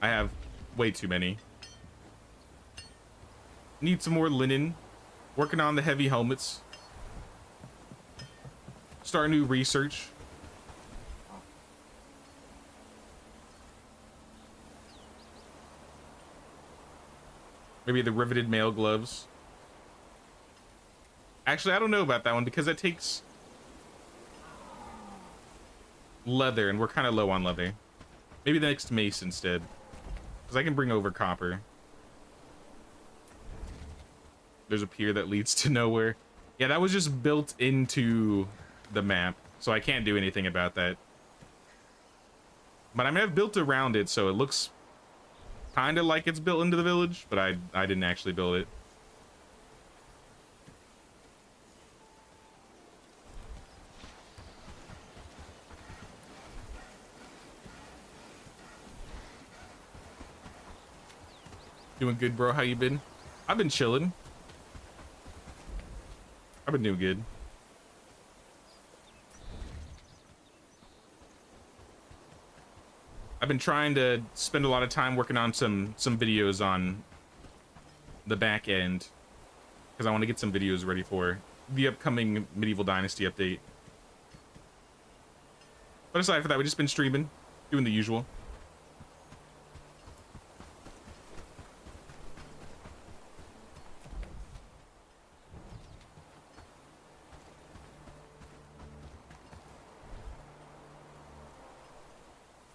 I have way too many. Need some more linen. Working on the heavy helmets. Start new research. Maybe the riveted mail gloves. Actually, I don't know about that one because that takes leather, and we're kind of low on leather. Maybe the next mace instead, because I can bring over copper. There's a pier that leads to nowhere. Yeah, that was just built into the map, so I can't do anything about that. But I mean, I've built around it, so it looks kind of like it's built into the village, but I didn't actually build it. Doing good, bro. How you been? I've been chilling. I've been doing good. I've been trying to spend a lot of time working on some videos on the back end because I want to get some videos ready for the upcoming Medieval Dynasty update. But aside from that, we've just been streaming, doing the usual.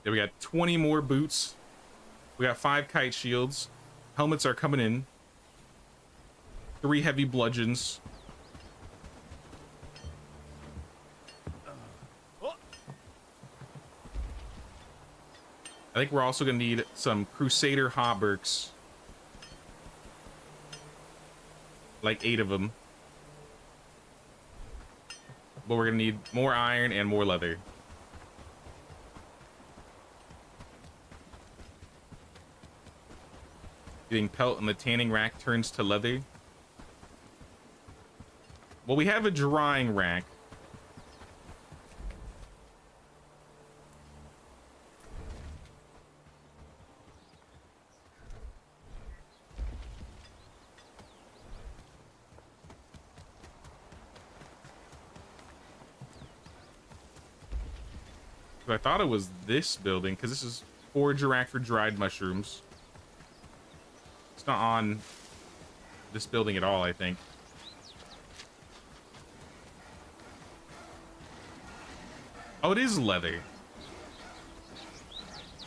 Yeah, we got 20 more boots. We got 5 kite shields. Helmets are coming in. 3 heavy bludgeons. I think we're also gonna need some Crusader hauberks. Like 8 of them. But we're gonna need more iron and more leather. Getting pelt and the tanning rack turns to leather. Well, we have a drying rack. I thought it was this building because this is forage rack for dried mushrooms. It's not on this building at all, I think. Oh, it is leather.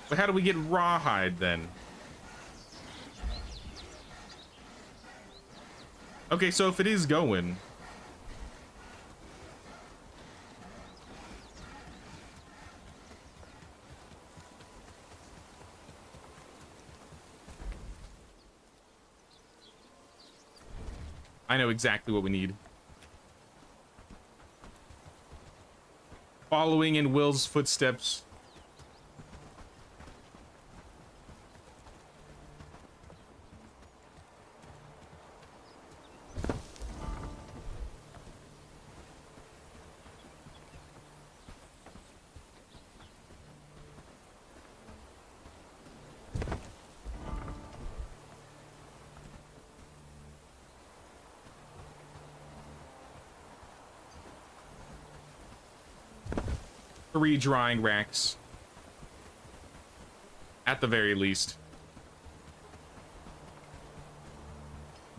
But how do we get rawhide then? Okay, so if it is going... I know exactly what we need. Following in Will's footsteps. Three drying racks. At the very least.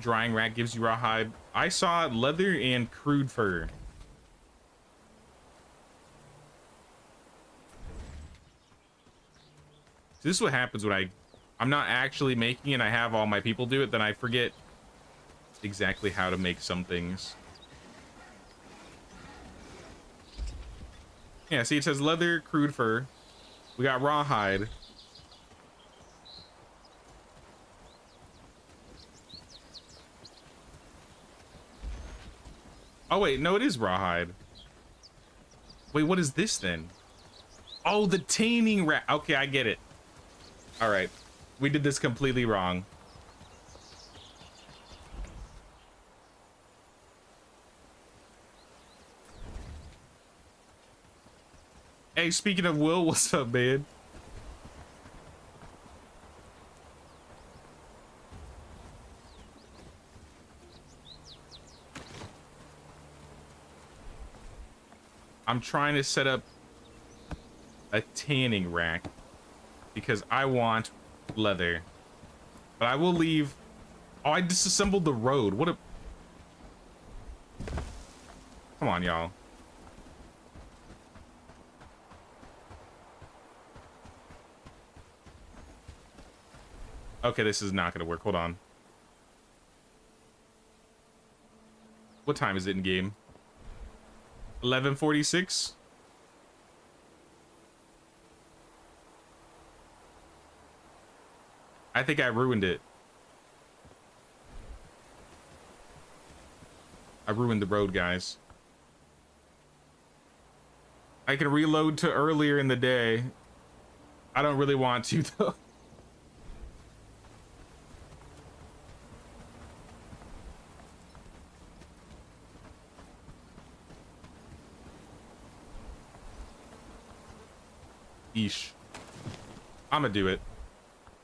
Drying rack gives you rawhide. I saw leather and crude fur. So this is what happens when I'm not actually making it. I have all my people do it. Then I forget exactly how to make some things. Yeah, see, it says leather, crude fur. We got rawhide. Oh, wait, no, it is rawhide. Wait, what is this then? Oh, the tanning rack. Okay, I get it. All right, we did this completely wrong. Hey, speaking of Will, what's up, man? I'm trying to set up a tanning rack because I want leather. But I will leave. Oh, I disassembled the road. What a... Come on, y'all. Okay, this is not gonna work. Hold on. What time is it in game? 11:46. I think I ruined it. I ruined the road, guys. I can reload to earlier in the day. I don't really want to, though. Eesh. I'm gonna do it.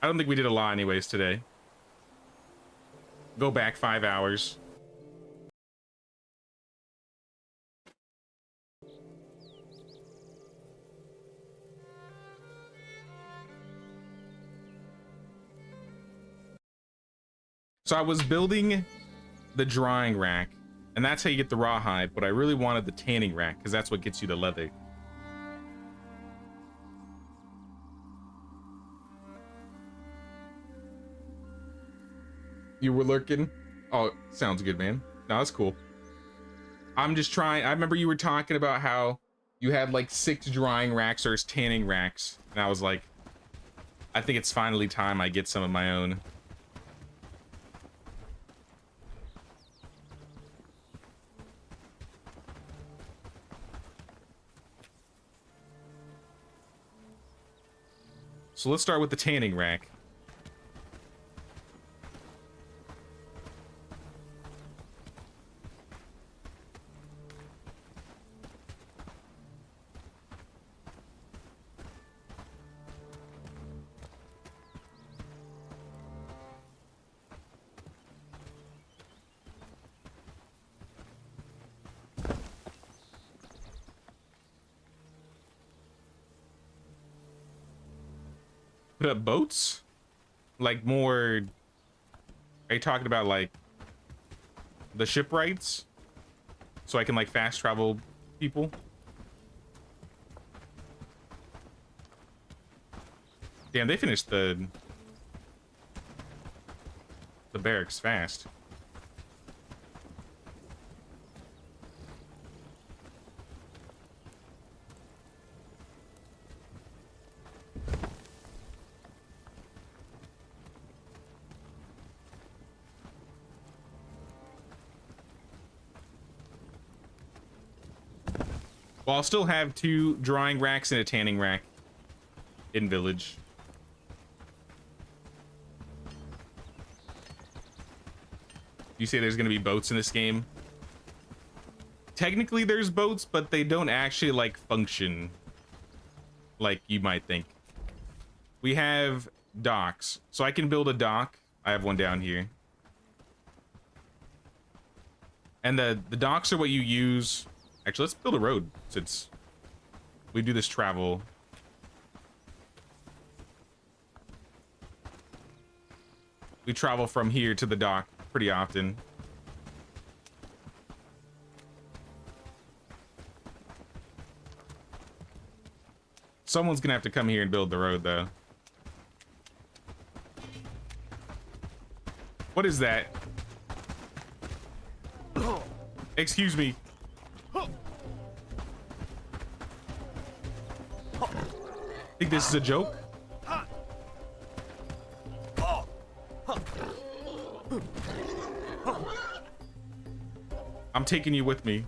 I don't think we did a lot anyways today. Go back 5 hours. So I was building the drying rack, and that's how you get the rawhide, but I really wanted the tanning rack because that's what gets you the leather. You were lurking? Oh, sounds good, man. No, that's cool. I'm just trying. I remember you were talking about how you had like 6 drying racks or tanning racks. And I was like, I think it's finally time I get some of my own. So let's start with the tanning rack. Put up boats? Like more... Are you talking about like the shipwrights? So I can like fast travel people? Damn, they finished the barracks fast. Well, I'll still have 2 drying racks and a tanning rack in village. You say there's gonna be boats in this game? Technically there's boats, but they don't actually like function like you might think. We have docks, so I can build a dock. I have one down here. And the docks are what you use. Actually, let's build a road since we do this travel. We travel from here to the dock pretty often. Someone's gonna have to come here and build the road, though. What is that? Excuse me. Think this is a joke? I'm taking you with me.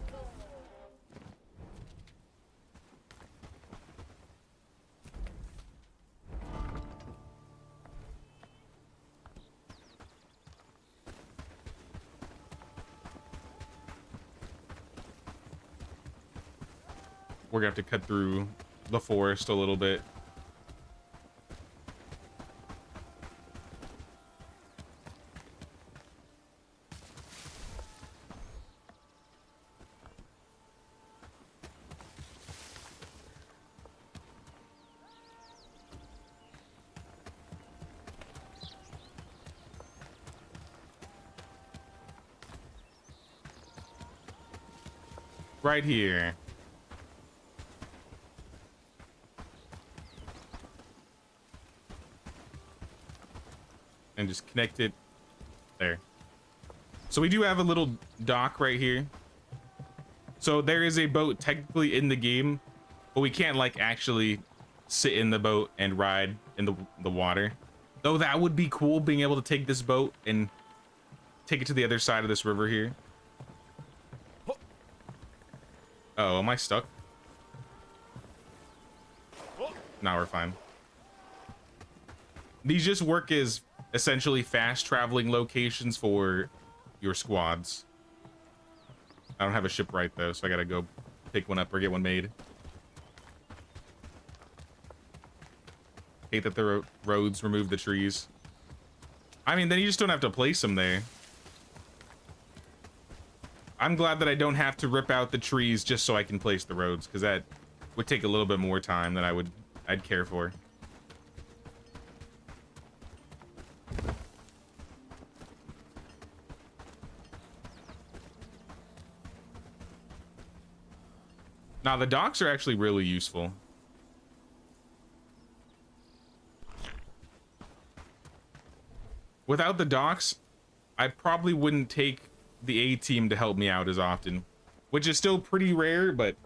We're gonna have to cut through the forest a little bit. Right here. And just connect it there. So we do have a little dock right here. So there is a boat technically in the game, but we can't like actually sit in the boat and ride in the water. Though that would be cool, being able to take this boat and take it to the other side of this river here. Oh, am I stuck? Now we're fine. These just work as essentially fast traveling locations for your squads. I don't have a shipwright though, so I gotta go pick one up or get one made. Hate that the roads remove the trees. I mean, then you just don't have to place them there. I'm glad that I don't have to rip out the trees just so I can place the roads, because that would take a little bit more time than I'd care for. Now, the docks are actually really useful. Without the docks, I probably wouldn't take the A team to help me out as often, which is still pretty rare, but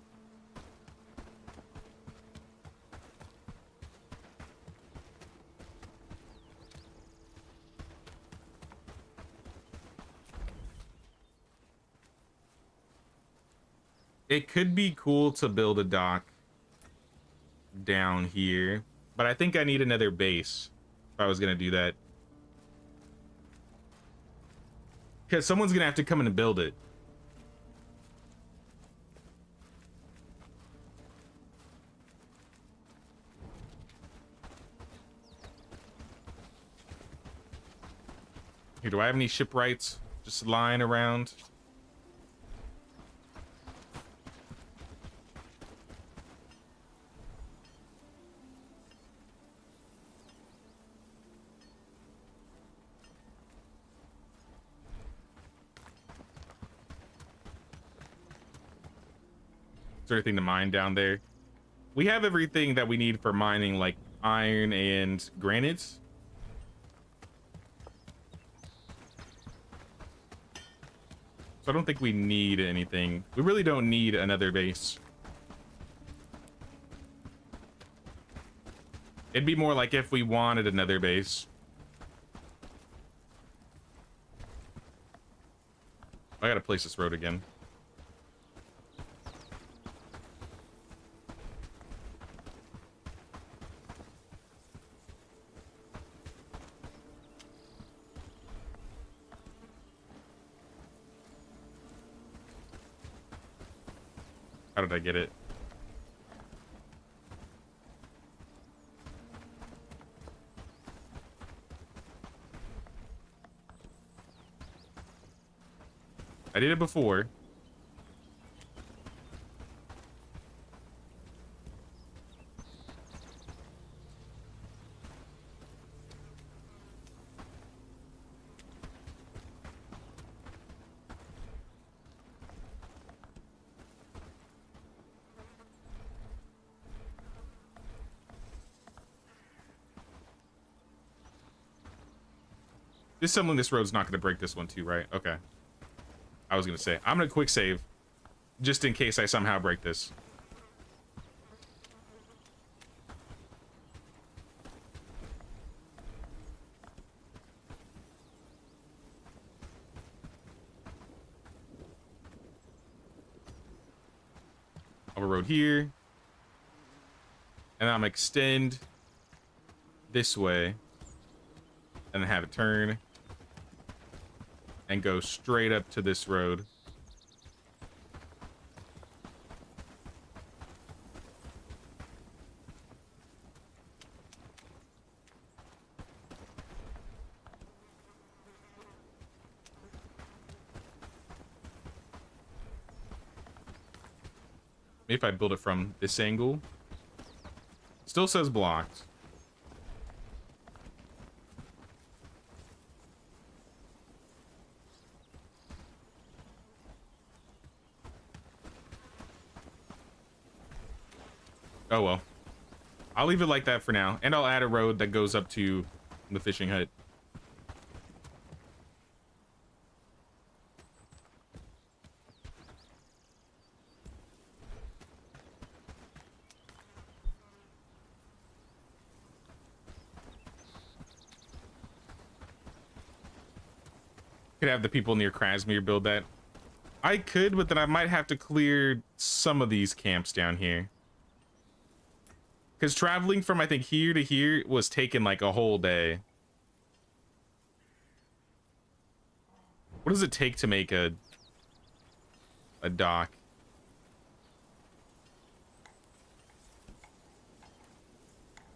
it could be cool to build a dock down here, but I think I need another base if I was gonna do that. Because someone's gonna have to come in and build it. Here, do I have any shipwrights just lying around? Is there anything to mine down there? We have everything that we need for mining, like iron and granite. So I don't think we need anything. We really don't need another base. It'd be more like if we wanted another base. I gotta place this road again. How did I get it? I did it before. Assembling this road's not going to break this one too, right? Okay. I was going to say, I'm going to quick save just in case I somehow break this. I'll road here. And I'm going to extend this way and then have it turn and go straight up to this road. Maybe if I build it from this angle. Still says blocked. Oh well. I'll leave it like that for now. And I'll add a road that goes up to the fishing hut. Could have the people near Krasmir build that. I could, but then I might have to clear some of these camps down here. Because traveling from, I think, here to here was taking like a whole day. What does it take to make a dock?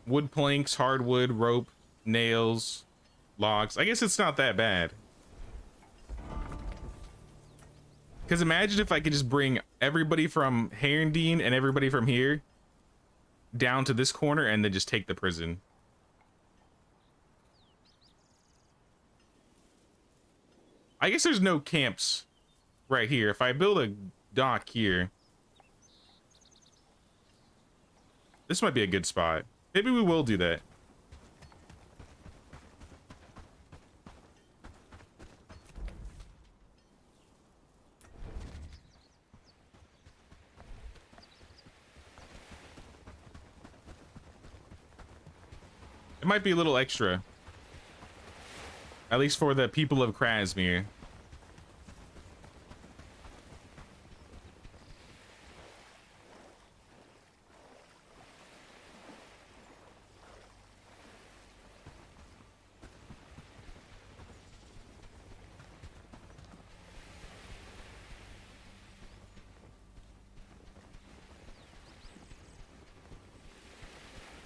Wood planks, hardwood, rope, nails, logs. I guess it's not that bad. Because imagine if I could just bring everybody from Herendeen and everybody from here down to this corner and then just take the prison. I guess there's no camps right here. If I build a dock here, this might be a good spot. Maybe we will do that. It might be a little extra. At least for the people of Krasmir.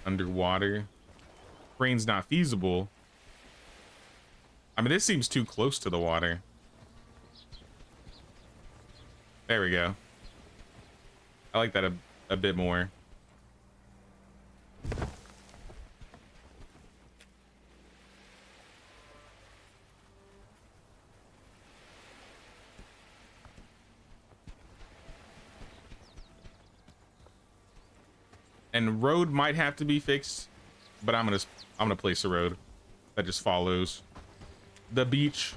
Underwater. Rain's not feasible. I mean, this seems too close to the water. There we go. I like that a bit more. And road might have to be fixed, but I'm gonna place a road that just follows the beach.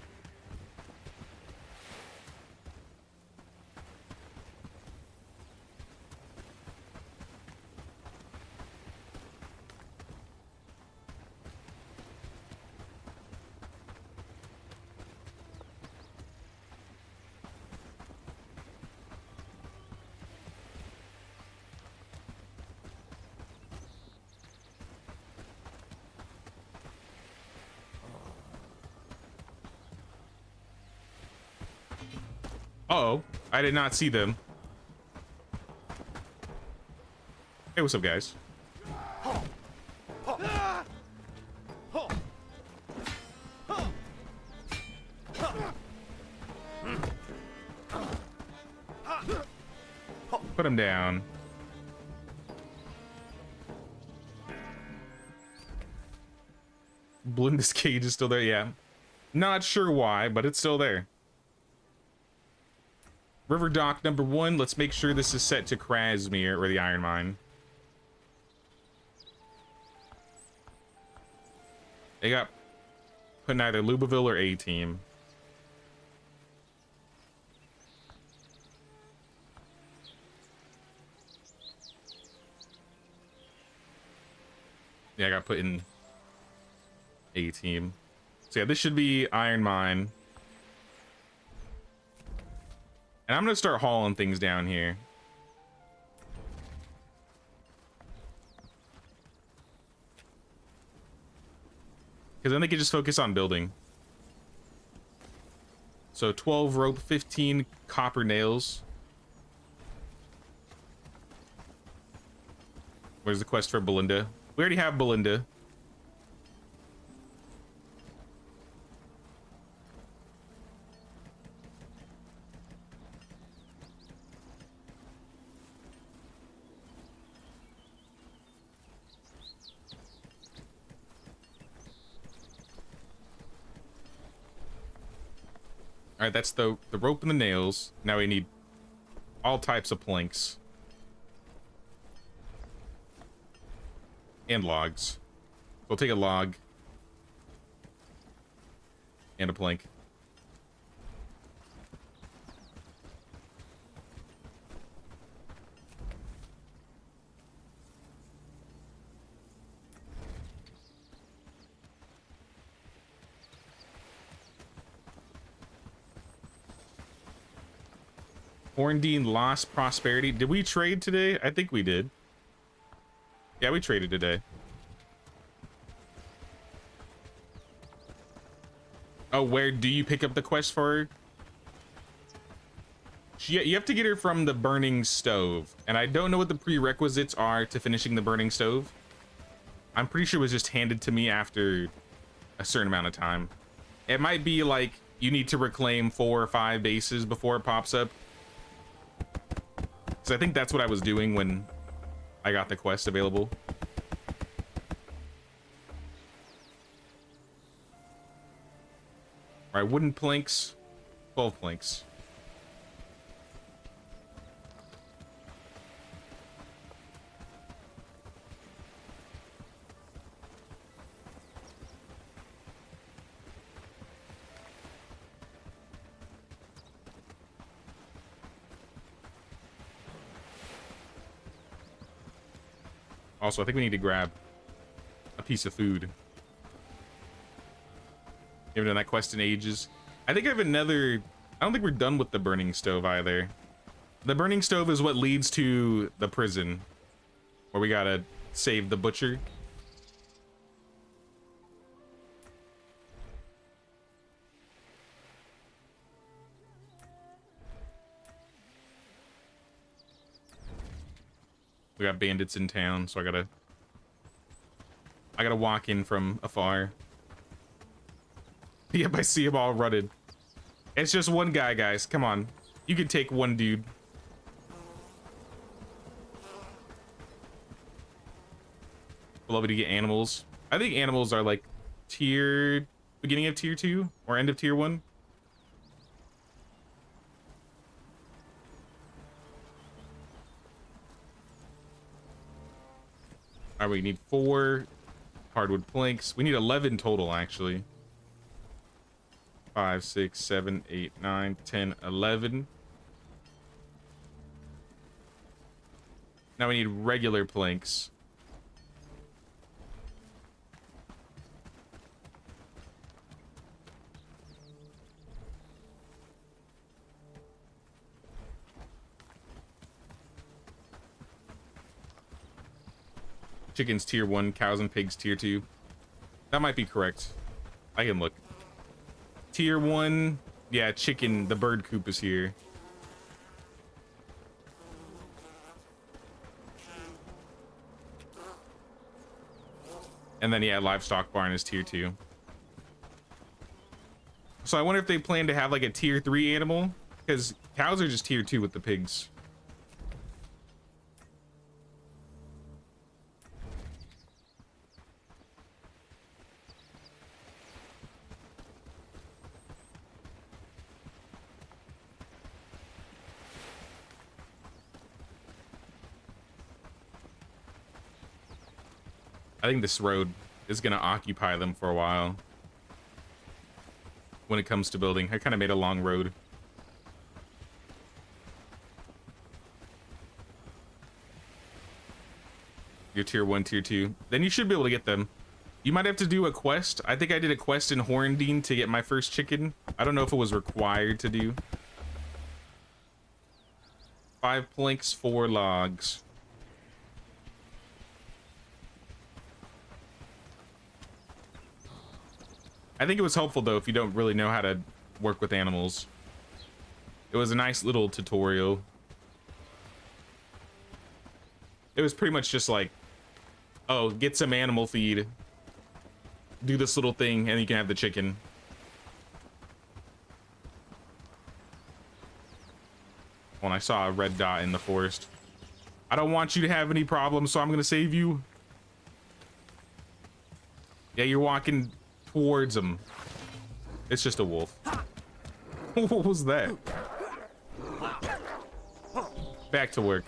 Uh-oh, I did not see them. Hey, what's up, guys? Put him down. Blinda's cage is still there, yeah. Not sure why, but it's still there. River dock number 1. Let's make sure this is set to Krasmir, or the iron mine. They got put in either Lubaville or A-team. Yeah, I got put in A-team. So yeah, this should be iron mine. And I'm gonna start hauling things down here. Because then they can just focus on building. So 12 rope, 15 copper nails. Where's the quest for Belinda? We already have Belinda. All right, that's the rope and the nails. Now we need all types of planks. And logs. We'll take a log. And a plank. Horndine lost prosperity. Did we trade today? I think we did. Yeah, we traded today. Oh, where do you pick up the quest for her? You have to get her from the burning stove. And I don't know what the prerequisites are to finishing the burning stove. I'm pretty sure it was just handed to me after a certain amount of time. It might be like you need to reclaim 4 or 5 bases before it pops up. So I think that's what I was doing when I got the quest available. All right, wooden planks, 12 planks. Also, I think we need to grab a piece of food. Haven't done that quest in ages. I think I have another... I don't think we're done with the burning stove either. The burning stove is what leads to the prison, where we gotta save the butcher. We got bandits in town, so I gotta walk in from afar. Yep, I see them all rutted. It's just one guy, guys. Come on. You can take one dude. Love to get animals. I think animals are like beginning of tier 2 or end of tier 1. All right, we need 4 hardwood planks. We need 11 total, actually. 5, 6, 7, 8, 9, 10, 11. Now we need regular planks. Chickens tier 1, cows and pigs tier 2. That might be correct. I can look. Tier 1, yeah, chicken, the bird coop is here. And then, yeah, livestock barn is tier 2. So I wonder if they plan to have like a tier 3 animal, because cows are just tier 2 with the pigs. I think this road is going to occupy them for a while when it comes to building. I kind of made a long road. You're tier 1, tier 2. Then you should be able to get them. You might have to do a quest. I think I did a quest in Horndean to get my first chicken. I don't know if it was required to do. 5 planks, 4 logs. I think it was helpful though if you don't really know how to work with animals. It was a nice little tutorial. It was pretty much just like, oh, get some animal feed, do this little thing, and you can have the chicken. When I saw a red dot in the forest. I don't want you to have any problems, so I'm gonna save you. Yeah, you're walking towards him. It's just a wolf. What was that? Back to work.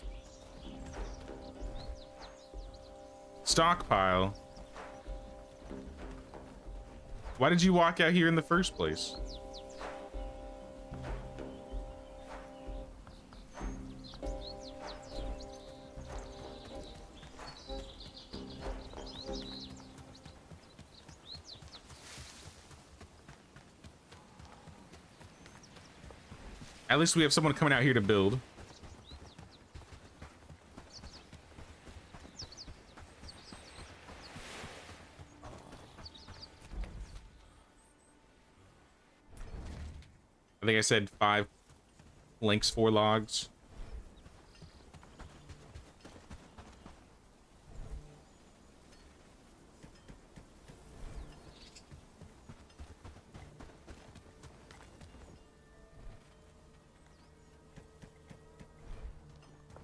Stockpile. Why did you walk out here in the first place? At least we have someone coming out here to build. I think I said 5 links, 4 logs.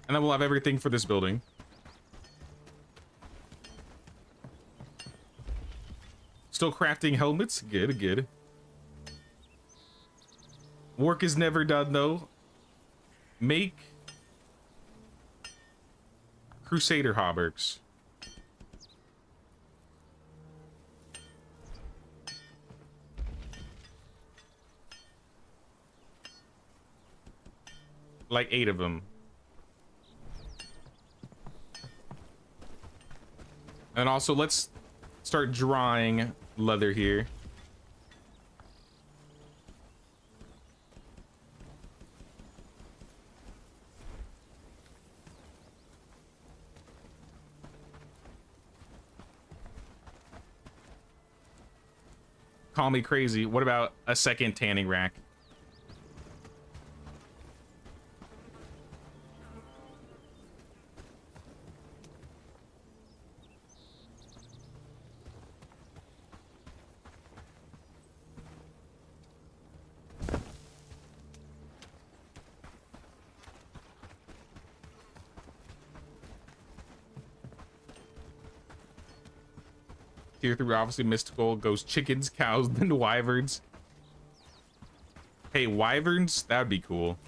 And then we'll have everything for this building. Still crafting helmets. Good, good. Work is never done, though. Make Crusader hauberks. Like 8 of them. And also, let's start drawing leather here. Call me crazy. What about a second tanning rack? Tier 3, obviously mystical, goes chickens, cows, then wyverns. Hey, wyverns? That would be cool.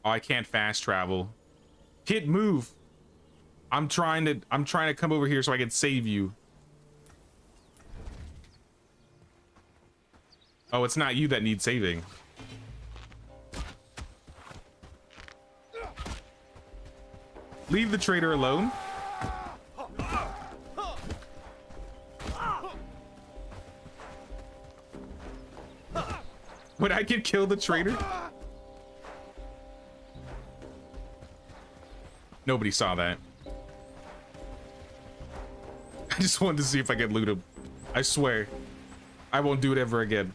Oh, I can't fast travel. Kid, move. I'm trying to come over here so I can save you. Oh, it's not you that needs saving. Leave the traitor alone. Would I get killed the traitor? Nobody saw that. I just wanted to see if I could loot him. I swear. I won't do it ever again.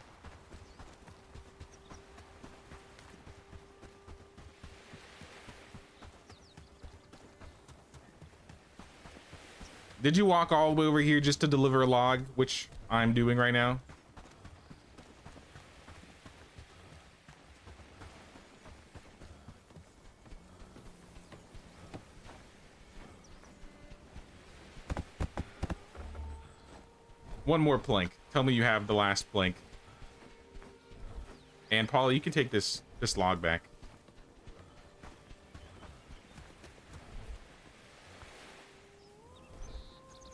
Did you walk all the way over here just to deliver a log, which I'm doing right now? One more plank. Tell me you have the last plank. And Paula, you can take this log back.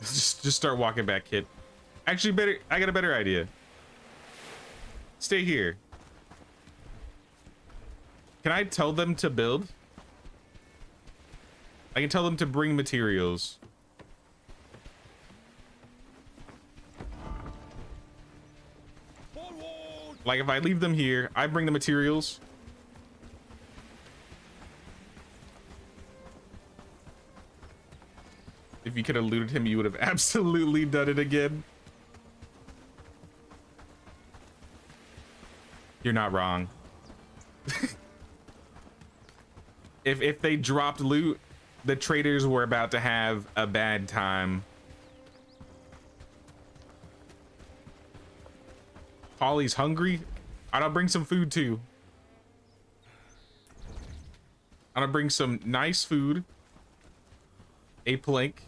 just start walking back, kid. Actually, I got a better idea. Stay here. Can I tell them to build? I can tell them to bring materials. Like if I leave them here, I bring the materials. If you could have looted him, you would have absolutely done it again. You're not wrong. If they dropped loot, the traders were about to have a bad time. Polly's hungry. I'll bring some food too. I'm gonna bring some nice food. A plank.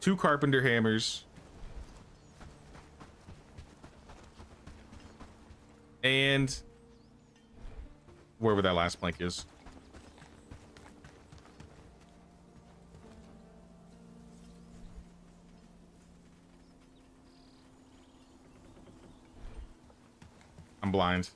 Two carpenter hammers. And wherever that last plank is. I'm blind.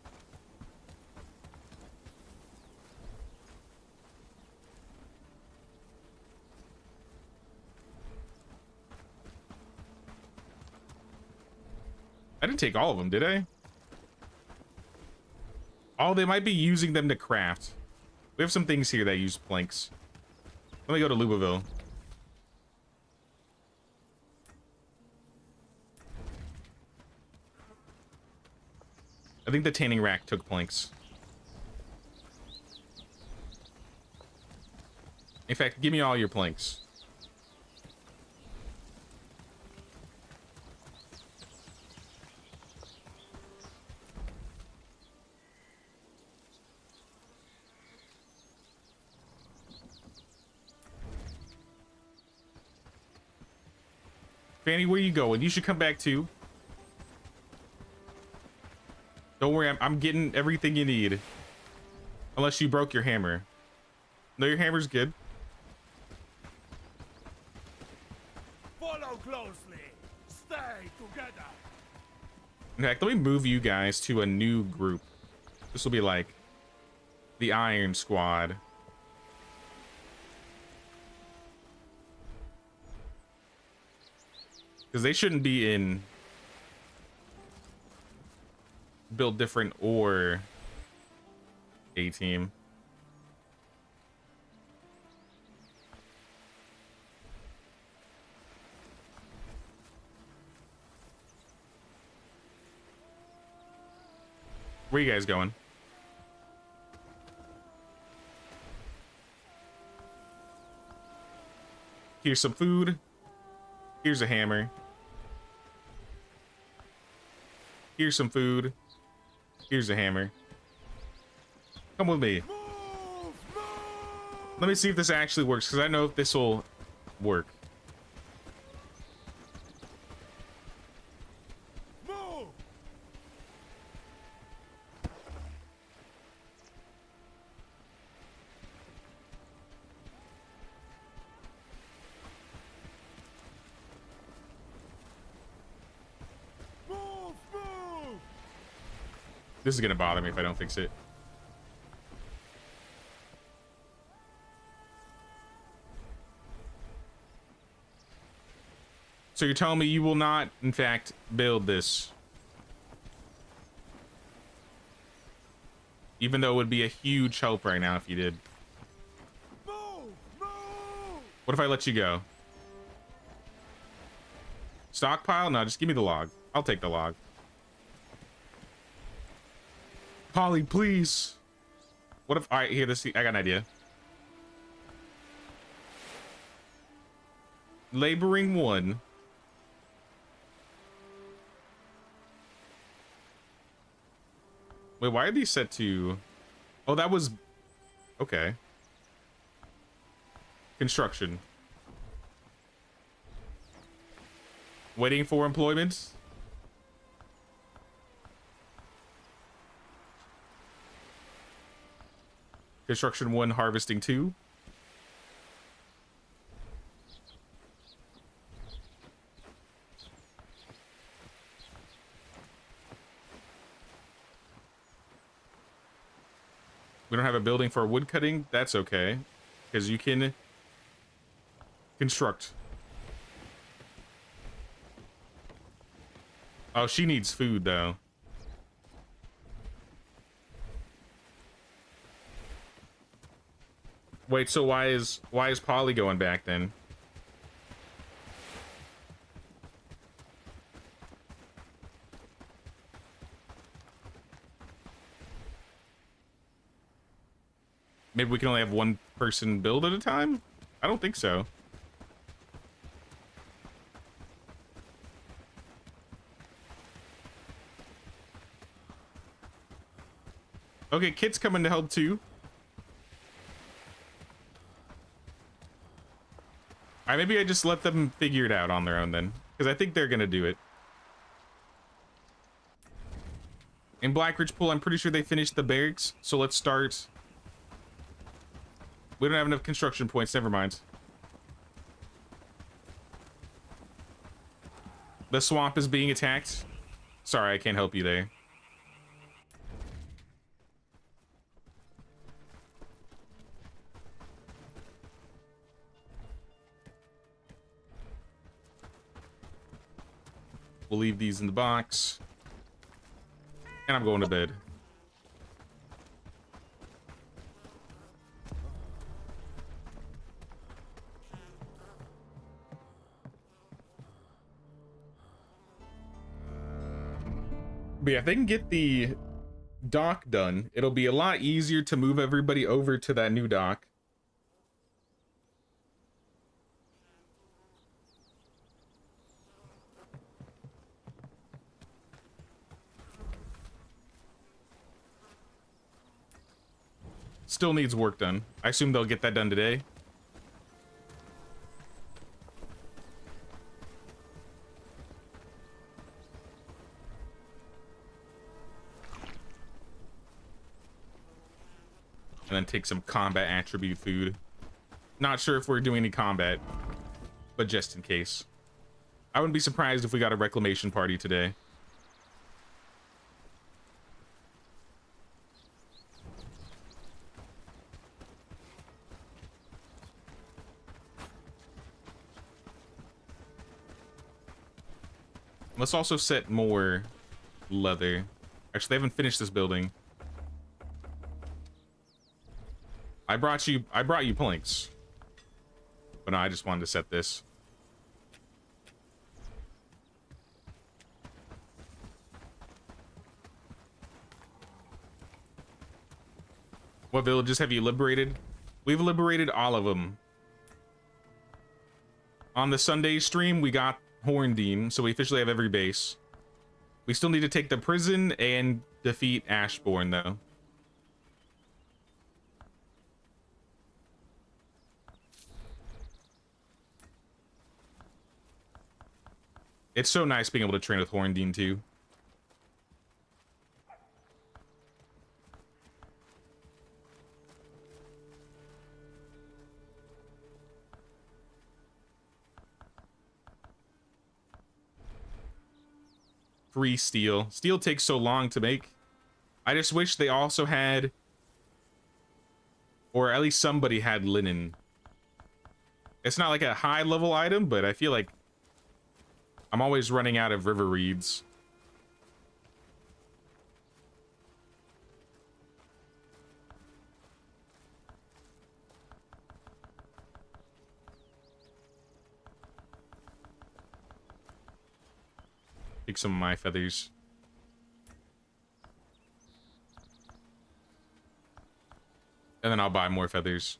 I didn't take all of them, did I? Oh, they might be using them to craft. We have some things here that use planks. Let me go to Louisville. I think the tanning rack took planks. In fact, give me all your planks. Fanny, where you going? You should come back too. Don't worry, I'm getting everything you need. Unless you broke your hammer. No, your hammer's good. Follow closely. Stay together. In fact, let me move you guys to a new group. This will be like the Iron Squad. Because they shouldn't be in build different or A team. Where you guys going? Here's some food. Here's a hammer. Here's some food. Here's a hammer. Come with me. Move! Let me see if this actually works, because I know if this will work. Move! Move! Move! This is gonna bother me if I don't fix it. So you're telling me you will not, in fact, build this? Even though it would be a huge help right now if you did. Move! Move! What if I let you go? Stockpile? No, just give me the log. I'll take the log. Polly, please. What if I here this? I got an idea. Laboring 1. Wait, why are these set to? Oh, that was okay. Construction. Waiting for employment. Construction 1, harvesting 2. We don't have a building for wood cutting. That's okay, because you can construct. Oh, she needs food though. Wait, so why is Polly going back then? Maybe we can only have one person build at a time? I don't think so. Okay, Kit's coming to help too. Alright, maybe I just let them figure it out on their own then. Because I think they're gonna do it. In Blackridge Pool, I'm pretty sure they finished the barracks. So let's start. We don't have enough construction points, never mind. The swamp is being attacked. Sorry, I can't help you there. We'll leave these in the box. And I'm going to bed. But yeah, if they can get the dock done, it'll be a lot easier to move everybody over to that new dock. Still needs work done. I assume they'll get that done today. And then take some combat attribute food. Not sure if we're doing any combat, but just in case. I wouldn't be surprised if we got a reclamation party today. Let's also set more leather. Actually, they haven't finished this building. I brought you planks. But no, I just wanted to set this. What villages have you liberated? We've liberated all of them. On the Sunday stream, we got Horndean, so we officially have every base. We still need to take the prison and defeat Ashbourne, though. It's so nice being able to train with Horndean, too. Free steel. Steel takes so long to make. I just wish they also had, or at least somebody had linen. It's not like a high level item, but I feel like I'm always running out of river reeds. Take some of my feathers. And then I'll buy more feathers.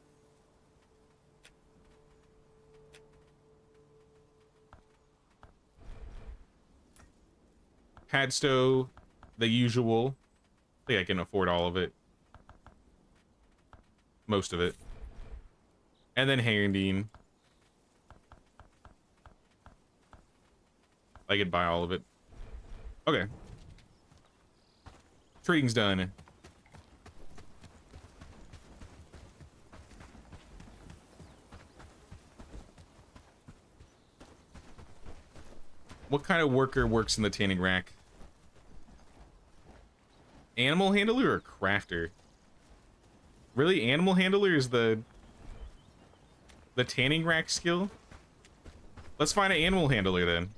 Padstow, the usual. I think I can afford all of it. Most of it. And then Herondine. I could buy all of it. Okay. Trading's done. What kind of worker works in the tanning rack? Animal handler or crafter? Really, animal handler is the tanning rack skill? Let's find an animal handler then.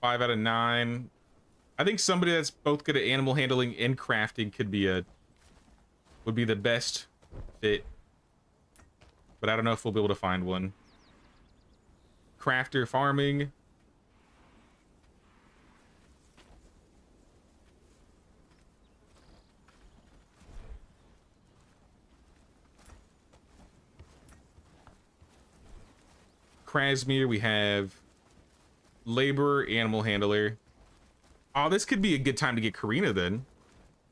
Five out of 9. I think somebody that's both good at animal handling and crafting would be the best fit. But I don't know if we'll be able to find one. Crafter, farming. Krasmir, we have laborer, animal handler. Oh, this could be a good time to get Karina then.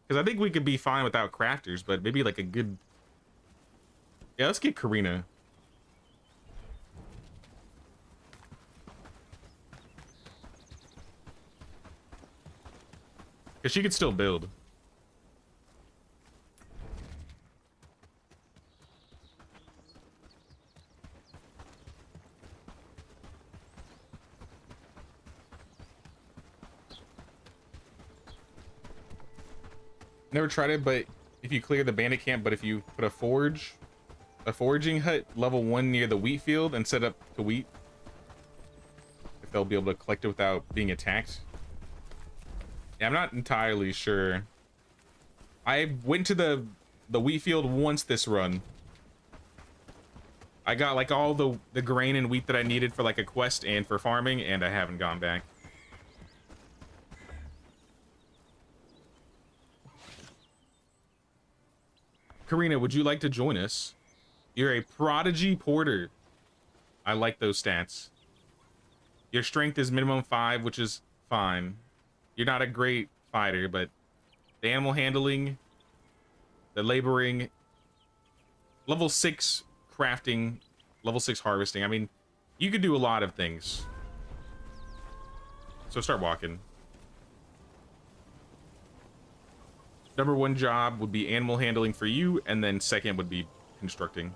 Because I think we could be fine without crafters, but maybe like a good... Yeah, let's get Karina. Because she could still build. Never tried it, but if you clear the bandit camp, but if you put a foraging hut level 1 near the wheat field and set up to wheat, if they'll be able to collect it without being attacked. Yeah, I'm not entirely sure. I went to the wheat field once this run. I got like all the grain and wheat that I needed for like a quest and for farming, and I haven't gone back. Karina, would you like to join us? You're a prodigy porter. I like those stats. Your strength is minimum 5, which is fine. You're not a great fighter, but the animal handling, the laboring, level 6 crafting, level 6 harvesting. I mean, you could do a lot of things. So start walking. Number 1 job would be animal handling for you, and then second would be constructing.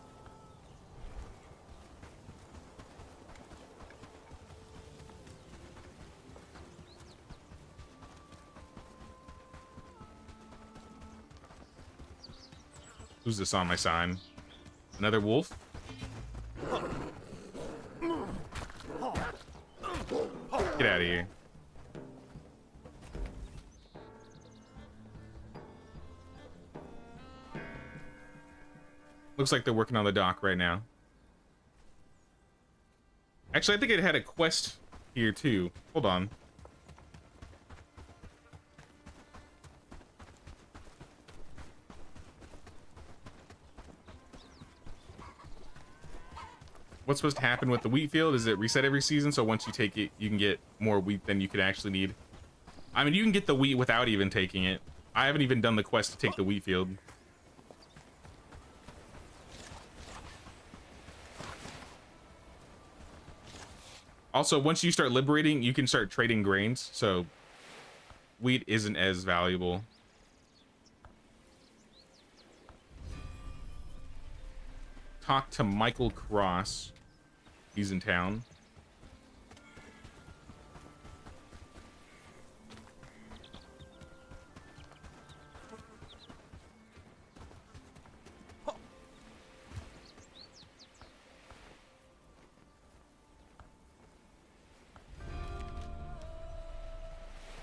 Who's this on my sign? Another wolf? Get out of here. Looks like they're working on the dock right now. Actually, I think it had a quest here too. Hold on. What's supposed to happen with the wheat field is it reset every season, so once you take it, you can get more wheat than you could actually need. I mean, you can get the wheat without even taking it. I haven't even done the quest to take the wheat field. Also, once you start liberating, you can start trading grains, so wheat isn't as valuable. Talk to Michael Cross. He's in town.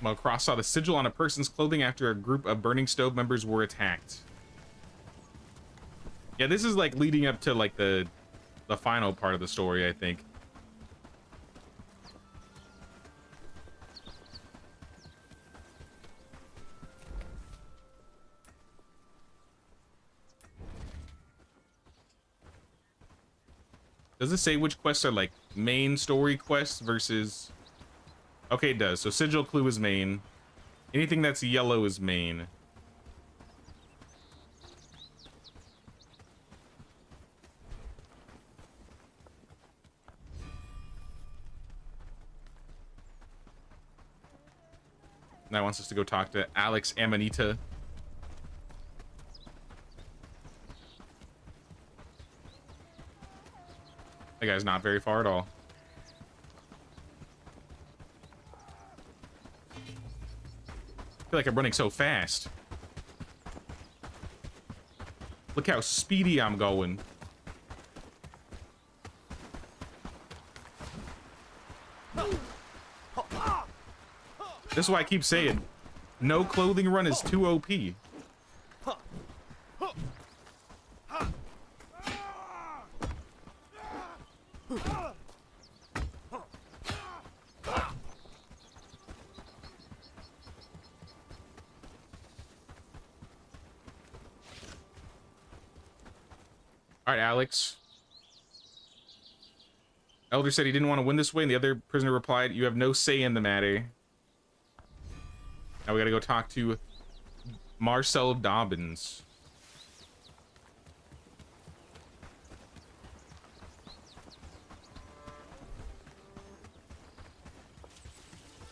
Well, Cross saw the sigil on a person's clothing after a group of Burning Stove members were attacked. Yeah, this is like leading up to like the final part of the story, I think. Does it say which quests are like main story quests versus... Okay, it does. So Sigil Clue is main. Anything that's yellow is main. Now wants us to go talk to Alex Amanita. That guy's not very far at all. I feel like I'm running so fast. Look how speedy I'm going. This is why I keep saying, no clothing run is too OP. All right, Alex. Elder said he didn't want to win this way, and the other prisoner replied, "You have no say in the matter." Now we gotta go talk to Marcel Dobbins.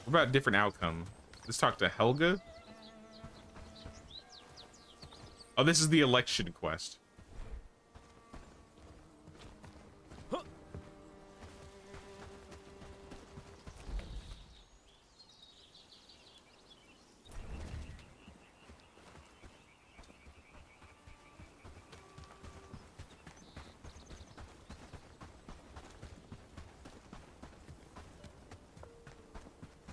What about a different outcome? Let's talk to Helga. Oh, this is the election quest.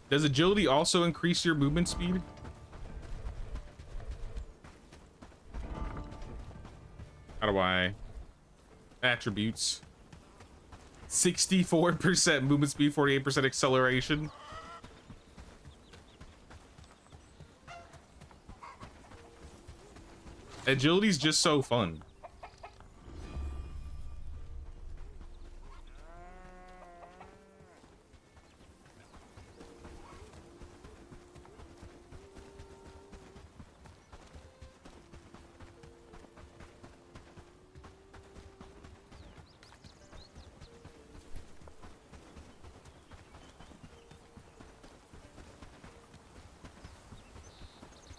Does agility also increase your movement speed? How do I... Attributes. 64% movement speed, 48% acceleration. Agility's just so fun.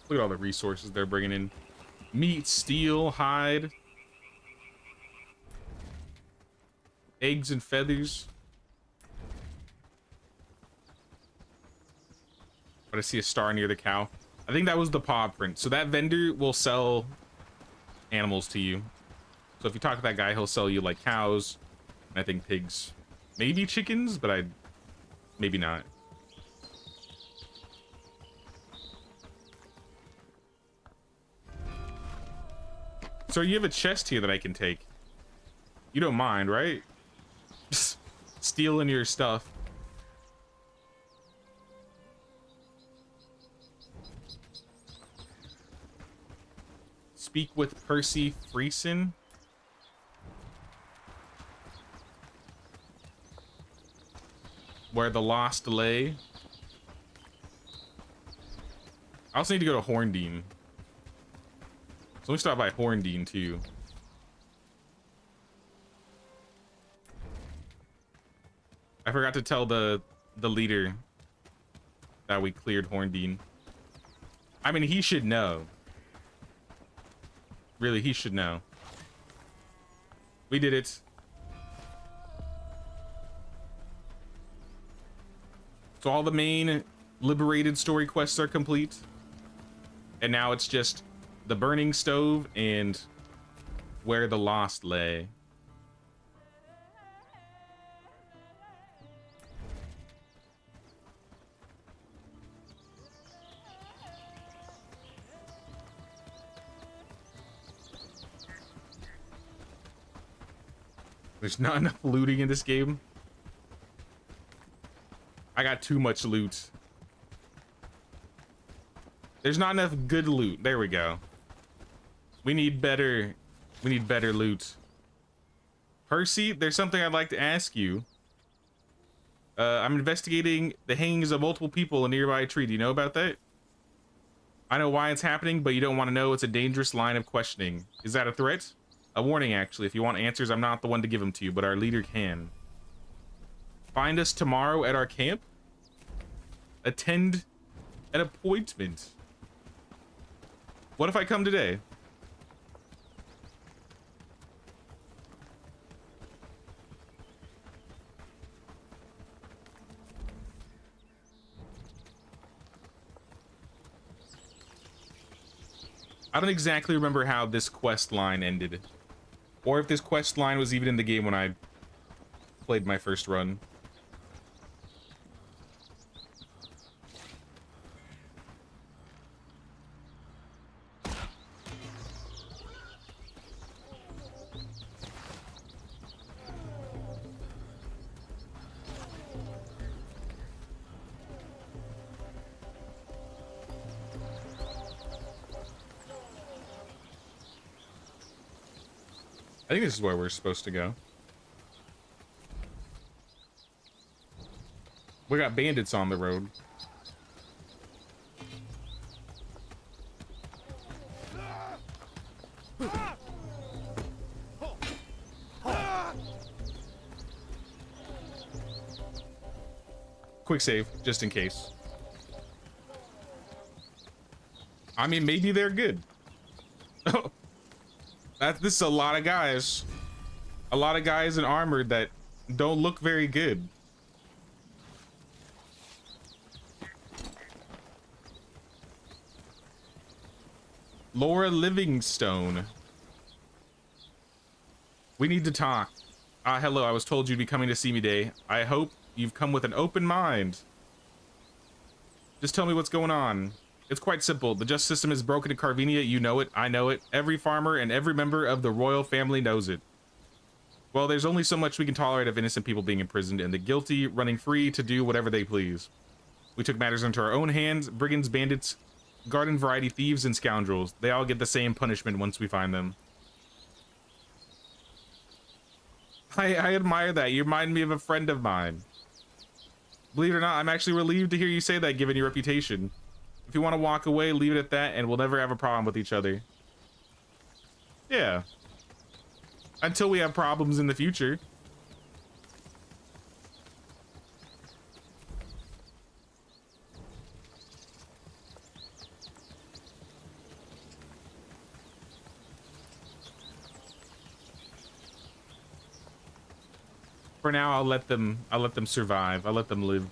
Look at all the resources they're bringing in. Meat, steel, hide. Eggs and feathers. But I see a star near the cow. I think that was the paw print. So that vendor will sell animals to you. So if you talk to that guy, he'll sell you like cows. And I think pigs. Maybe chickens, but maybe not. So you have a chest here that I can take. You don't mind, right? Just stealing your stuff. Speak with Percy Friesen. Where the lost lay. I also need to go to Horndean. So let me stop by Horndean too. I forgot to tell the leader that we cleared Horndean. I mean, he should know. Really, he should know. We did it. So all the main liberated story quests are complete. And now it's just the burning stove and where the lost lay. There's not enough looting in this game. I got too much loot. There's not enough good loot. There we go. We need better loot. Percy, there's something I'd like to ask you. I'm investigating the hangings of multiple people in a nearby tree. Do you know about that? I know why it's happening, but you don't want to know. It's a dangerous line of questioning. Is that a threat? A warning, actually. If you want answers, I'm not the one to give them to you, but our leader can. Find us tomorrow at our camp. Attend an appointment. What if I come today? I don't exactly remember how this quest line ended, or if this quest line was even in the game when I played my first run. I think this is where we're supposed to go. We got bandits on the road. Quick save, just in case. I mean, maybe they're good. Oh. This is a lot of guys. A lot of guys in armor that don't look very good. Laura Livingstone. We need to talk. Hello, I was told you'd be coming to see me today. I hope you've come with an open mind. Just tell me what's going on. It's quite simple. The justice system is broken in Carvinia. You know it. I know it. Every farmer and every member of the royal family knows it. Well, there's only so much we can tolerate of innocent people being imprisoned and the guilty running free to do whatever they please. We took matters into our own hands. Brigands, bandits, garden variety thieves, and scoundrels. They all get the same punishment once we find them. I admire that. You remind me of a friend of mine. Believe it or not, I'm actually relieved to hear you say that given your reputation. If you want to walk away, leave it at that, and we'll never have a problem with each other. Yeah. Until we have problems in the future. For now, I'll let them survive. I'll let them live.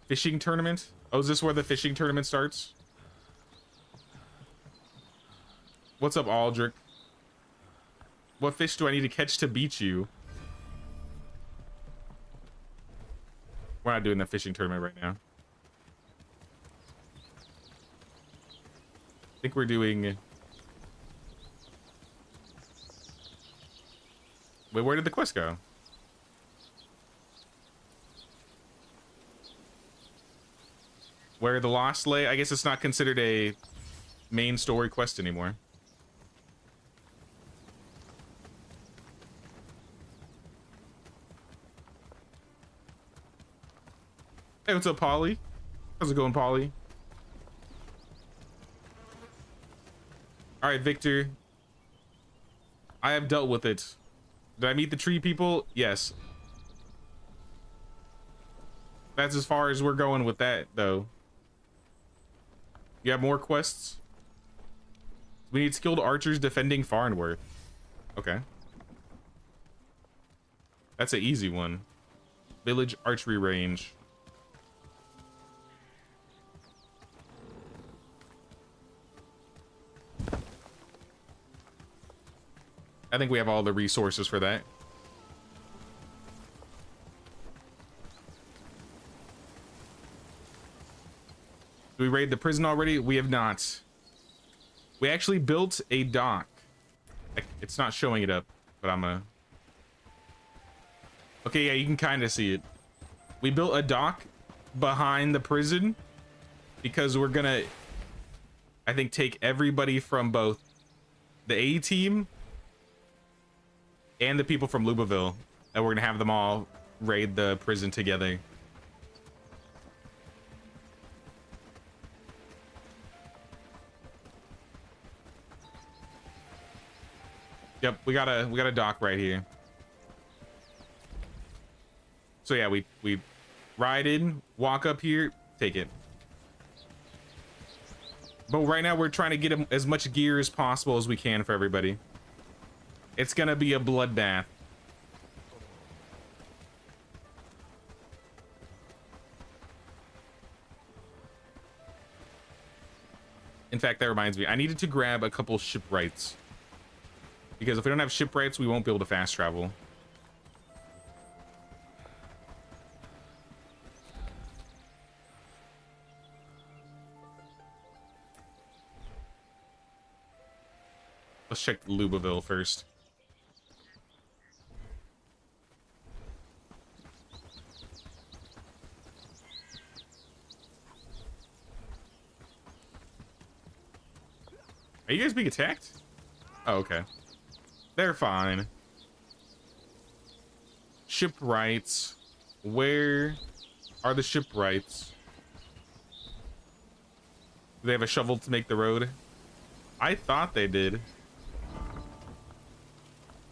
Fishing tournament? Oh, is this where the fishing tournament starts? What's up, Aldrich? What fish do I need to catch to beat you? We're not doing the fishing tournament right now. I think we're doing... Wait, where did the quest go? Where the Lost lay? I guess it's not considered a main story quest anymore. Hey, what's up, Polly? How's it going, Polly? All right, Victor. I have dealt with it. Did I meet the tree people? Yes. That's as far as we're going with that, though. You have more quests? We need skilled archers defending Farnworth. Okay. That's an easy one. Village archery range. I think we have all the resources for that. Do we raid the prison already? We have not. We actually built a dock. It's not showing it up, but I'm a... Okay, yeah, you can kind of see it. We built a dock behind the prison because we're gonna, I think, take everybody from both the A team and the people from Lubaville, and we're gonna have them all raid the prison together. Yep, we got a dock right here. So yeah, we ride in, walk up here, take it. But right now we're trying to get as much gear as possible as we can for everybody. It's gonna be a bloodbath. In fact, that reminds me, I needed to grab a couple shipwrights. Because if we don't have shipwrights, we won't be able to fast travel. Let's check Lubaville first. Are you guys being attacked? Oh, okay. They're fine. Shipwrights. Where are the shipwrights? Do they have a shovel to make the road? I thought they did.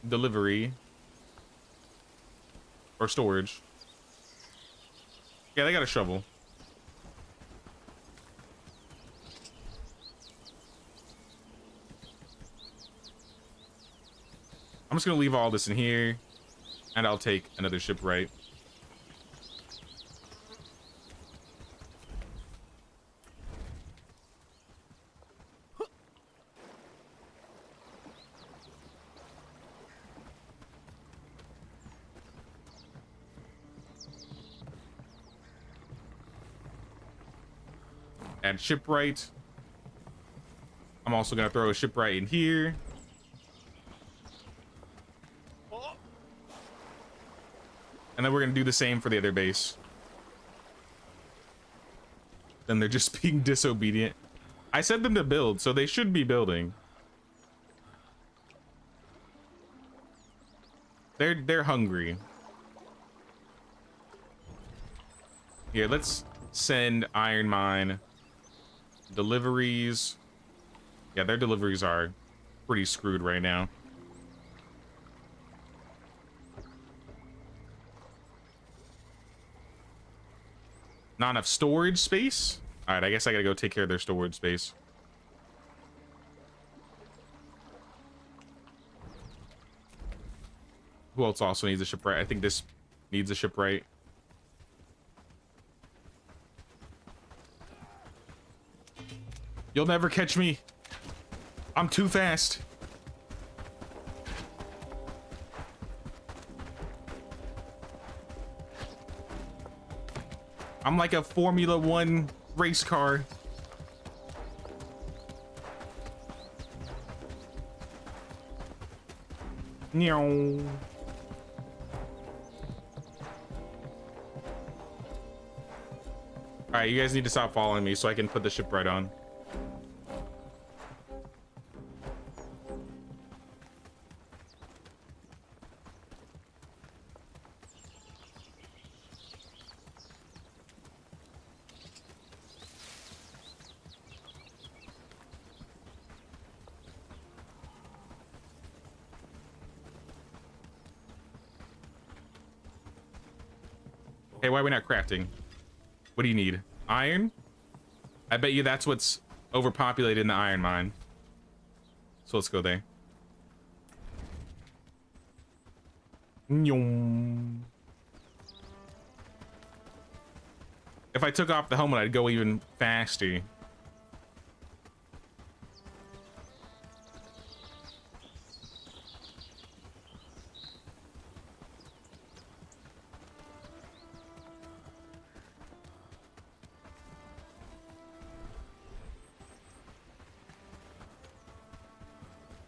Delivery. Or storage. Yeah, they got a shovel. I'm just gonna leave all this in here, and I'll take another shipwright. Add shipwright. I'm also gonna throw a shipwright in here. And then we're gonna do the same for the other base. Then they're just being disobedient. I said them to build, so they should be building. They're hungry. Here, let's send iron mine deliveries. Yeah, their deliveries are pretty screwed right now. Not enough storage space? All right, I guess I gotta go take care of their storage space. Who else also needs a shipwright? I think this needs a shipwright. You'll never catch me. I'm too fast. I'm like a Formula 1 race car. Meow. All right, you guys need to stop following me so I can put the ship right on. Hey, why are we not crafting? What do you need? Iron? I bet you that's what's overpopulated in the iron mine. So let's go there. If I took off the helmet, I'd go even faster.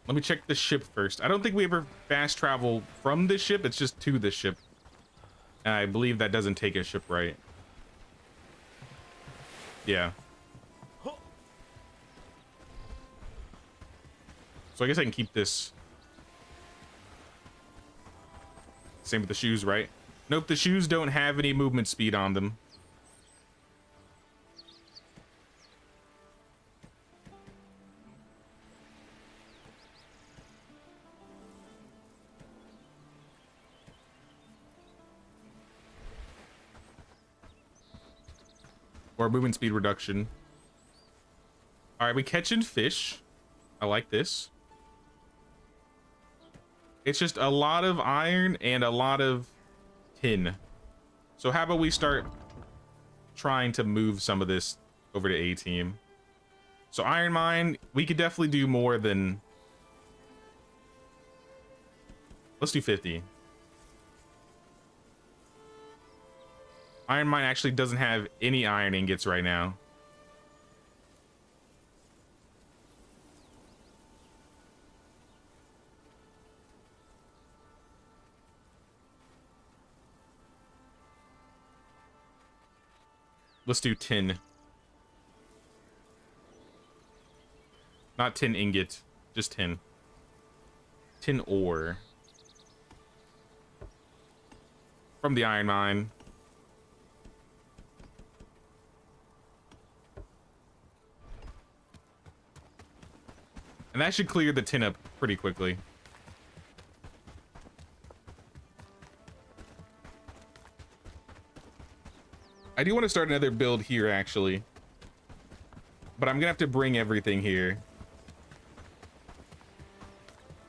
Let me check the ship first. I don't think we ever fast travel from this ship. It's just to this ship. And I believe that doesn't take a shipwright. Yeah. So I guess I can keep this. Same with the shoes, right? Nope, the shoes don't have any movement speed on them. Or movement speed reduction. All right, we catching fish. I like this. It's just a lot of iron and a lot of tin. So how about we start trying to move some of this over to A team? So iron mine, we could definitely do more than. Let's do 50. Iron mine actually doesn't have any iron ingots right now. Let's do tin. Not tin ingot, just tin. Tin ore. From the iron mine. And that should clear the tin up pretty quickly. I do want to start another build here, actually. But I'm going to have to bring everything here.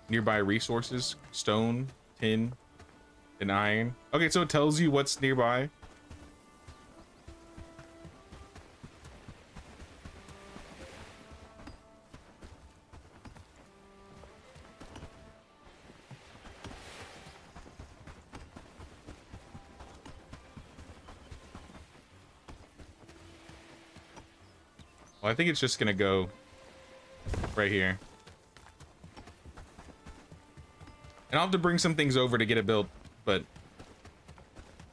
Nearby resources. Stone, tin, and iron. Okay, so it tells you what's nearby. Well, I think it's just gonna go right here. And I'll have to bring some things over to get it built, but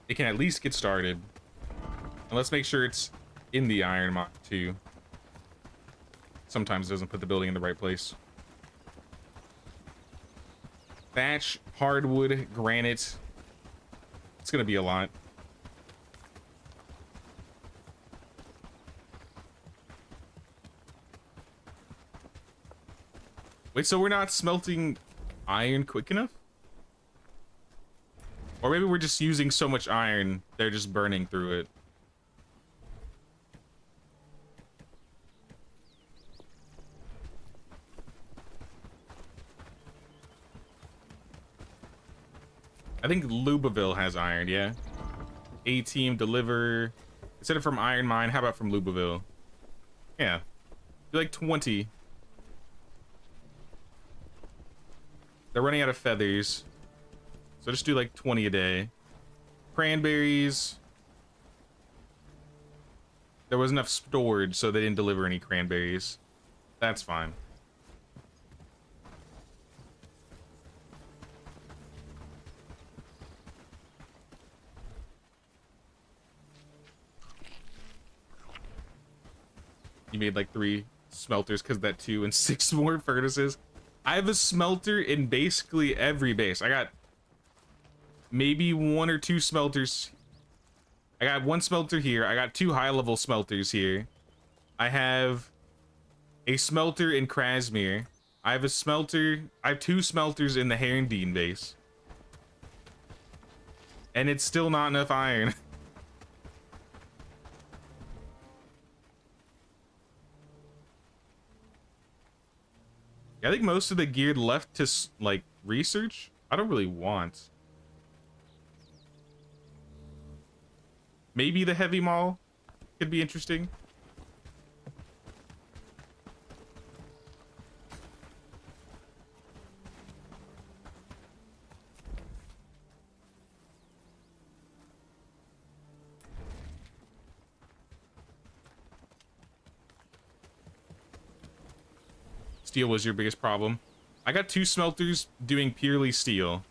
it can at least get started. And let's make sure it's in the iron mine too. Sometimes it doesn't put the building in the right place. Thatch, hardwood, granite. It's gonna be a lot. Wait, so we're not smelting iron quick enough? Or maybe we're just using so much iron, they're just burning through it. I think Lubaville has iron, yeah? A-team, deliver. Instead of from iron mine, how about from Lubaville? Yeah. Do like 20. They're running out of feathers. So just do like 20 a day. Cranberries. There was enough storage, so they didn't deliver any cranberries. That's fine. You made like 3 smelters because that 2 and 6 more furnaces. I have a smelter in basically every base. I got maybe 1 or 2 smelters. I got 1 smelter here. I got 2 high-level smelters here. I have a smelter in Krasmir. I have a smelter. I have 2 smelters in the Herondine base. And it's still not enough iron. I think most of the gear left to like research, I don't really want. Maybe the heavy maul could be interesting. Steel was your biggest problem. I got 2 smelters doing purely steel.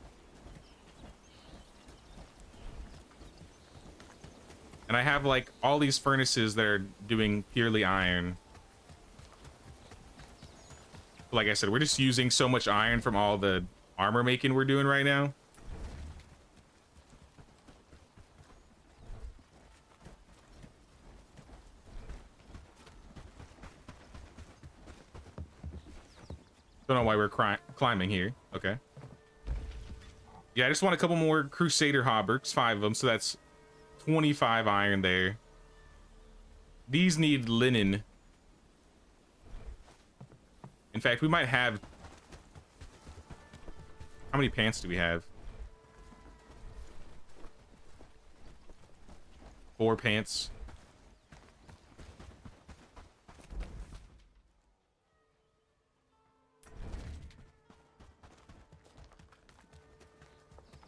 And I have like all these furnaces that are doing purely iron. Like I said, we're just using so much iron from all the armor making we're doing right now. Don't know why we're climbing here. Okay. Yeah, I just want a couple more Crusader hauberks, 5 of them, so that's 25 iron there. These need linen. In fact, we might have... How many pants do we have? 4 pants.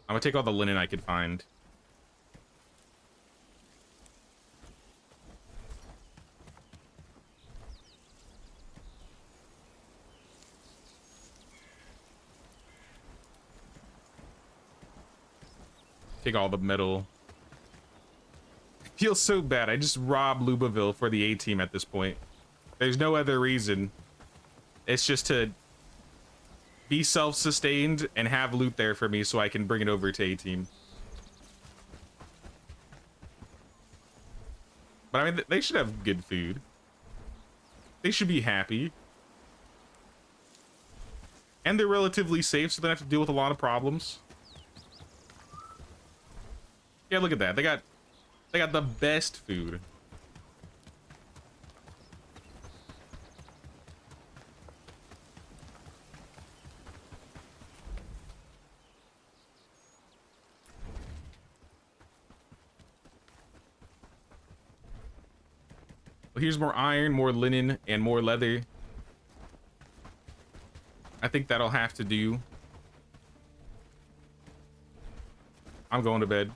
I'm gonna take all the linen I could find. Take all the metal. Feels so bad. I just robbed Lubaville for the A-team at this point. There's no other reason. It's just to be self-sustained and have loot there for me so I can bring it over to A-team. But I mean, they should have good food. They should be happy. And they're relatively safe, so they don't have to deal with a lot of problems. Yeah, look at that. They got the best food. Well, here's more iron, more linen, and more leather. I think that'll have to do. I'm going to bed.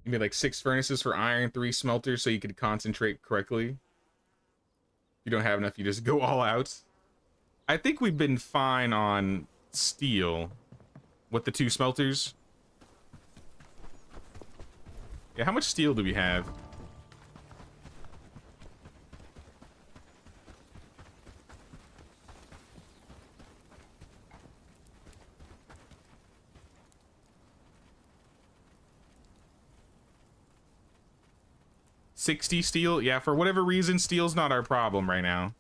You made like 6 furnaces for iron, 3 smelters so you could concentrate correctly. If you don't have enough, you just go all out. I think we've been fine on steel with the 2 smelters. Yeah, how much steel do we have? $60 steel? Yeah, for whatever reason, steel's not our problem right now.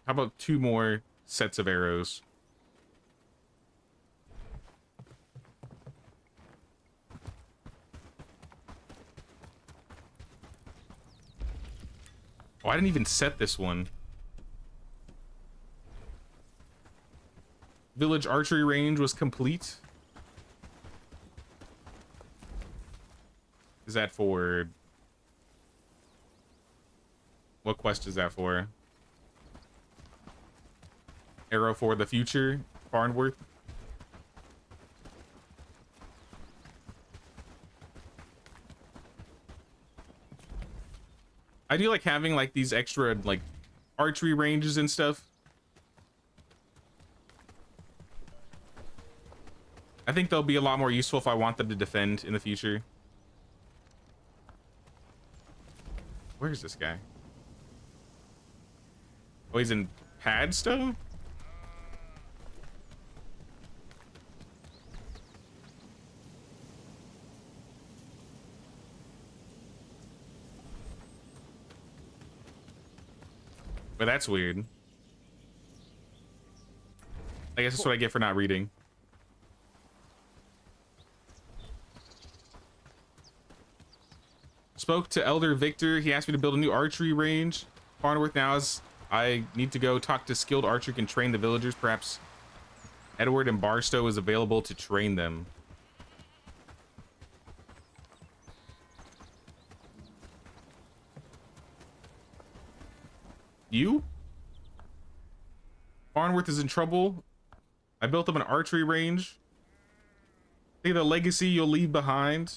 How about 2 more sets of arrows? Oh, I didn't even set this one. Village archery range was complete. Is that for... What quest is that for? Arrow for the future? Farnworth? I do like having like these extra like archery ranges and stuff. I think they'll be a lot more useful if I want them to defend in the future. Where's this guy? Oh, he's in Padstow? But that's weird. I guess that's what I get for not reading. Spoke to Elder Victor. He asked me to build a new archery range. Farnworth now is... I need to go talk to skilled archer who can train the villagers. Perhaps Edward and Barstow is available to train them. You? Farnworth is in trouble. I built up an archery range. Think of the legacy you'll leave behind.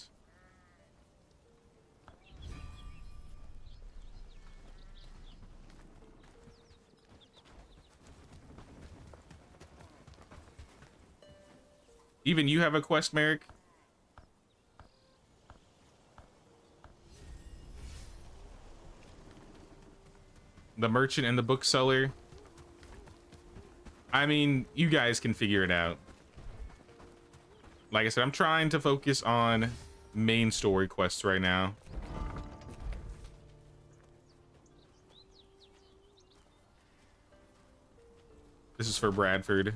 Even you have a quest, Merrick? The merchant and the bookseller. I mean, you guys can figure it out. Like I said, I'm trying to focus on main story quests right now. This is for Bradford.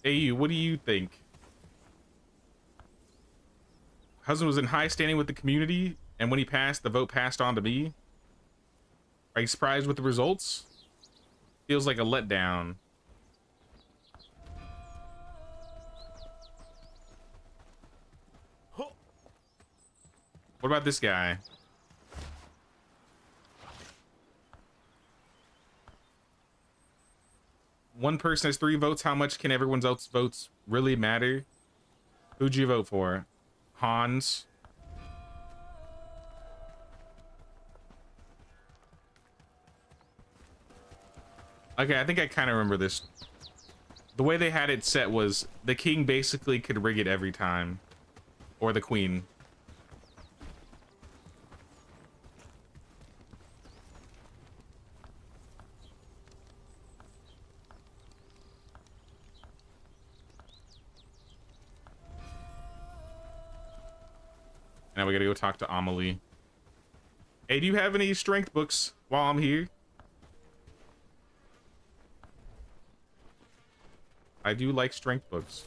Hey, you, what do you think? Husband was in high standing with the community, and when he passed, the vote passed on to me. Are you surprised with the results? Feels like a letdown. What about this guy? One person has 3 votes. How much can everyone else's votes really matter? Who'd you vote for? Hans? Okay, I think I kind of remember this. The way they had it set was the king basically could rig it every time. Or the queen. Now we gotta go talk to Amelie. Hey, do you have any strength books while I'm here? I do like strength books.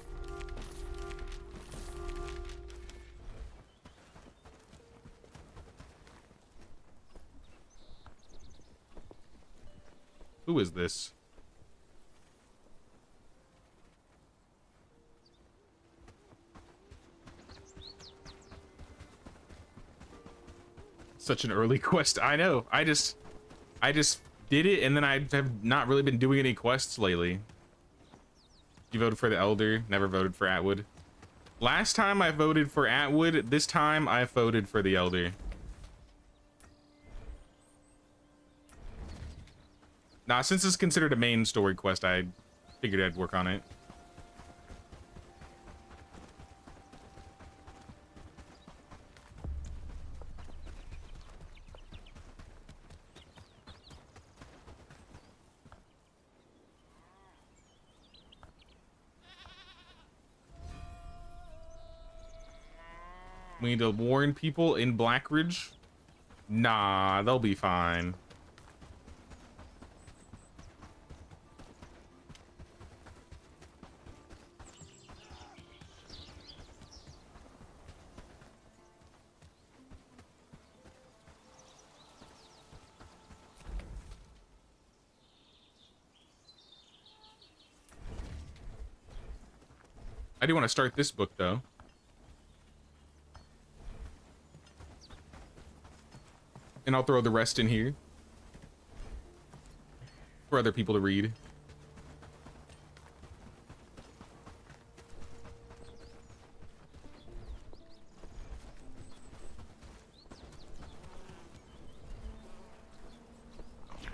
Who is this? Such an early quest. I know. I just did it, and then I have not really been doing any quests lately. You voted for the Elder, never voted for Atwood. Last time I voted for Atwood, this time I voted for the Elder. Nah, since it's considered a main story quest, I figured I'd work on it. We need to warn people in Blackridge. Nah, they'll be fine. I do want to start this book, though. And I'll throw the rest in here for other people to read.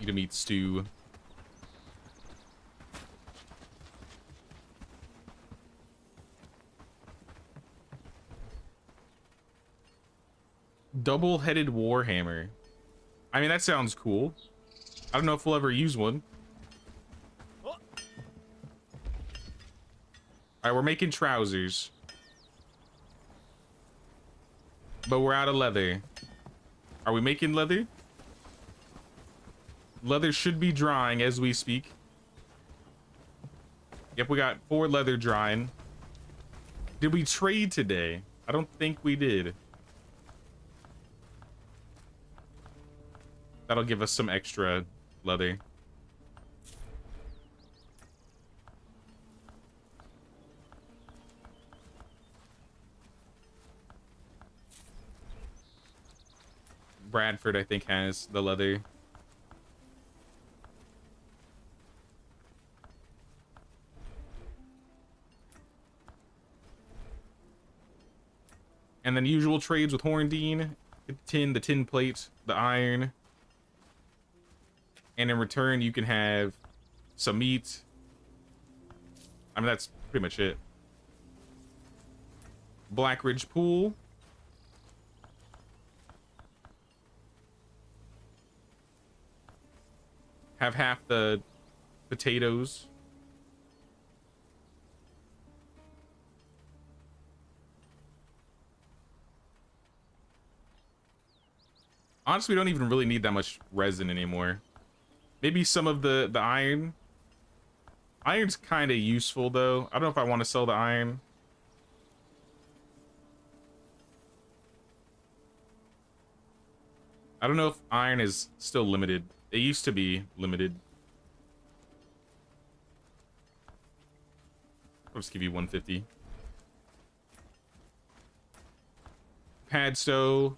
Need to meet Stu. Double-headed Warhammer. I mean, that sounds cool. I don't know if we'll ever use one. All right, we're making trousers. But we're out of leather. Are we making leather? Leather should be drying as we speak. Yep, we got 4 leather drying. Did we trade today? I don't think we did. That'll give us some extra leather. Bradford, I think, has the leather. And then usual trades with Horndean, the tin plate, the iron. And in return, you can have some meat. I mean, that's pretty much it. Blackridge Pool. Have half the potatoes. Honestly, we don't even really need that much resin anymore. Maybe some of the iron. Iron's kind of useful, though. I don't know if I want to sell the iron. I don't know if iron is still limited. It used to be limited. I'll just give you 150. Padstow.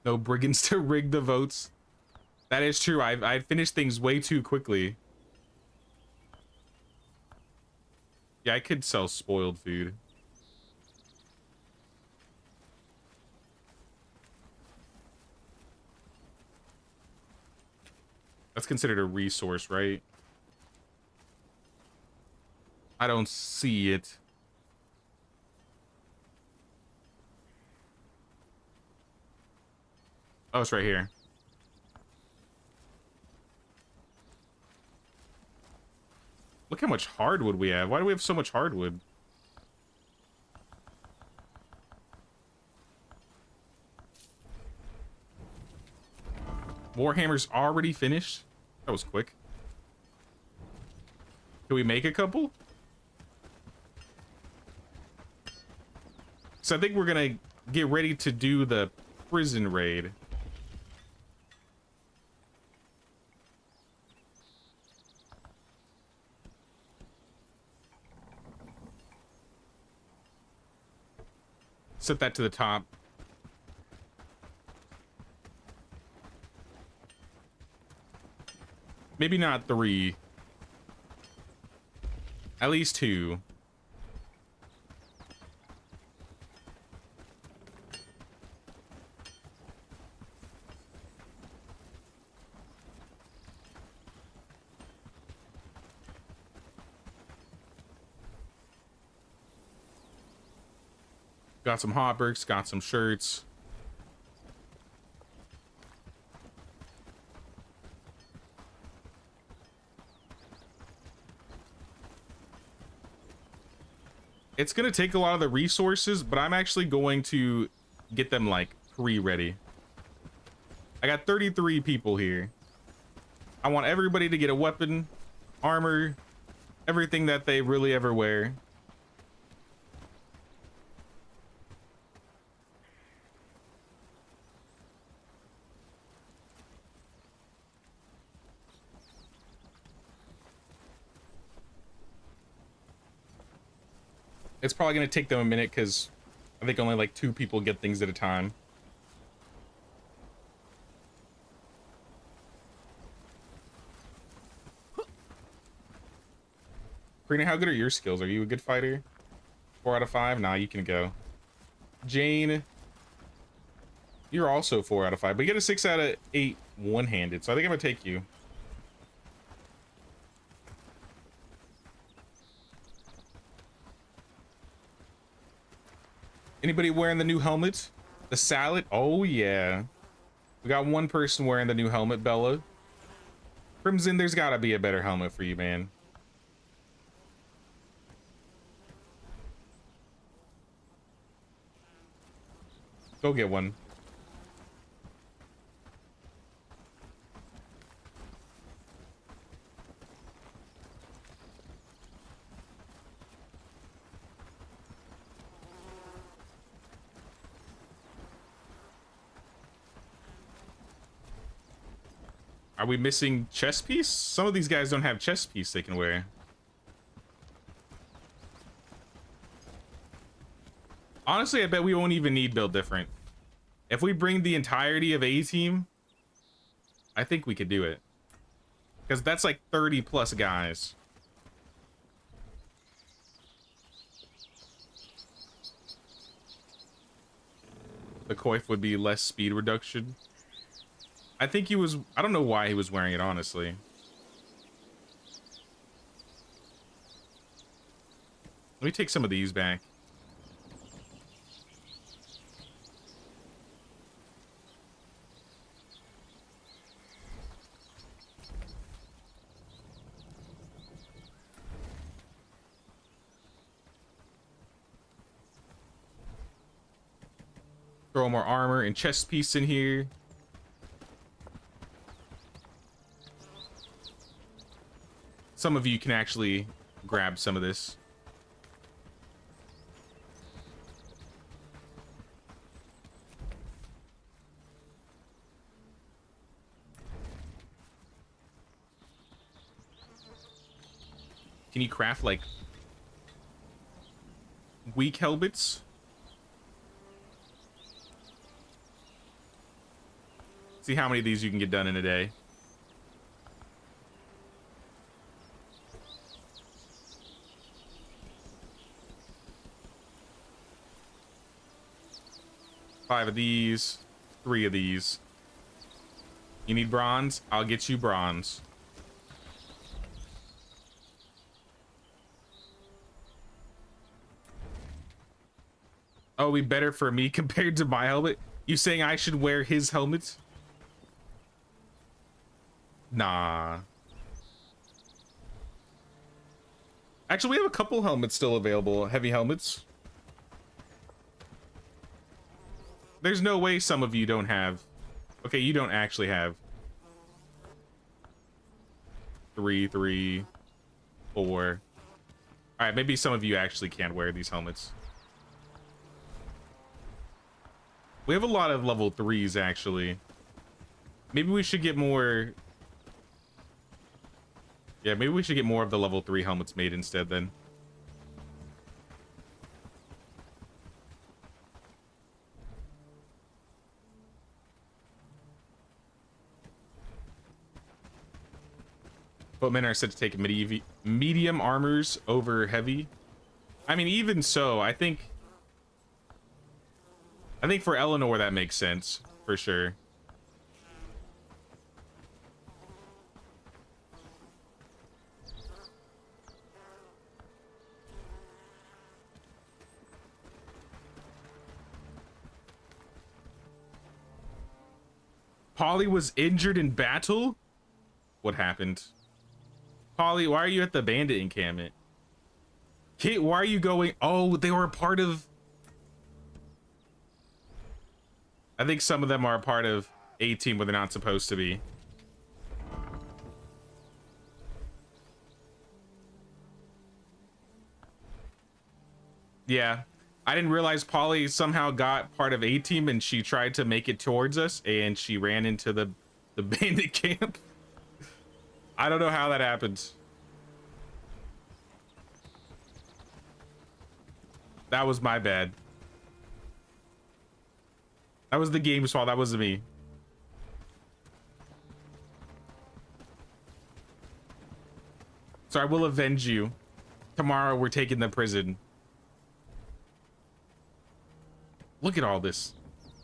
No brigands to rig the votes. That is true. I finished things way too quickly. Yeah, I could sell spoiled food. That's considered a resource, right? I don't see it. Oh, it's right here. Look how much hardwood we have. Why do we have so much hardwood? Warhammer's already finished? That was quick. Can we make a couple? So I think we're gonna get ready to do the prison raid. Set that to the top. Maybe not 3. At least 2. Got some hauberks, got some shirts. It's gonna take a lot of the resources, but I'm actually going to get them like pre-ready. I got 33 people here. I want everybody to get a weapon, armor, everything that they really ever wear. It's probably going to take them a minute because I think only like 2 people get things at a time. Karina, how good are your skills? Are you a good fighter? 4 out of 5? Nah, you can go. Jane, you're also 4 out of 5, but you get a 6 out of 8 one-handed, so I think I'm going to take you. Anybody wearing the new helmet? The salad? Oh, yeah. We got one person wearing the new helmet, Bella. Crimson, there's gotta be a better helmet for you, man. Go get one. Are we missing chest piece? Some of these guys don't have chest piece they can wear. Honestly, I bet we won't even need build different. If we bring the entirety of A team, I think we could do it. Because that's like 30 plus guys. The coif would be less speed reduction. I think he was, I don't know why he was wearing it, honestly. Let me take some of these back. Throw more armor and chest piece in here. Some of you can actually grab some of this. Can you craft like weak helmets? See how many of these you can get done in a day. Five of these, 3 of these. You need bronze? I'll get you bronze. Oh, be better for me compared to my helmet? You saying I should wear his helmet? Nah. Actually, we have a couple helmets still available. Heavy helmets. There's no way some of you don't have. Okay, you don't actually have. 3, 3, 4. All right, maybe some of you actually can't wear these helmets. We have a lot of level 3s, actually. Maybe we should get more. Yeah, maybe we should get more of the level 3 helmets made instead then. Footmen are said to take medium armors over heavy. I mean, even so, I think for Eleanor that makes sense for sure. Polly was injured in battle? What happened? Polly, why are you at the bandit encampment? Kate, why are you going? Oh, they were a part of. I think some of them are a part of A team where they're not supposed to be. Yeah, I didn't realize Polly somehow got part of A team and she tried to make it towards us and she ran into the bandit camp. I don't know how that happened. That was my bad. That was the game's fault. That wasn't me. So I will avenge you. Tomorrow we're taking the prison. Look at all this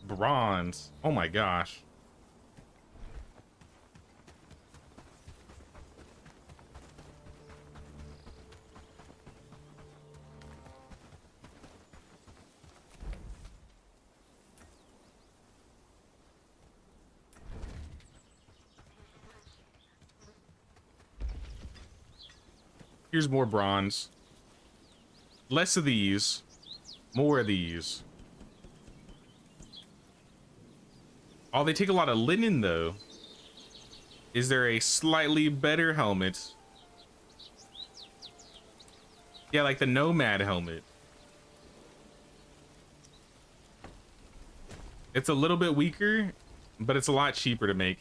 bronze. Oh my gosh. Here's more bronze. Less of these. More of these. Oh, they take a lot of linen, though. Is there a slightly better helmet? Yeah, like the Nomad helmet. It's a little bit weaker, but it's a lot cheaper to make.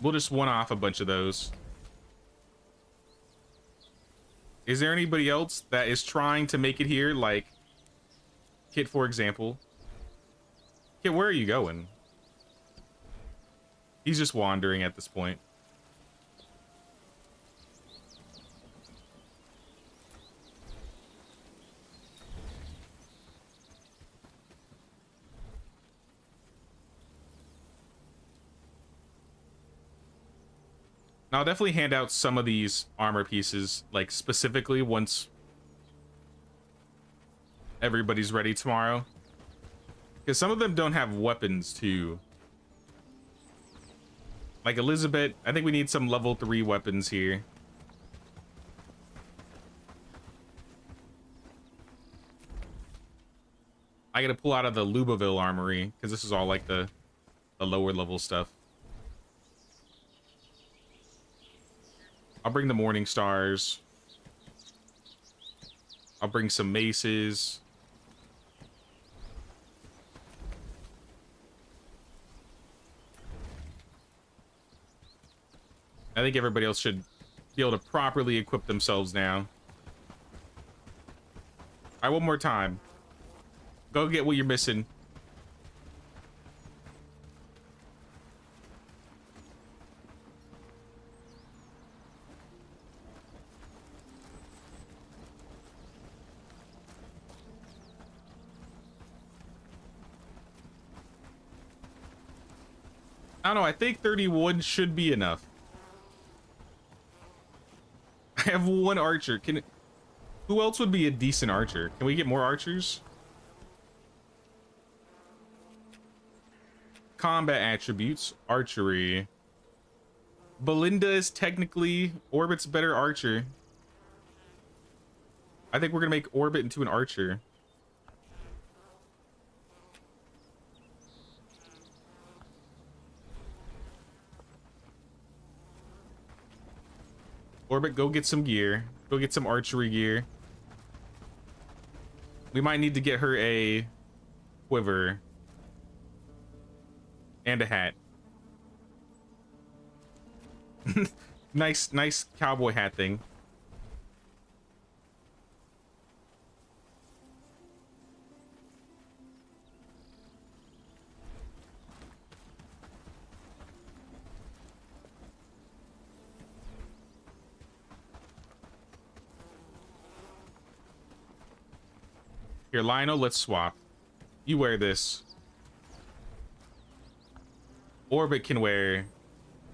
We'll just one-off a bunch of those. Is there anybody else that is trying to make it here? Like, Kit, for example. Kit, where are you going? He's just wandering at this point. Now, I'll definitely hand out some of these armor pieces, like, specifically once everybody's ready tomorrow. Because some of them don't have weapons, too. Like Elizabeth, I think we need some level 3 weapons here. I gotta pull out of the Lubaville armory, because this is all, like, the lower level stuff. I'll bring the Morning Stars. I'll bring some maces. I think everybody else should be able to properly equip themselves now. All right, one more time. Go get what you're missing. I don't know, I think 31 should be enough. I have one archer. Who else would be a decent archer? Can we get more archers? Combat attributes, archery. Belinda is technically Orbit's better archer. I think we're gonna make Orbit into an archer. Orbit, go get some gear. Go get some archery gear. We might need to get her a quiver. And a hat. Nice cowboy hat thing. Here, Lionel, let's swap. You wear this. Orbit can wear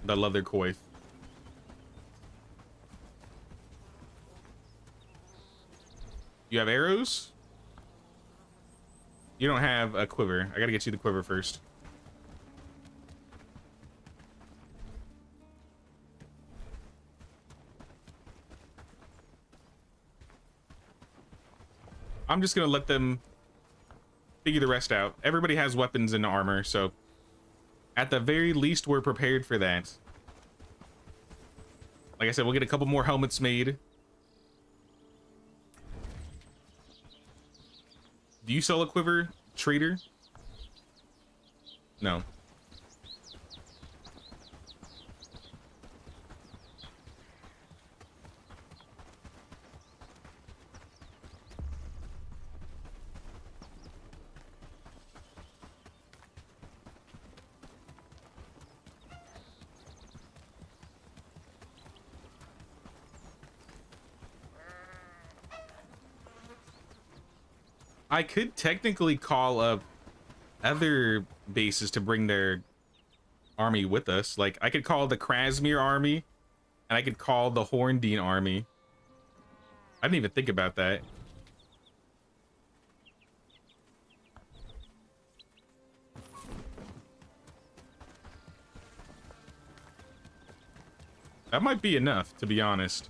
the leather coif. You have arrows? You don't have a quiver. I gotta get you the quiver first. I'm just gonna let them figure the rest out. Everybody has weapons and armor, so at the very least, we're prepared for that. Like I said, we'll get a couple more helmets made. Do you sell a quiver, trader? No. I could technically call up other bases to bring their army with us. Like, I could call the Krasmir army, and I could call the Horndean army. I didn't even think about that. That might be enough, to be honest.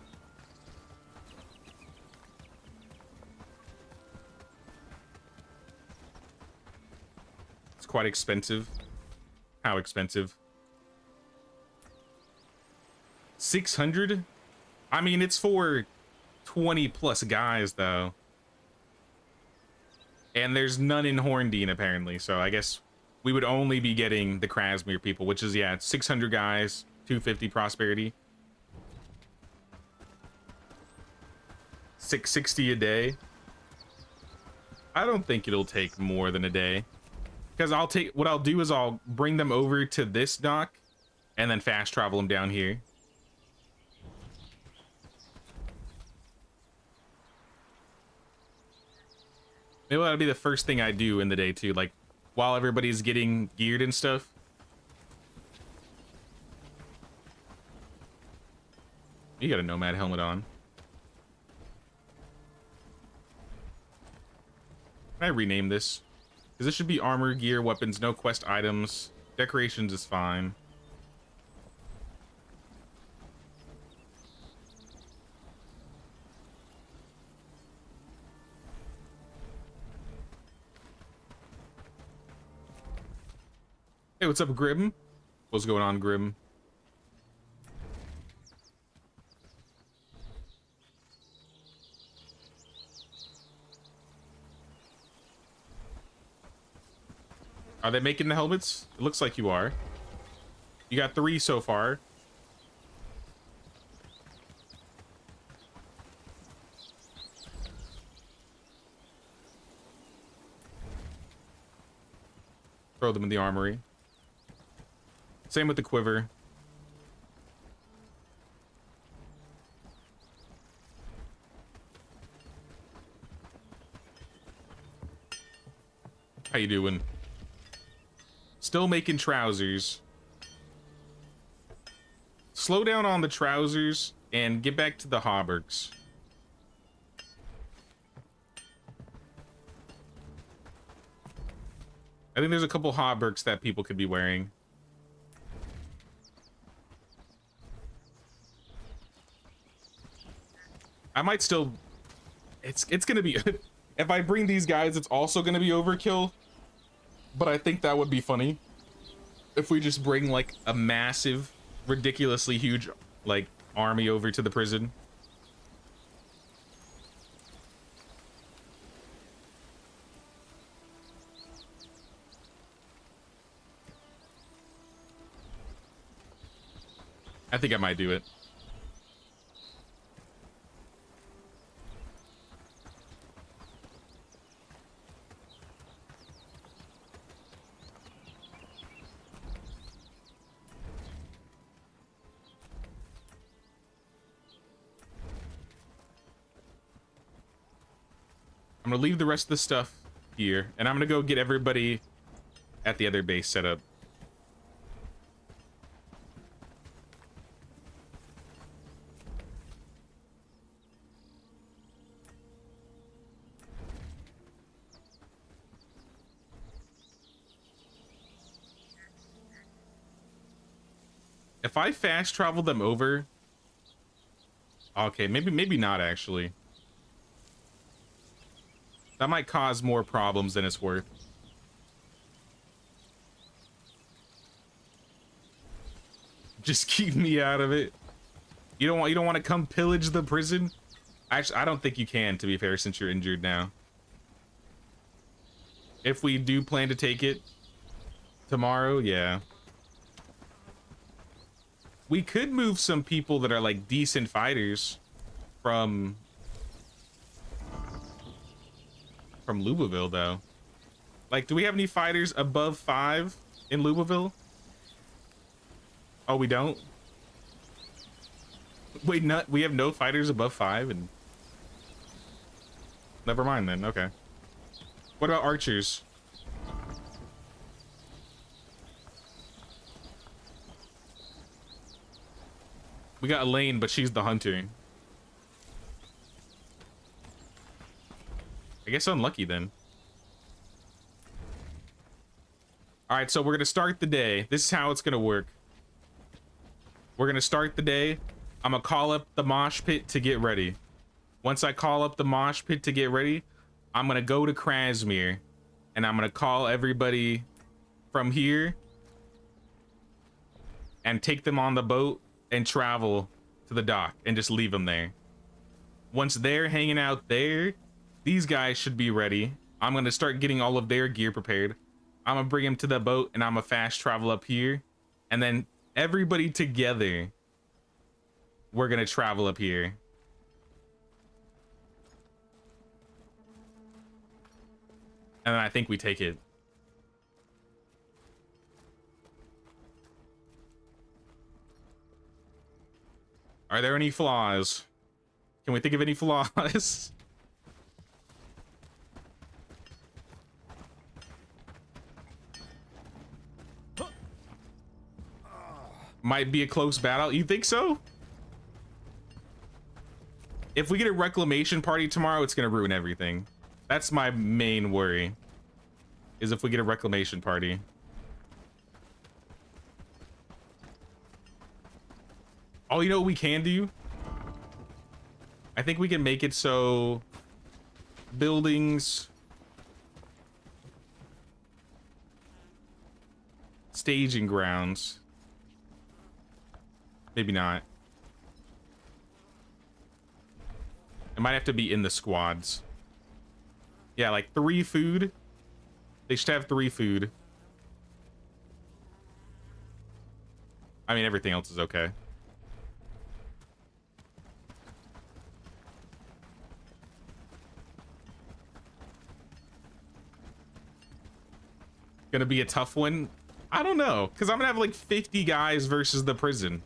It's quite expensive. How expensive? 600? I mean, it's for 20 plus guys, though. And there's none in Horndean, apparently. So I guess we would only be getting the Krasmir people, which is, yeah, 600 guys, 250 prosperity. 660 a day. I don't think it'll take more than a day. Because what I'll do is I'll bring them over to this dock and then fast travel them down here. Maybe that'll be the first thing I do in the day too, like while everybody's getting geared and stuff. You got a nomad helmet on. Can I rename this? Because this should be armor, gear, weapons, no quest items. Decorations is fine. Hey, what's up, Grim? What's going on, Grim? Are they making the helmets? It looks like you are. You got 3 so far. Throw them in the armory. Same with the quiver. How you doing? Still making trousers. Slow down on the trousers and get back to the hauberks. I think there's a couple hauberks that people could be wearing. I might still... It's gonna be... If I bring these guys, it's also gonna be overkill. But I think that would be funny. If we just bring, like, a massive, ridiculously huge, like, army over to the prison. I think I might do it. I'm gonna leave the rest of the stuff here, and I'm gonna go get everybody at the other base set up. If I fast travel them over... Okay, maybe not, actually. That might cause more problems than it's worth. Just keep me out of it. You don't want to come pillage the prison? Actually, I don't think you can, to be fair, since you're injured now. If we do plan to take it tomorrow, yeah. We could move some people that are like decent fighters from Louisville, though. Like, do we have any fighters above 5 in Louisville? Oh, we don't? Wait, we have no fighters above 5? And never mind then, okay. What about archers? We got Elaine, but she's the hunter. guess unlucky then. All right, so we're gonna start the day. This is how it's gonna work. We're gonna start the day. I'm gonna call up the mosh pit to get ready. Once I call up the mosh pit to get ready, I'm gonna go to Krasmir and I'm gonna call everybody from here and take them on the boat and travel to the dock and just leave them there. Once they're hanging out there, these guys should be ready. I'm gonna start getting all of their gear prepared. I'm gonna bring them to the boat and I'm gonna fast travel up here, and then everybody together, we're gonna travel up here. And then I think we take it. Are there any flaws? Can we think of any flaws? Might be a close battle. You think so? If we get a reclamation party tomorrow, it's gonna ruin everything. That's my main worry, is if we get a reclamation party. Oh, you know what we can do? I think we can make it so buildings, staging grounds. Maybe not. It might have to be in the squads. Yeah, like 3 food. They should have 3 food. I mean, everything else is okay. Gonna be a tough one. I don't know, because I'm gonna have like 50 guys versus the prison.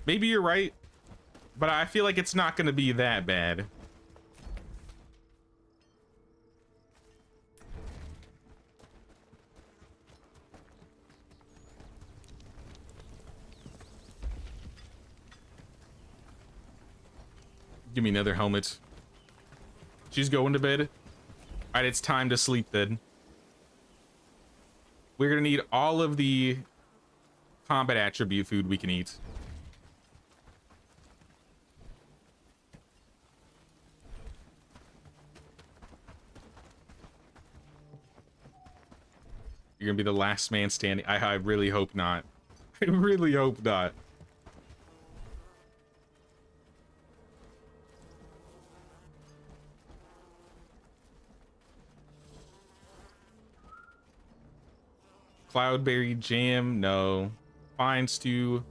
Maybe you're right, but I feel like it's not gonna be that bad. Give me another helmet. She's going to bed. All right, it's time to sleep then. We're gonna need all of the combat attribute food we can eat. You're gonna be the last man standing. I really hope not. I really hope not. Cloudberry jam, no. Fine stew.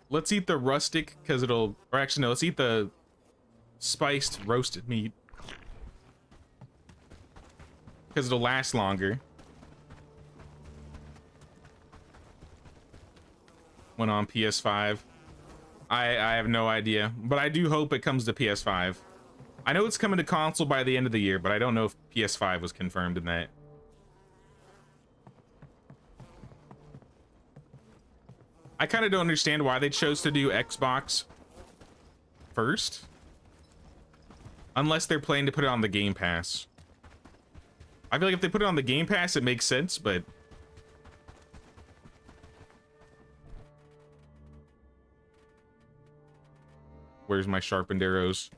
Let's eat the rustic, because it'll, or actually no, let's eat the spiced roasted meat, because it'll last longer. When on PS5. I have no idea, but I do hope it comes to PS5. I know it's coming to console by the end of the year, but I don't know if PS5 was confirmed in that. I kind of don't understand why they chose to do Xbox first. Unless they're planning to put it on the Game Pass. I feel like if they put it on the Game Pass, it makes sense, but... Where's my sharpened arrows?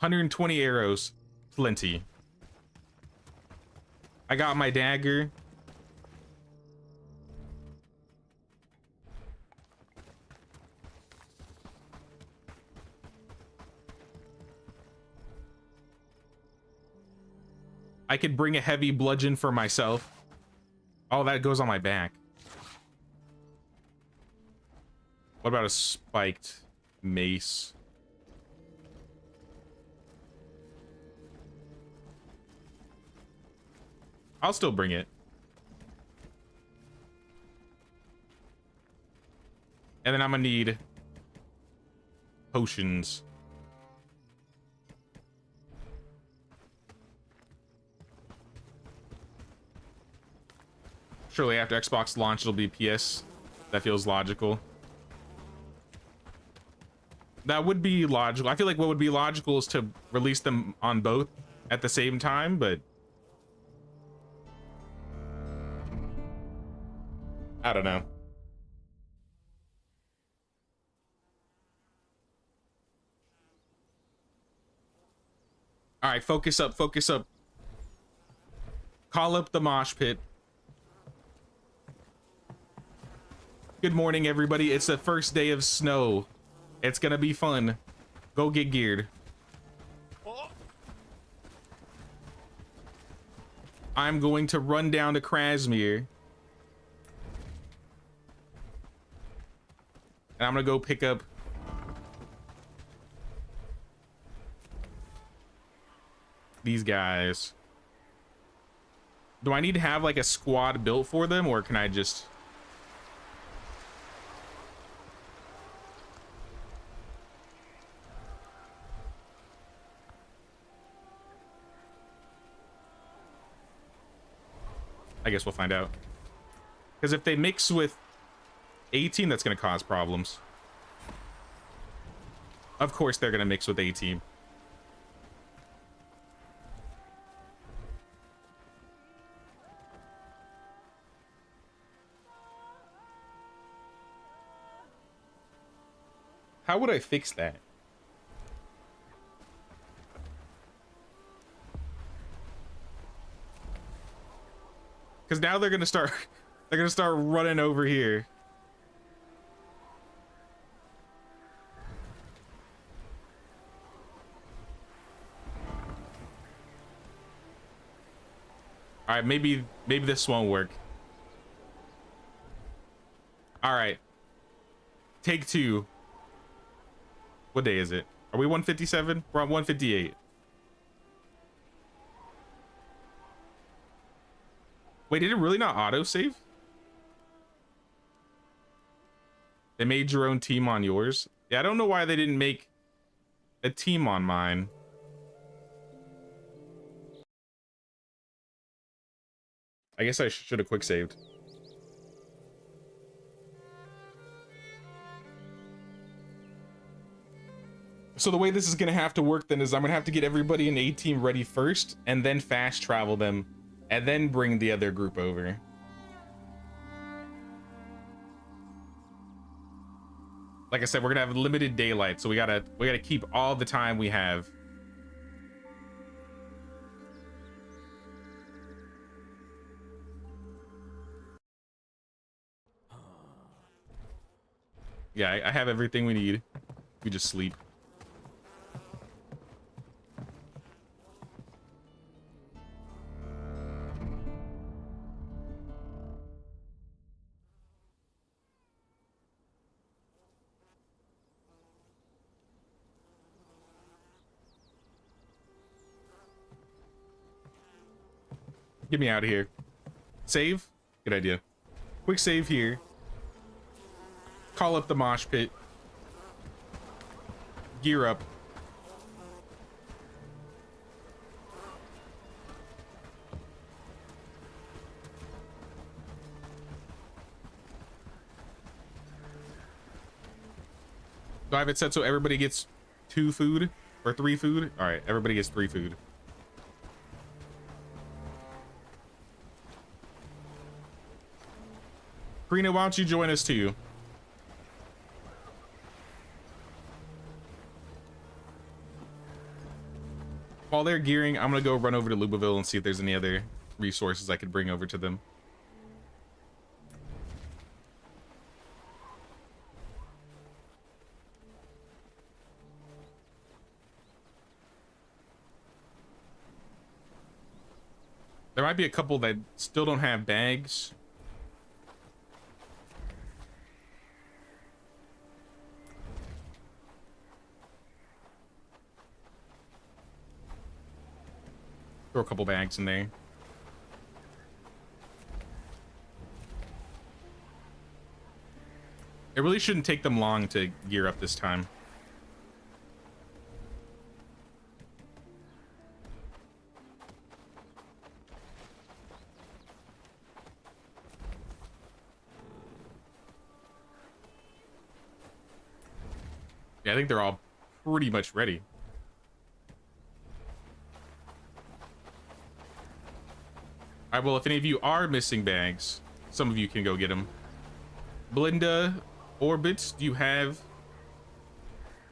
120 arrows. Plenty. I got my dagger. I could bring a heavy bludgeon for myself. Oh, that goes on my back. What about a spiked mace? I'll still bring it. And then I'm gonna need potions. Surely after Xbox launch, it'll be PS. That feels logical. That would be logical. I feel like what would be logical is to release them on both at the same time, but I don't know. All right, focus up, focus up. Call up the mosh pit. Good morning, everybody. It's the first day of snow. It's gonna be fun. Go get geared. Oh, I'm going to run down to Krasmir. And I'm gonna go pick up these guys. Do I need to have like a squad built for them, or can I just... I guess we'll find out. Because if they mix with 18, that's going to cause problems. Of course they're going to mix with 18. How would I fix that? Because now they're going to start running over here. All right, maybe this won't work. All right. Take two. What day is it? Are we 157? We're on 158. Wait, did it really not auto-save? They made your own team on yours? Yeah, I don't know why they didn't make a team on mine. I guess I should have quick saved. So the way this is gonna have to work then is I'm gonna have to get everybody in A team ready first, and then fast travel them, and then bring the other group over. Like I said, we're gonna have limited daylight, so we gotta keep all the time we have. Yeah, I have everything we need. We just sleep. Get me out of here. Save? Good idea. Quick save here. Call up the mosh pit. Gear up. Do I have it set so everybody gets 2 food or 3 food? All right, everybody gets 3 food. Karina, why don't you join us too? While they're gearing, I'm gonna go run over to Lubaville and see if there's any other resources I could bring over to them. There might be a couple that still don't have bags. Throw a couple bags in there. It really shouldn't take them long to gear up this time. Yeah, I think they're all pretty much ready. All right, well, if any of you are missing bags, some of you can go get them. Belinda, Orbit, do you have...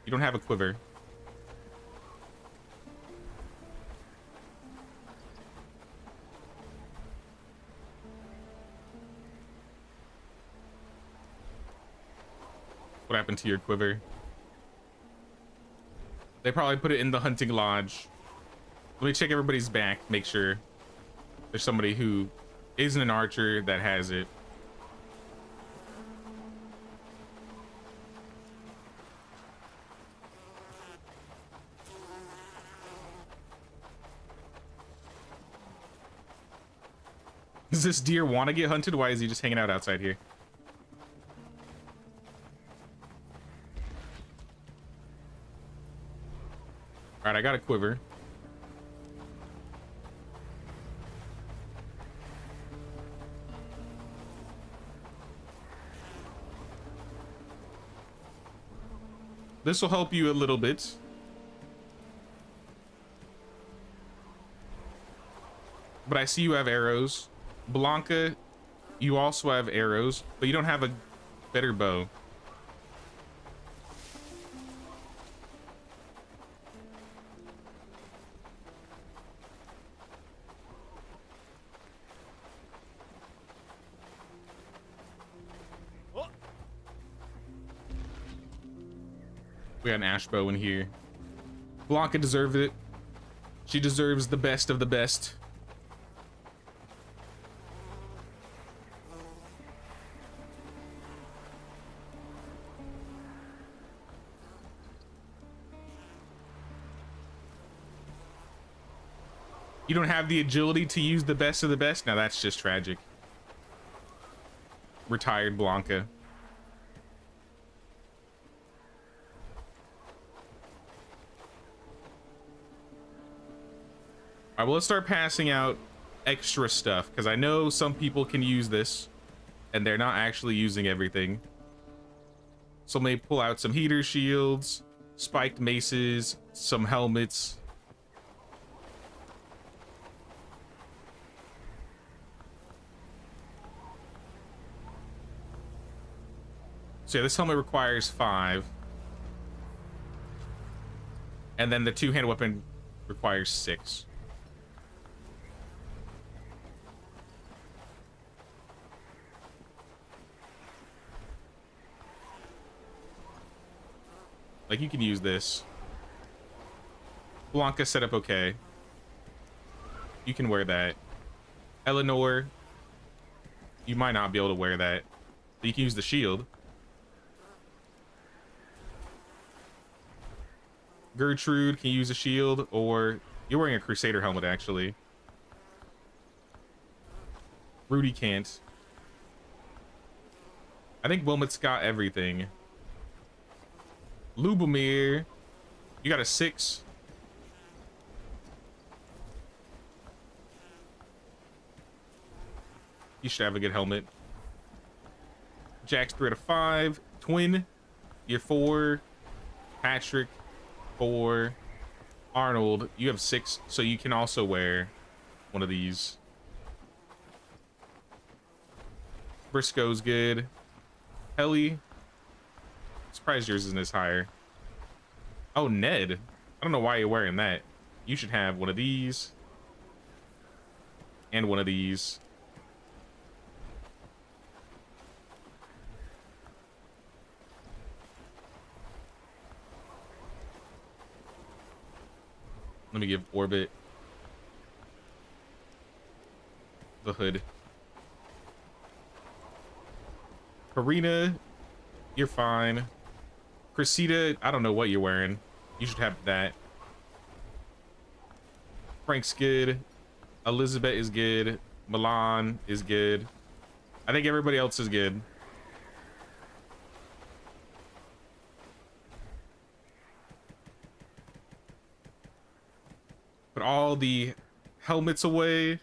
You don't have a quiver. What happened to your quiver? They probably put it in the hunting lodge. Let me check everybody's back, make sure there's somebody who isn't an archer that has it. Does this deer want to get hunted? Why is he just hanging out outside here? All right, I got a quiver. This will help you a little bit. But I see you have arrows. Blanca, you also have arrows, but you don't have a better bow. Oh, We got an ash bow in here. Blanca deserved it. She deserves the best of the best. You don't have the agility to use the best of the best? Now that's just tragic. Retired Blanca. All right, well, let's start passing out extra stuff, because I know some people can use this and they're not actually using everything. So maybe pull out some heater shields, spiked maces, some helmets. So yeah, this helmet requires 5. And then the two-handed weapon requires 6. Like, you can use this. Blanca set up okay. You can wear that. Eleanor, you might not be able to wear that. But you can use the shield. Gertrude can use a shield, or you're wearing a Crusader helmet, actually. Rudy can't. I think Wilmot's got everything. Lubomir, you got a 6. You should have a good helmet. Jack's 3 out of 5. Twin, you're 4. Patrick, 4. Arnold, you have 6, so you can also wear one of these. Briscoe's good. Helly, surprised yours isn't as higher. Oh, Ned, I don't know why you're wearing that. You should have one of these and one of these. Let me give Orbit the hood. Karina, you're fine. Cressida, I don't know what you're wearing. You should have that. Frank's good. Elizabeth is good. Milan is good. I think everybody else is good. Put all the helmets away.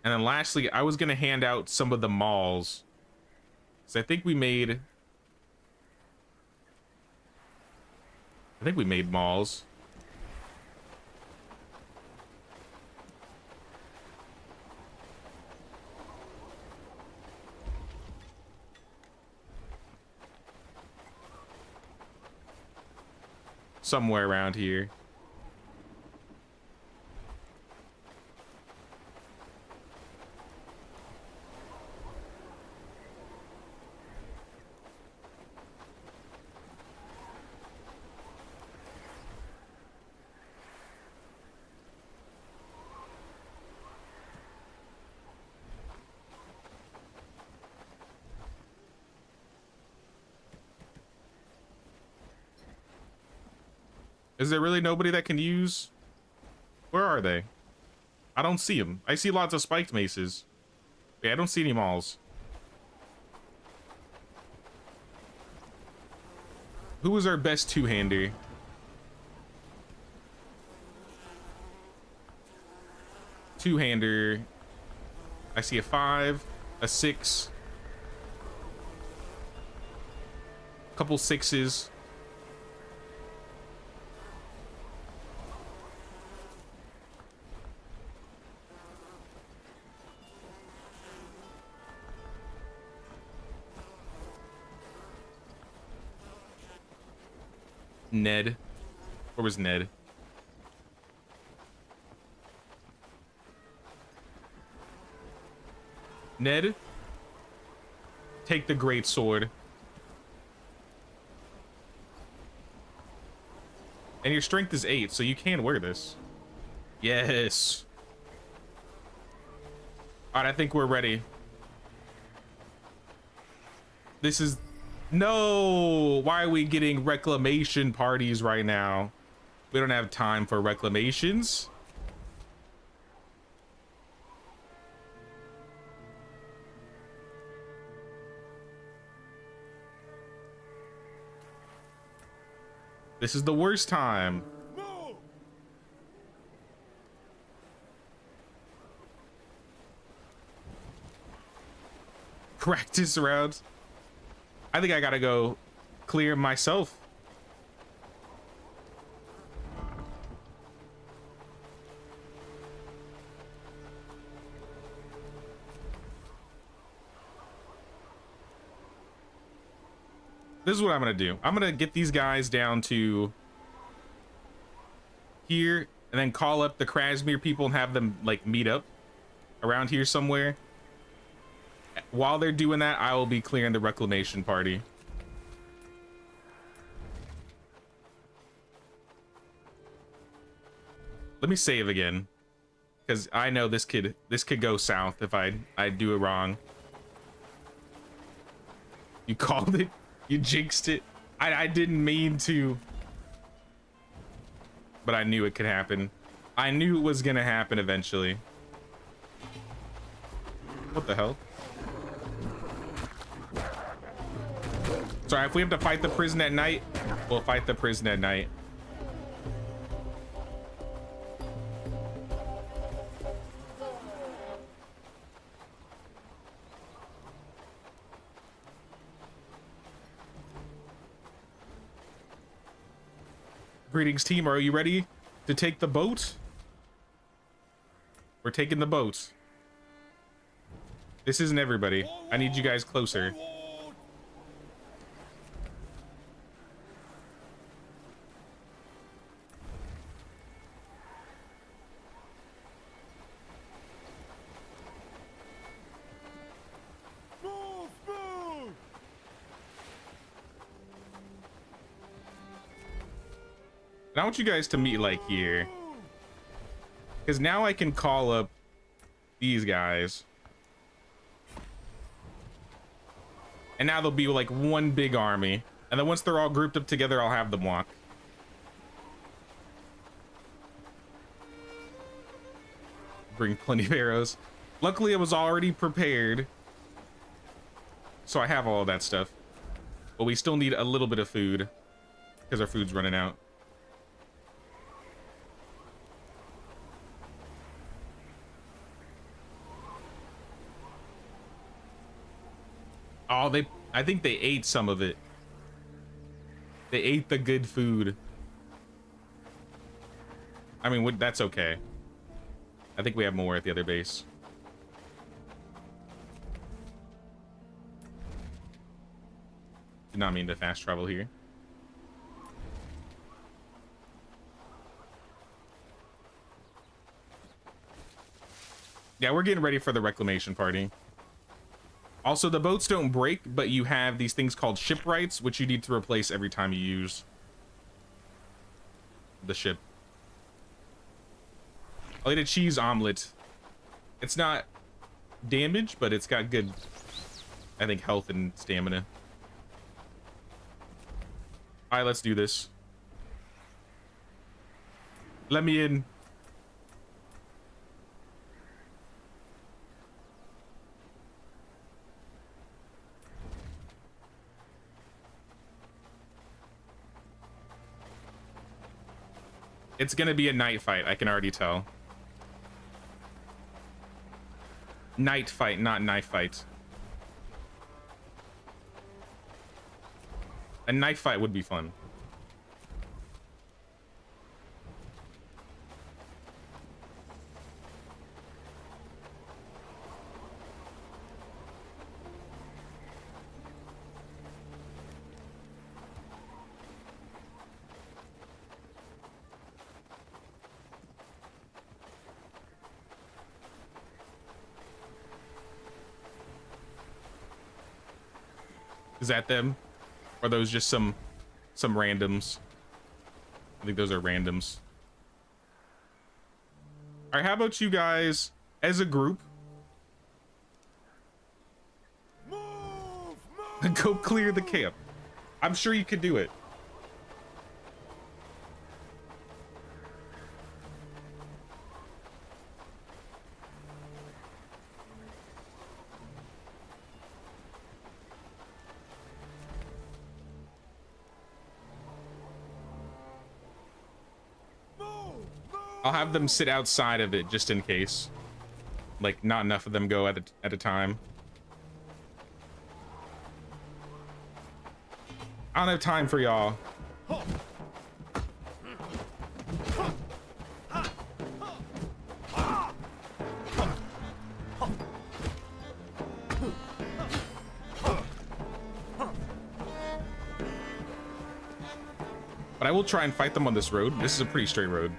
And then lastly, I was going to hand out some of the malls. So I think we made I think we made malls. Somewhere around here. Is there really nobody that can use? Where are they? I don't see them. I see lots of spiked maces. Yeah, I don't see any malls. Who was our best two-hander? Two-hander. I see a 5, a 6, a couple 6s. Ned. Where was Ned? Ned, take the great sword. And your strength is 8, so you can wear this. Yes. All right, I think we're ready. This is... No! Why are we getting reclamation parties right now? We don't have time for reclamations. This is the worst time. Move! Practice rounds. I think I gotta go clear myself. This is what I'm gonna do. I'm gonna get these guys down to here and then call up the Krasmir people and have them like meet up around here somewhere. While they're doing that, I will be clearing the reclamation party. Let me save again, because I know this could go south if I do it wrong. You called it. You jinxed it. I didn't mean to, but I knew it could happen. I knew it was gonna happen eventually. What the hell? Sorry, if we have to fight the prison at night, we'll fight the prison at night. Greetings, team. Are you ready to take the boat? We're taking the boat. This isn't everybody. I need you guys closer. Move! Move! And I want you guys to meet like here, because now I can call up these guys. And now they'll be like one big army. And then once they're all grouped up together, I'll have them walk. Bring plenty of arrows. Luckily, I was already prepared, so I have all of that stuff. But we still need a little bit of food, because our food's running out. Oh, I think they ate some of it. They ate the good food. I mean, that's okay. I think we have more at the other base. Did not mean to fast travel here. Yeah, we're getting ready for the reclamation party. Also, the boats don't break, but you have these things called shipwrights, which you need to replace every time you use the ship. I'll eat a cheese omelet. It's not damage, but it's got good, I think, health and stamina. All right, let's do this. Let me in. It's gonna be a night fight, I can already tell. Night fight, not knife fight. A knife fight would be fun. Is that them? Or are those just some randoms? I think those are randoms. All right, how about you guys as a group Move! go clear the camp? I'm sure you could do it. I'll have them sit outside of it just in case. Like, not enough of them go at a time. I don't have time for y'all. But I will try and fight them on this road. This is a pretty straight road.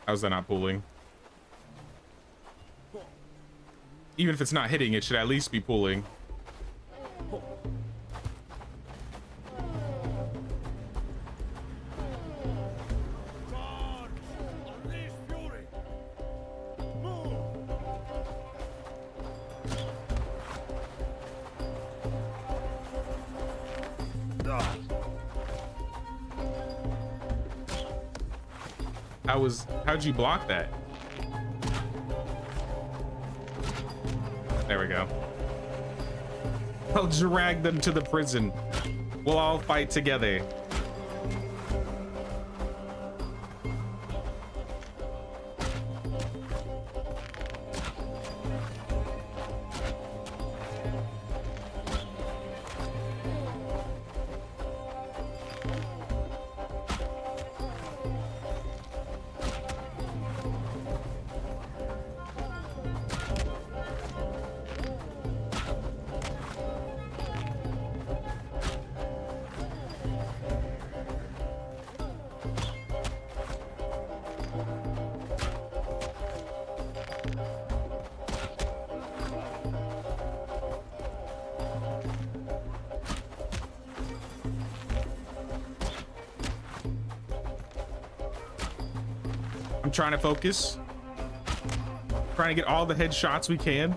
How's that not pulling? Even if it's not hitting, it should at least be pulling. Charge! Unleash fury! Move! How'd you block that? There we go. I'll drag them to the prison. We'll all fight together. I'm trying to focus. Trying to get all the headshots we can.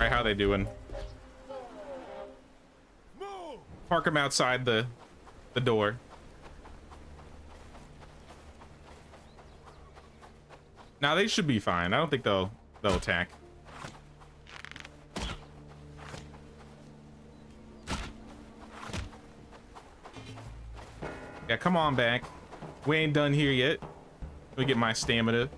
right, how they doing? Move! Park them outside the door. Now they should be fine. I don't think they'll attack. Yeah, come on back. We ain't done here yet. Let me get my stamina.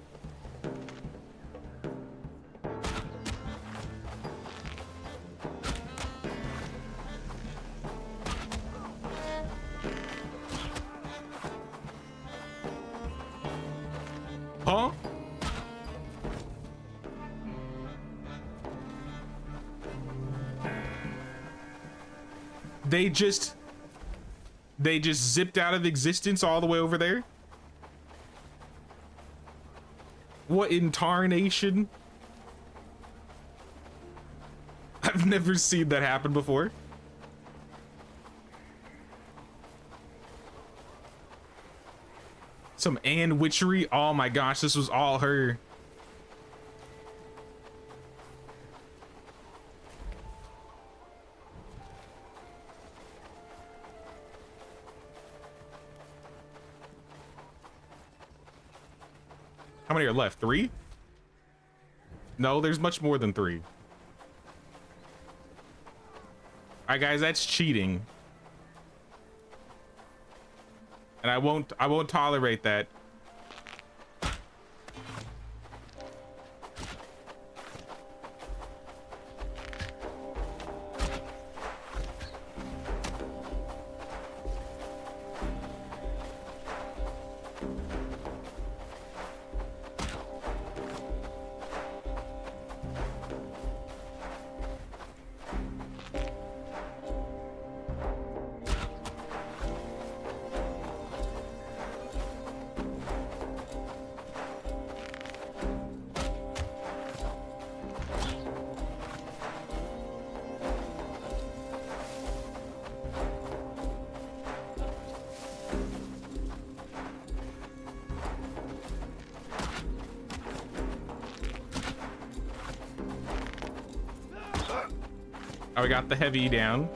Huh? They just zipped out of existence all the way over there? What in tarnation? I've never seen that happen before. Some Anne witchery. Oh my gosh, this was all her. How many are left? 3? No, there's much more than 3. All right, guys, that's cheating. And I won't tolerate that. Oh, we got the heavy down.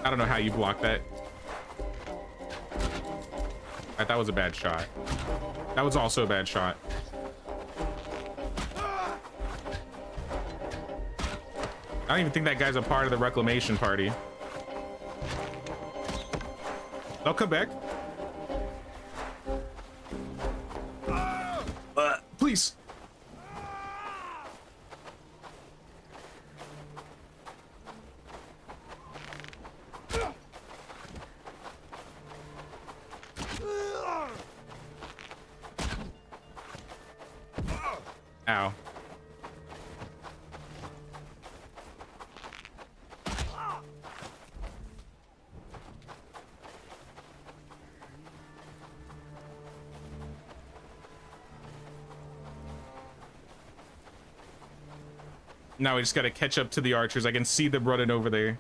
I don't know how you block that. That was a bad shot. That was also a bad shot. I don't even think that guy's a part of the Reclamation party. They'll come back. Please. Ow. Now we just gotta catch up to the archers. I can see them running over there.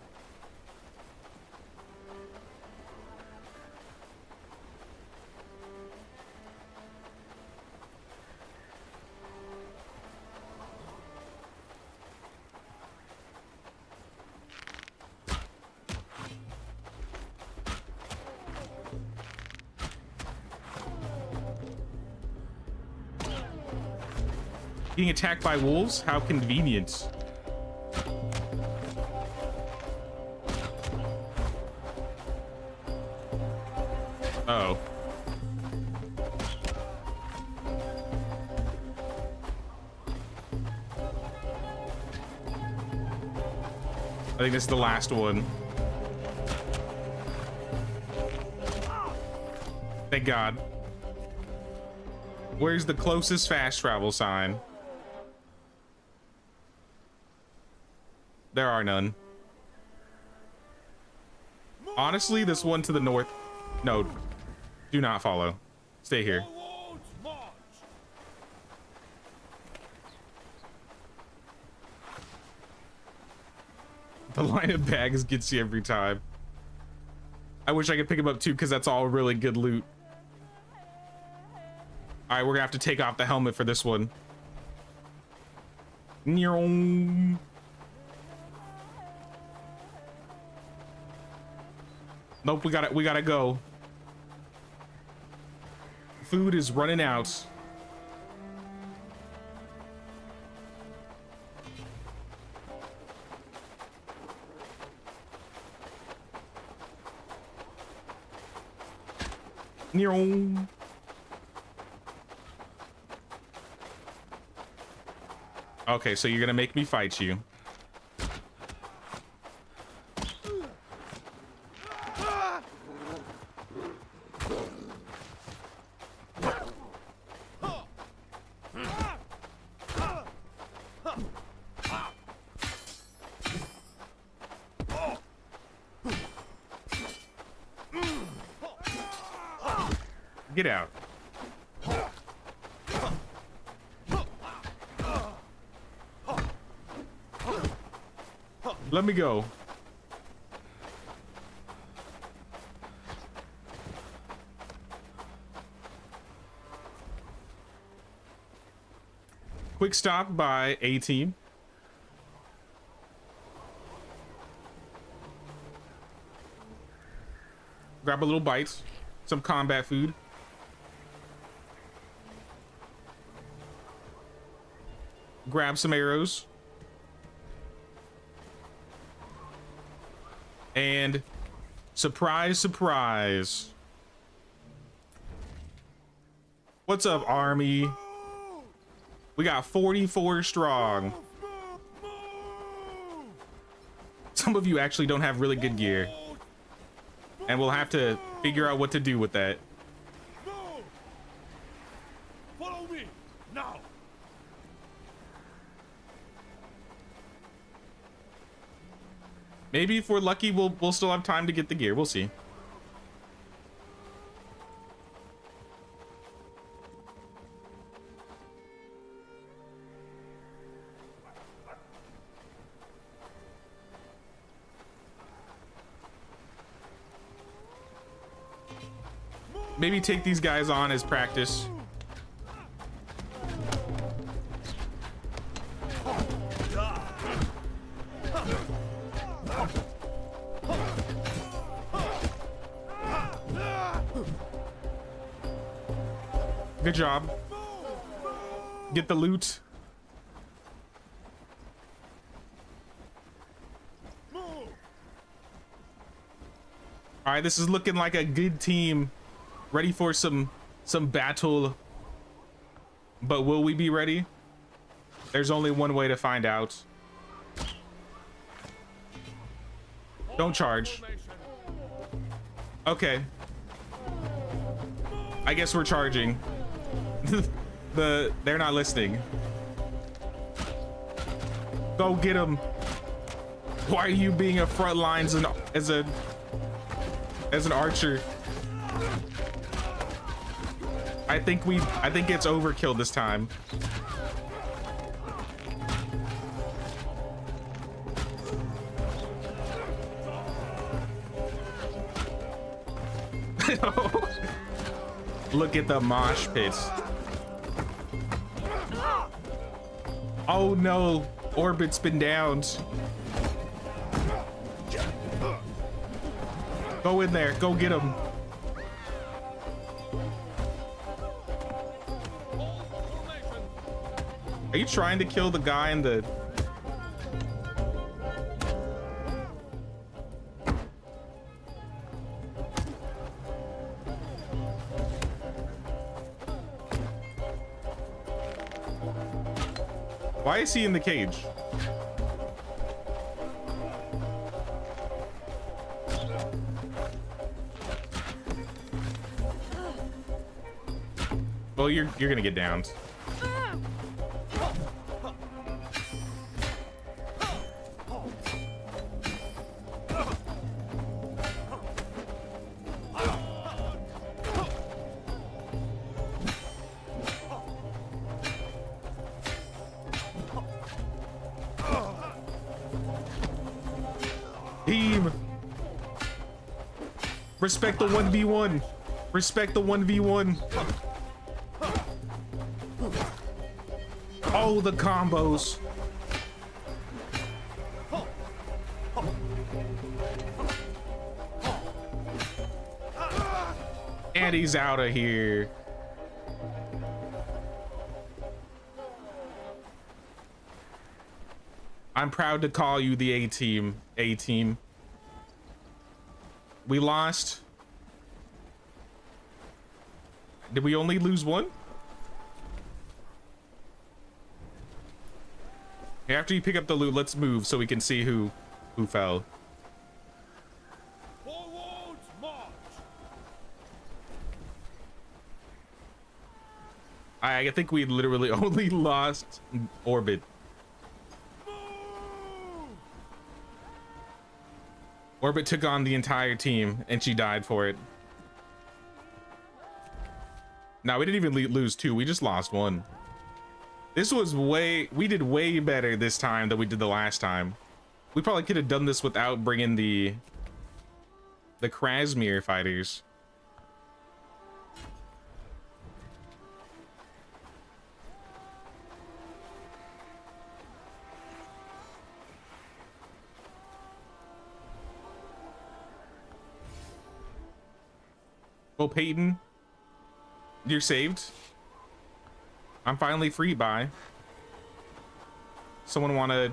Being attacked by wolves? How convenient. Uh-oh. I think this is the last one. Thank God. Where's the closest fast travel sign? There are none. Honestly, this one to the north. No, do not follow. Stay here. Forward march! The line of bags gets you every time. I wish I could pick him up too, because that's all really good loot. All right, we're gonna have to take off the helmet for this one. Nope, we gotta go. Food is running out. Okay, so you're gonna make me fight you. Get out. Let me go. Quick stop by A team. Grab a little bite, some combat food. Grab some arrows. And surprise, surprise. What's up, army? We got 44 strong. Some of you actually don't have really good gear. And we'll have to figure out what to do with that. Follow me now. Maybe if we're lucky, we'll still have time to get the gear. We'll see. Maybe take these guys on as practice. Good job. Get the loot. All right, this is looking like a good team. Ready for some battle. But will we be ready? There's only one way to find out. Don't charge. Okay. I guess we're charging. They're not listening. Go get them. Why are you being a front lines as an archer? I think it's overkill this time. Look at the mosh pits. Oh no, orbit's been downed. Go in there, go get him. Are you trying to kill the guy in the... Why is he in the cage? Well, you're gonna get downed. Respect the 1v1. Respect the 1v1. Oh, the combos. And he's out of here. I'm proud to call you the A-team. A-team. We lost. Did we only lose one? After you pick up the loot, let's move so we can see who fell. Forwards, march. I think we literally only lost Orbit. Orbit took on the entire team and she died for it. No, we didn't even lose two. We just lost one. This was we did way better this time than we did the last time. We probably could have done this without bringing the Krasmir fighters. Well, Peyton, you're saved. I'm finally free. Bye. Someone want to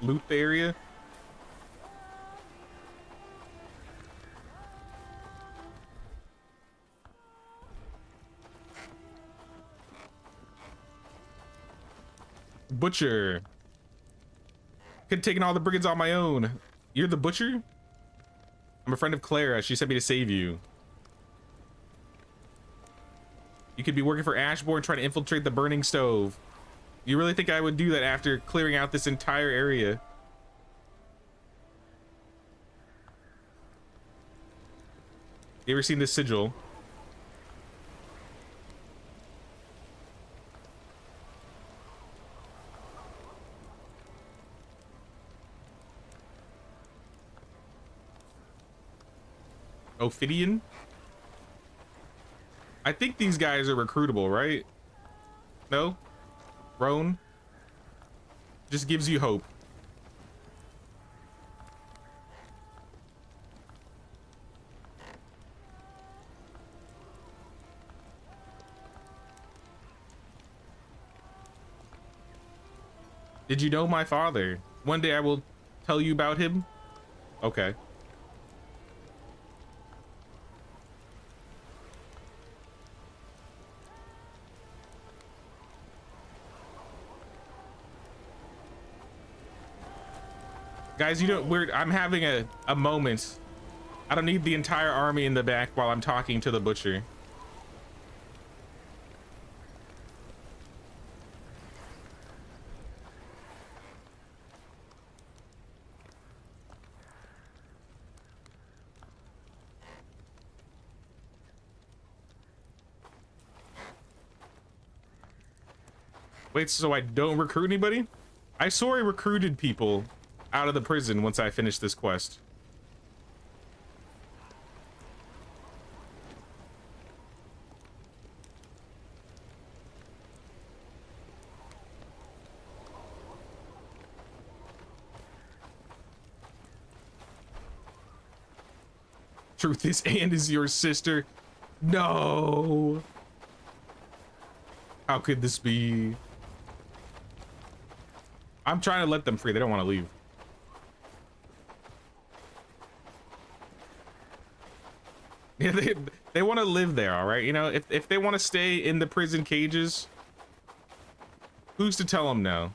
loot the area? Butcher. Could have taken all the brigands on my own. You're the butcher? I'm a friend of Clara. She sent me to save you. You could be working for Ashbourne trying to infiltrate the burning stove. You really think I would do that after clearing out this entire area? You ever seen this sigil? Ophidian? I think these guys are recruitable, right? No? Roan? Just gives you hope. Did you know my father? One day I will tell you about him. Okay. Guys, you know, I'm having a moment. I don't need the entire army in the back while I'm talking to the butcher. Wait, so I don't recruit anybody? I swore I recruited people out of the prison once I finished this quest. Truth is, Anne is your sister. No. How could this be? I'm trying to let them free. They don't want to leave. Yeah, they want to live there, all right? You know, if they want to stay in the prison cages, who's to tell them no?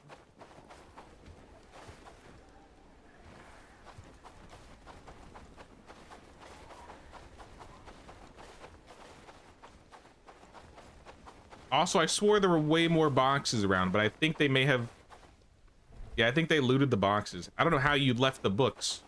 Also, I swore there were way more boxes around, but I think they may have... Yeah, I think they looted the boxes. I don't know how you left the books.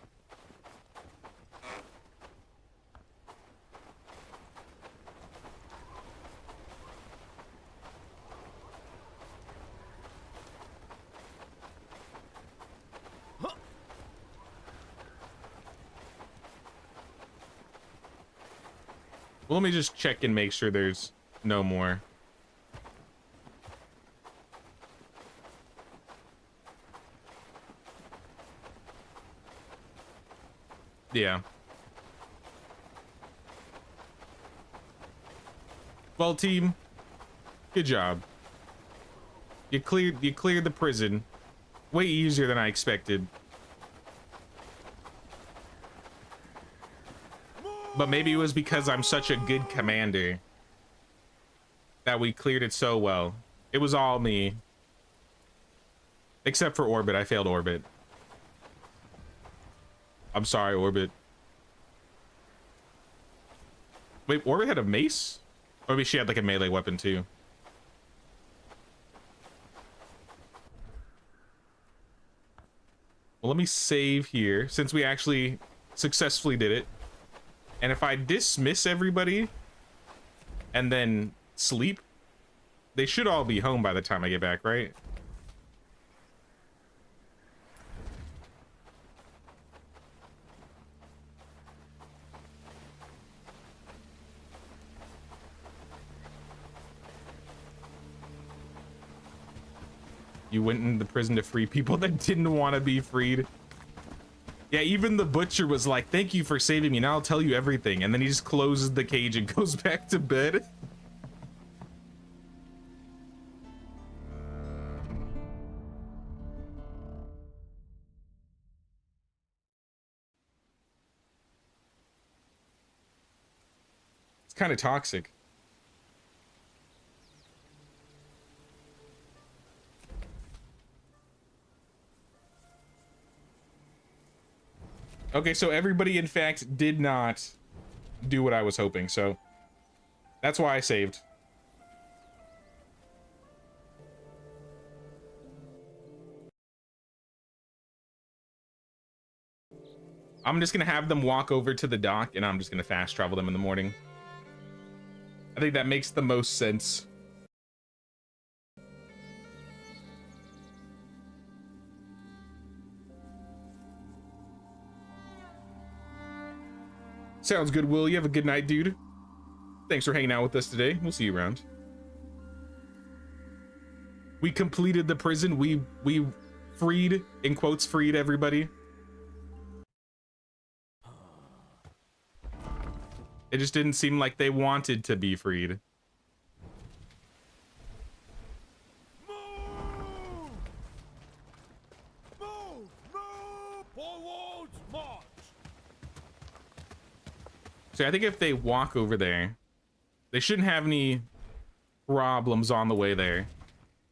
Well, let me just check and make sure there's no more. Yeah. Well, team, good job. You cleared the prison way easier than I expected. But maybe it was because I'm such a good commander that we cleared it so well. It was all me. Except for Orbit. I failed Orbit. I'm sorry, Orbit. Wait, Orbit had a mace? Or maybe she had like a melee weapon too. Well, let me save here since we actually successfully did it. And if I dismiss everybody and then sleep, they should all be home by the time I get back, right? You went into the prison to free people that didn't want to be freed. Yeah, even the butcher was like, thank you for saving me. Now I'll tell you everything. And then he just closes the cage and goes back to bed. It's kind of toxic. Okay, so everybody, in fact, did not do what I was hoping, so that's why I saved. I'm just gonna have them walk over to the dock, and I'm just gonna fast travel them in the morning. I think that makes the most sense. Sounds good, Will. You have a good night, dude. Thanks for hanging out with us today. We'll see you around. We completed the prison. We freed, in quotes, freed everybody. It just didn't seem like they wanted to be freed. Move! Move! Move! Forwards, march! So I think if they walk over there, they shouldn't have any problems on the way there.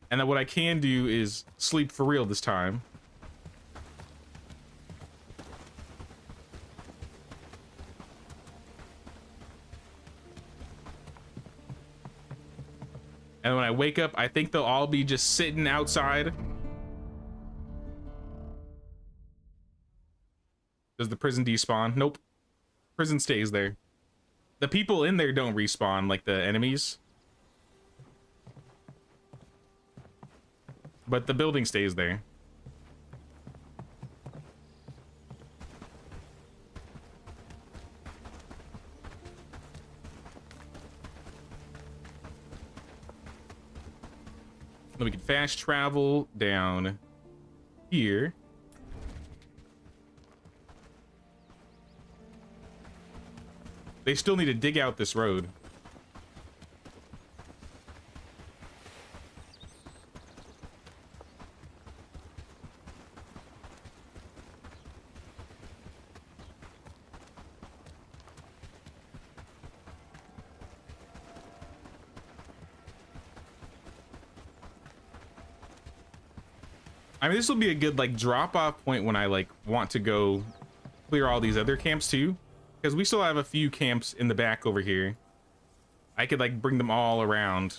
And then what I can do is sleep for real this time. And when I wake up, I think they'll all be just sitting outside. Does the prison despawn? Nope. Prison stays there. The people in there don't respawn like the enemies. But the building stays there. Then we can fast travel down here. They still need to dig out this road. I mean, this will be a good like drop off point when I like want to go clear all these other camps too, because we still have a few camps in the back over here. I could like bring them all around.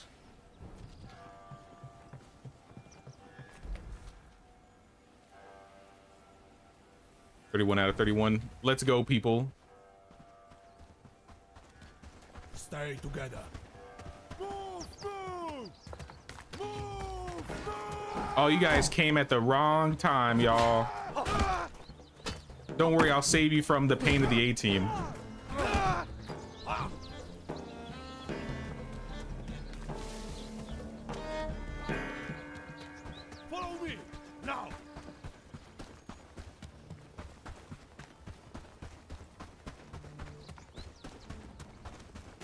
"31 out of 31. Let's go, people. Stay together. Move! Move! Move! Move! Oh, you guys came at the wrong time, y'all. Don't worry, I'll save you from the pain of the A-team.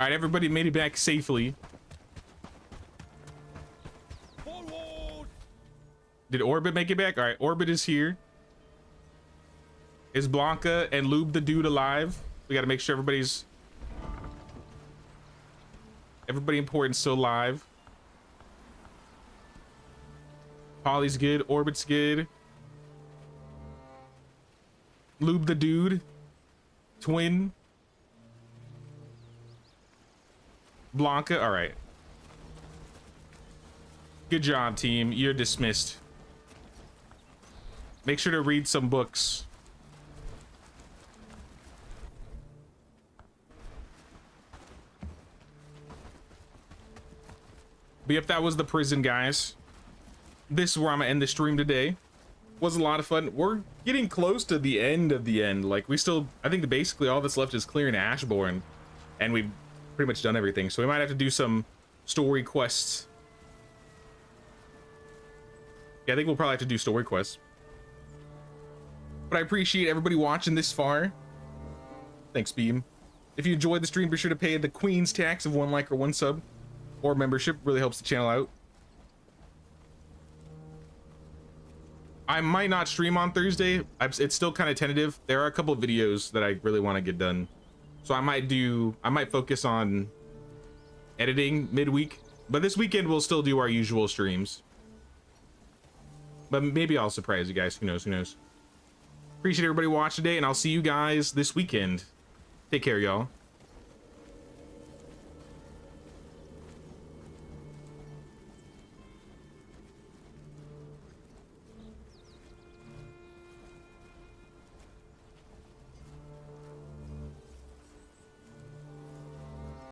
All right, everybody made it back safely. Forward! Did Orbit make it back? All right, Orbit is here. Is Blanca and Lube the dude alive? We got to make sure everybody important still alive. Polly's good. Orbit's good. Lube the dude. Twin. Blanca. All right. Good job, team. You're dismissed. Make sure to read some books. But yep, that was the prison, guys. This is where I'm gonna end the stream today. Was a lot of fun. We're getting close to the end of the end. Like, we still, I think basically all that's left is clearing Ashbourne, and we've pretty much done everything. So we might have to do some story quests. Yeah, I think we'll probably have to do story quests. But I appreciate everybody watching this far. Thanks, Beam. If you enjoyed the stream, be sure to pay the Queen's tax of 1 like or 1 sub or membership. Really helps the channel out. I might not stream on Thursday. It's still kind of tentative. There are a couple of videos that I really want to get done. So I might focus on editing midweek. But this weekend we'll still do our usual streams. But maybe I'll surprise you guys. Who knows? Who knows? Appreciate everybody watching today, and I'll see you guys this weekend. Take care, y'all.